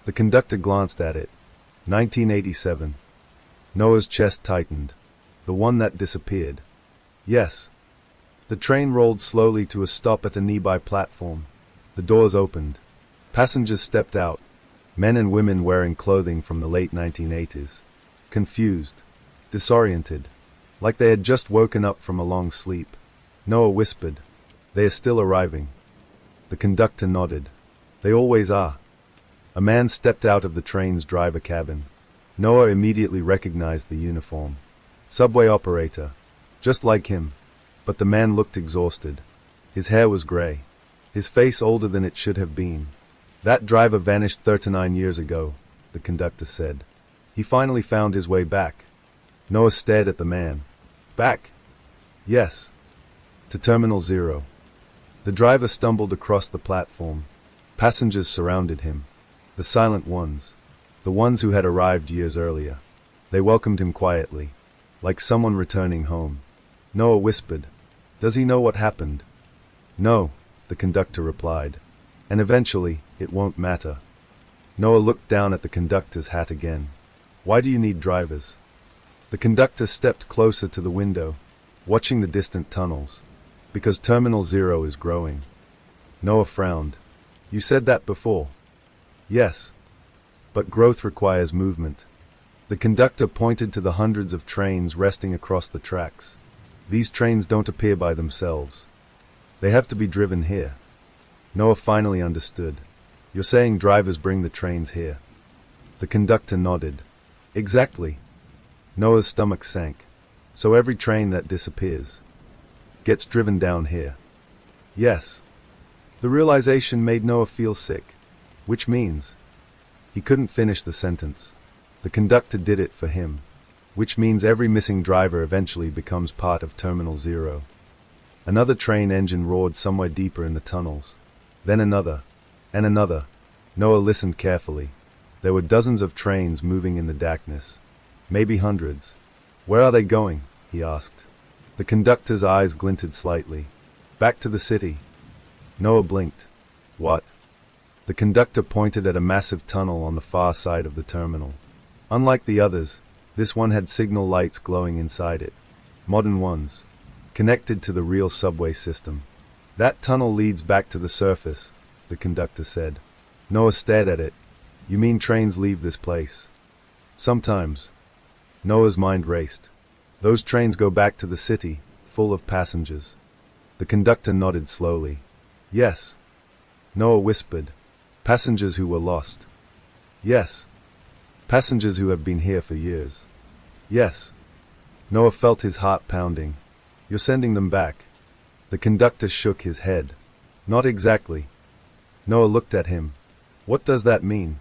The conductor glanced at it. 1987. Noah's chest tightened. The one that disappeared. Yes. The train rolled slowly to a stop at a nearby platform. The doors opened. Passengers stepped out. Men and women wearing clothing from the late 1980s. Confused. Disoriented. Like they had just woken up from a long sleep. Noah whispered. They are still arriving. The conductor nodded. They always are. A man stepped out of the train's driver cabin. Noah immediately recognized the uniform. Subway operator. Just like him. But the man looked exhausted. His hair was gray. His face older than it should have been. That driver vanished 39 years ago, the conductor said. He finally found his way back. Noah stared at the man. Back? Yes. To Terminal 0. The driver stumbled across the platform. Passengers surrounded him. The silent ones. The ones who had arrived years earlier. They welcomed him quietly. Like someone returning home. Noah whispered. Does he know what happened? No, the conductor replied. And eventually, it won't matter. Noah looked down at the conductor's hat again. Why do you need drivers? The conductor stepped closer to the window, watching the distant tunnels. Because Terminal 0 is growing. Noah frowned. You said that before. Yes. But growth requires movement. The conductor pointed to the hundreds of trains resting across the tracks. These trains don't appear by themselves. They have to be driven here. Noah finally understood. You're saying drivers bring the trains here. The conductor nodded. Exactly. Noah's stomach sank. So every train that disappears gets driven down here. Yes. The realization made Noah feel sick. Which means he couldn't finish the sentence. The conductor did it for him. Which means every missing driver eventually becomes part of Terminal 0. Another train engine roared somewhere deeper in the tunnels. Then another. And another. Noah listened carefully. There were dozens of trains moving in the darkness. Maybe hundreds. Where are they going? He asked. The conductor's eyes glinted slightly. Back to the city. Noah blinked. What? The conductor pointed at a massive tunnel on the far side of the terminal. Unlike the others, this one had signal lights glowing inside it. Modern ones. Connected to the real subway system. That tunnel leads back to the surface, the conductor said. Noah stared at it. You mean trains leave this place? Sometimes. Noah's mind raced. Those trains go back to the city, full of passengers. The conductor nodded slowly. Yes. Noah whispered. Passengers who were lost. Yes. Passengers who have been here for years. Yes. Noah felt his heart pounding. You're sending them back. The conductor shook his head. Not exactly. Noah looked at him. What does that mean?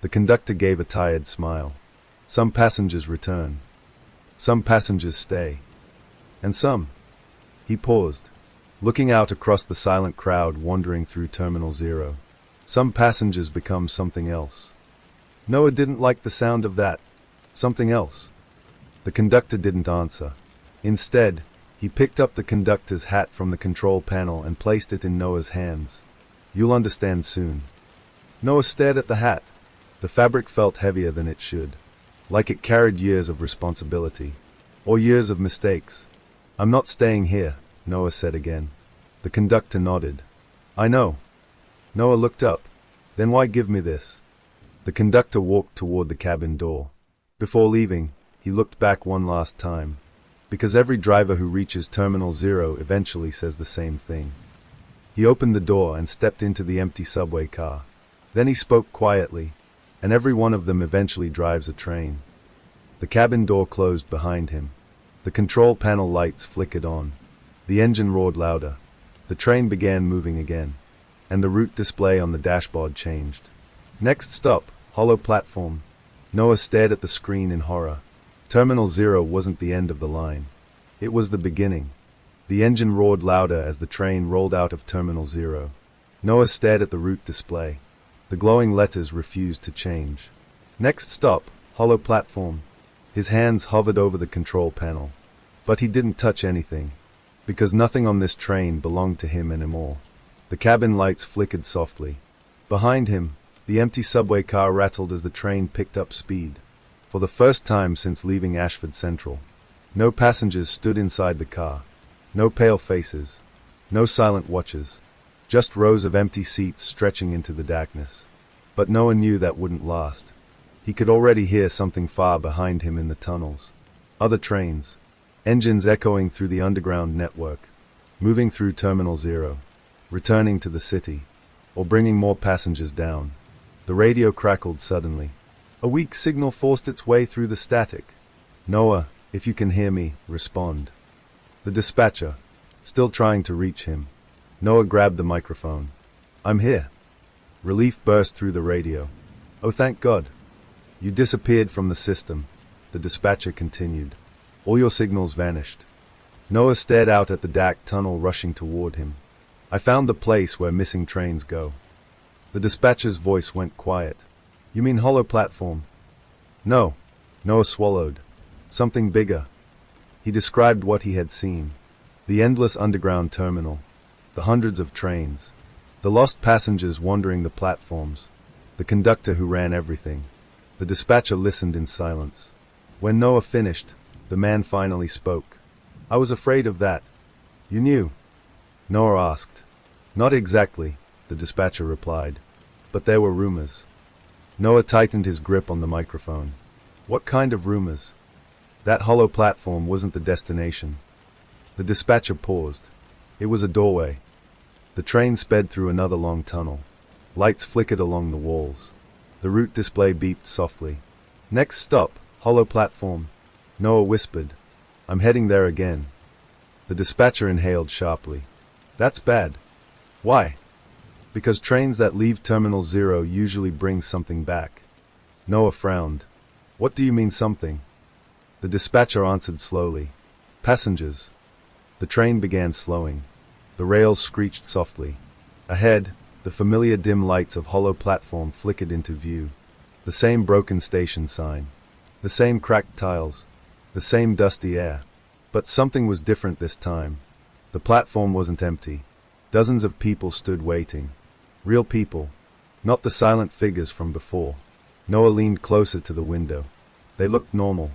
The conductor gave a tired smile. Some passengers return. Some passengers stay. And some. He paused, looking out across the silent crowd wandering through Terminal 0. Some passengers become something else. Noah didn't like the sound of that. Something else. The conductor didn't answer. Instead, he picked up the conductor's hat from the control panel and placed it in Noah's hands. You'll understand soon. Noah stared at the hat. The fabric felt heavier than it should, like it carried years of responsibility, or years of mistakes. I'm not staying here, Noah said again. The conductor nodded. I know. Noah looked up. Then why give me this? The conductor walked toward the cabin door. Before leaving, he looked back one last time, because every driver who reaches Terminal 0 eventually says the same thing. He opened the door and stepped into the empty subway car. Then he spoke quietly, and every one of them eventually drives a train. The cabin door closed behind him. The control panel lights flickered on. The engine roared louder. The train began moving again, and the route display on the dashboard changed. Next stop, hollow platform. Noah stared at the screen in horror. Terminal 0 wasn't the end of the line. It was the beginning. The engine roared louder as the train rolled out of Terminal 0. Noah stared at the route display. The glowing letters refused to change. Next stop, hollow platform. His hands hovered over the control panel. But he didn't touch anything, because nothing on this train belonged to him anymore. The cabin lights flickered softly. Behind him, the empty subway car rattled as the train picked up speed. For the first time since leaving Ashford Central, no passengers stood inside the car. No pale faces. No silent watchers. Just rows of empty seats stretching into the darkness. But Noah knew that wouldn't last. He could already hear something far behind him in the tunnels. Other trains. Engines echoing through the underground network. Moving through Terminal 0. Returning to the city. Or bringing more passengers down. The radio crackled suddenly. A weak signal forced its way through the static. Noah, if you can hear me, respond. The dispatcher, still trying to reach him. Noah grabbed the microphone. I'm here. Relief burst through the radio. Oh, thank God. You disappeared from the system, the dispatcher continued. All your signals vanished. Noah stared out at the dark tunnel rushing toward him. I found the place where missing trains go. The dispatcher's voice went quiet. You mean hollow platform? No. Noah swallowed. Something bigger. He described what he had seen. The endless underground terminal. The hundreds of trains. The lost passengers wandering the platforms. The conductor who ran everything. The dispatcher listened in silence. When Noah finished, the man finally spoke. I was afraid of that. You knew? Noah asked. Not exactly, the dispatcher replied. But there were rumors. Noah tightened his grip on the microphone. What kind of rumors? That hollow platform wasn't the destination. The dispatcher paused. It was a doorway. The train sped through another long tunnel. Lights flickered along the walls. The route display beeped softly. Next stop, hollow platform. Noah whispered. I'm heading there again. The dispatcher inhaled sharply. That's bad. Why? Because trains that leave Terminal 0 usually bring something back. Noah frowned. What do you mean something? The dispatcher answered slowly. Passengers. The train began slowing. The rails screeched softly. Ahead, the familiar dim lights of hollow platform flickered into view. The same broken station sign. The same cracked tiles. The same dusty air. But something was different this time. The platform wasn't empty. Dozens of people stood waiting. Real people. Not the silent figures from before. Noah leaned closer to the window. They looked normal.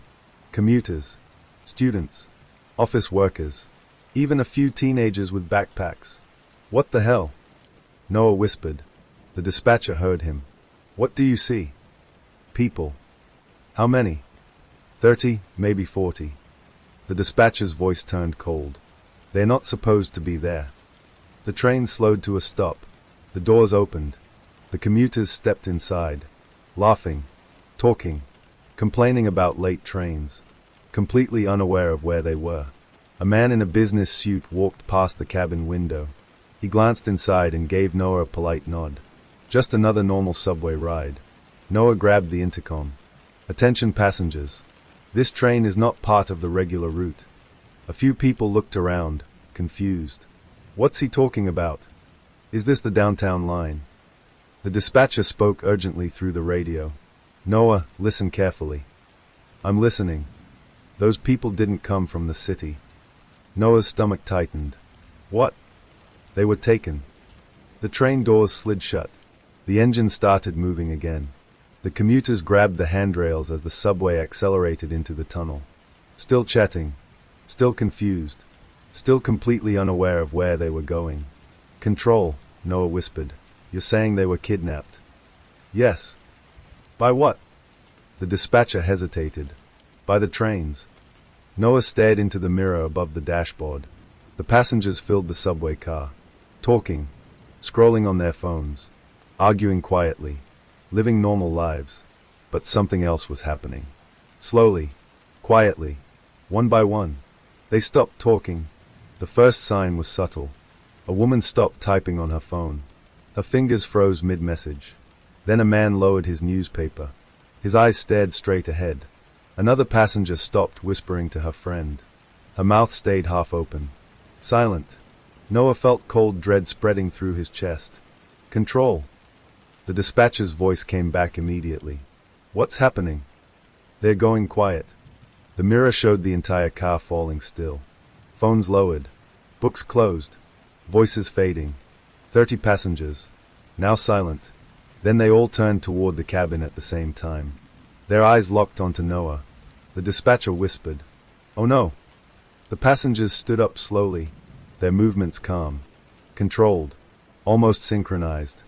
Commuters. Students. Office workers. Even a few teenagers with backpacks. What the hell? Noah whispered. The dispatcher heard him. What do you see? People. How many? 30, maybe 40. The dispatcher's voice turned cold. They're not supposed to be there. The train slowed to a stop. The doors opened. The commuters stepped inside, laughing, talking, complaining about late trains, completely unaware of where they were. A man in a business suit walked past the cabin window. He glanced inside and gave Noah a polite nod. Just another normal subway ride. Noah grabbed the intercom. Attention passengers. This train is not part of the regular route. A few people looked around, confused. What's he talking about? Is this the downtown line? The dispatcher spoke urgently through the radio. Noah, listen carefully. I'm listening. Those people didn't come from the city. Noah's stomach tightened. What? They were taken. The train doors slid shut. The engine started moving again. The commuters grabbed the handrails as the subway accelerated into the tunnel. Still chatting. Still confused. Still completely unaware of where they were going. Control, Noah whispered. You're saying they were kidnapped? Yes. By what? The dispatcher hesitated. By the trains. Noah stared into the mirror above the dashboard. The passengers filled the subway car. Talking. Scrolling on their phones. Arguing quietly. Living normal lives. But something else was happening. Slowly. Quietly. One by one. They stopped talking. The first sign was subtle. A woman stopped typing on her phone. Her fingers froze mid-message. Then a man lowered his newspaper. His eyes stared straight ahead. Another passenger stopped, whispering to her friend. Her mouth stayed half open. Silent. Noah felt cold dread spreading through his chest. Control. The dispatcher's voice came back immediately. What's happening? They're going quiet. The mirror showed the entire car falling still. Phones lowered. Books closed. Voices fading. 30 passengers. Now silent. Then they all turned toward the cabin at the same time. Their eyes locked onto Noah. The dispatcher whispered, "Oh no." The passengers stood up slowly, their movements calm, controlled, almost synchronized.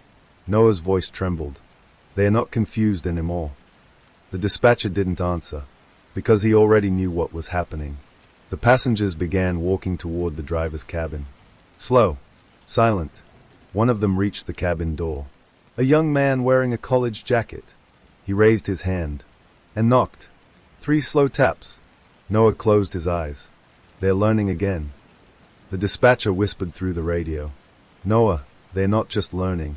Noah's voice trembled. They are not confused anymore. The dispatcher didn't answer, because he already knew what was happening. The passengers began walking toward the driver's cabin. Slow, silent. One of them reached the cabin door. A young man wearing a college jacket. He raised his hand and knocked. 3 slow taps. Noah closed his eyes. They're learning again. The dispatcher whispered through the radio. Noah, they're not just learning.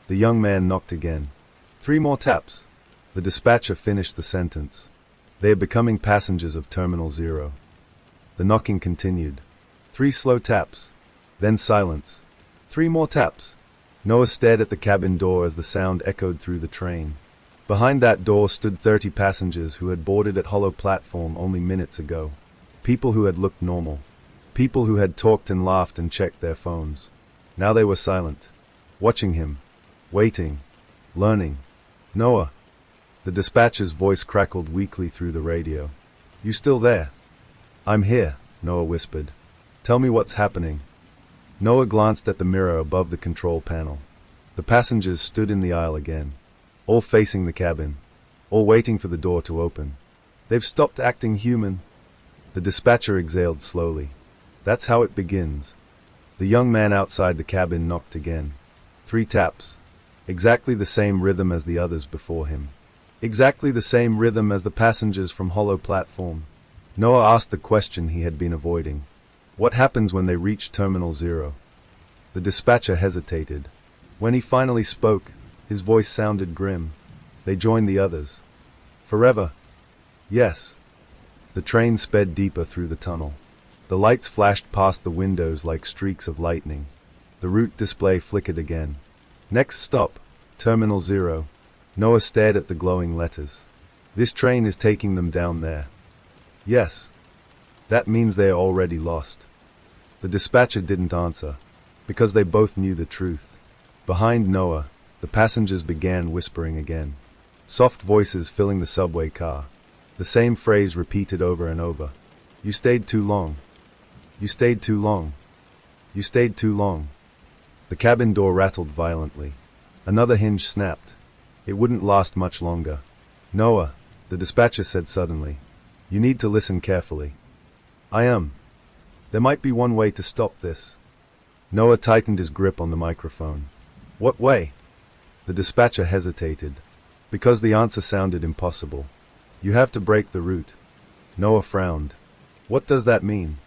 The young man knocked again. 3 more taps. The dispatcher finished the sentence. They are becoming passengers of Terminal 0. The knocking continued. 3 slow taps. Then silence. 3 more taps. Noah stared at the cabin door as the sound echoed through the train. Behind that door stood 30 passengers who had boarded at Hollow Platform only minutes ago. People who had looked normal. People who had talked and laughed and checked their phones. Now they were silent. Watching him. Waiting. Learning. Noah. The dispatcher's voice crackled weakly through the radio. You still there? I'm here, Noah whispered. Tell me what's happening. Noah glanced at the mirror above the control panel. The passengers stood in the aisle again, all facing the cabin, all waiting for the door to open. They've stopped acting human. The dispatcher exhaled slowly. That's how it begins. The young man outside the cabin knocked again. 3 taps. Exactly the same rhythm as the others before him. Exactly the same rhythm as the passengers from Hollow Platform. Noah asked the question he had been avoiding. What happens when they reach Terminal 0? The dispatcher hesitated. When he finally spoke, his voice sounded grim. They joined the others. Forever? Yes. The train sped deeper through the tunnel. The lights flashed past the windows like streaks of lightning. The route display flickered again. Next stop, Terminal 0. Noah stared at the glowing letters. This train is taking them down there. Yes. That means they are already lost. The dispatcher didn't answer, because they both knew the truth. Behind Noah, the passengers began whispering again. Soft voices filling the subway car. The same phrase repeated over and over. You stayed too long. You stayed too long. You stayed too long. The cabin door rattled violently. Another hinge snapped. It wouldn't last much longer. Noah, the dispatcher said suddenly. You need to listen carefully. I am. There might be one way to stop this. Noah tightened his grip on the microphone. What way? The dispatcher hesitated, because the answer sounded impossible. You have to break the route. Noah frowned. What does that mean?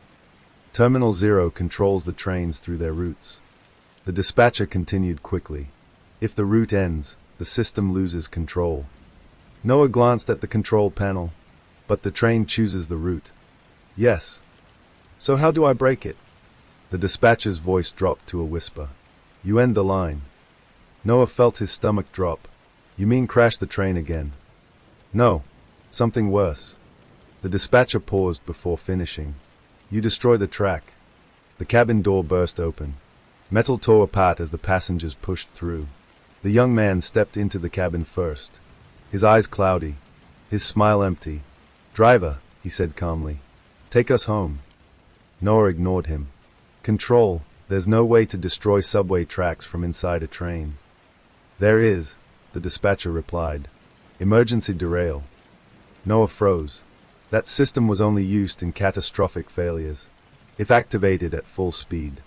Terminal 0 controls the trains through their routes. The dispatcher continued quickly. If the route ends, the system loses control. Noah glanced at the control panel. But the train chooses the route. Yes. So how do I break it? The dispatcher's voice dropped to a whisper. You end the line. Noah felt his stomach drop. You mean crash the train again? No. Something worse. The dispatcher paused before finishing. You destroy the track. The cabin door burst open. Metal tore apart as the passengers pushed through. The young man stepped into the cabin first. His eyes cloudy. His smile empty. Driver, he said calmly. Take us home. Noah ignored him. Control, there's no way to destroy subway tracks from inside a train. There is, the dispatcher replied. Emergency derail. Noah froze. That system was only used in catastrophic failures. If activated at full speed,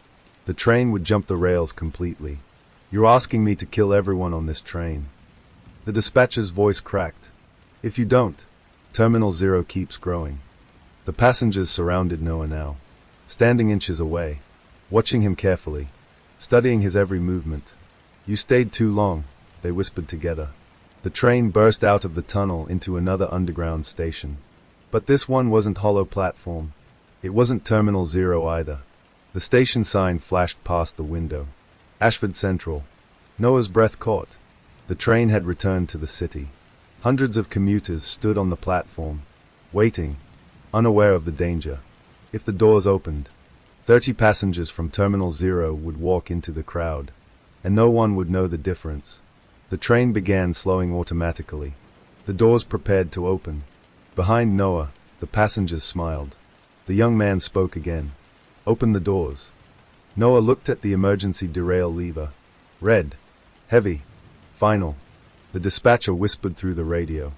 the train would jump the rails completely. You're asking me to kill everyone on this train. The dispatcher's voice cracked. If you don't, Terminal 0 keeps growing. The passengers surrounded Noah now, standing inches away, watching him carefully, studying his every movement. You stayed too long, they whispered together. The train burst out of the tunnel into another underground station. But this one wasn't hollow platform. It wasn't Terminal 0 either. The station sign flashed past the window. Ashford Central. Noah's breath caught. The train had returned to the city. Hundreds of commuters stood on the platform, waiting, unaware of the danger. If the doors opened, 30 passengers from Terminal 0 would walk into the crowd, and no one would know the difference. The train began slowing automatically. The doors prepared to open. Behind Noah, the passengers smiled. The young man spoke again. Open the doors. Noah looked at the emergency derail lever. Red. Heavy. Final. The dispatcher whispered through the radio.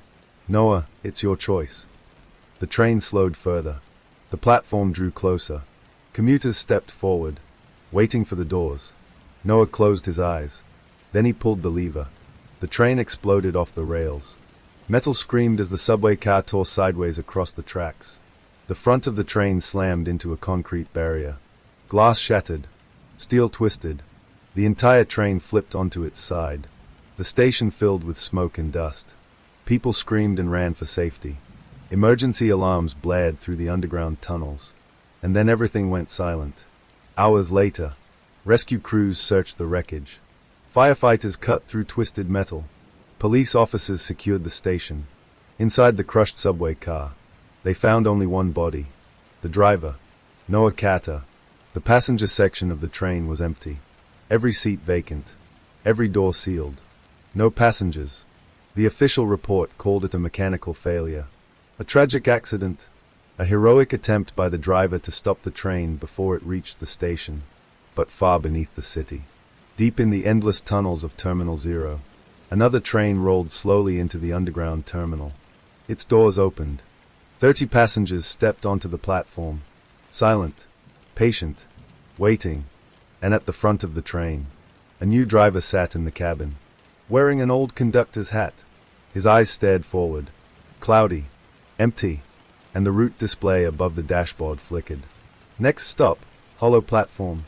Noah, it's your choice. The train slowed further. The platform drew closer. Commuters stepped forward, waiting for the doors. Noah closed his eyes. Then he pulled the lever. The train exploded off the rails. Metal screamed as the subway car tore sideways across the tracks. The front of the train slammed into a concrete barrier. Glass shattered. Steel twisted. The entire train flipped onto its side. The station filled with smoke and dust. People screamed and ran for safety. Emergency alarms blared through the underground tunnels. And then everything went silent. Hours later, rescue crews searched the wreckage. Firefighters cut through twisted metal. Police officers secured the station. Inside the crushed subway car, they found only one body. The driver, Noah Carter. The passenger section of the train was empty. Every seat vacant. Every door sealed. No passengers. The official report called it a mechanical failure. A tragic accident. A heroic attempt by the driver to stop the train before it reached the station. But far beneath the city, deep in the endless tunnels of Terminal 0, another train rolled slowly into the underground terminal. Its doors opened. 30 passengers stepped onto the platform. Silent. Patient. Waiting. And at the front of the train, a new driver sat in the cabin, wearing an old conductor's hat. His eyes stared forward, cloudy, empty, and the route display above the dashboard flickered. Next stop, hollow platform.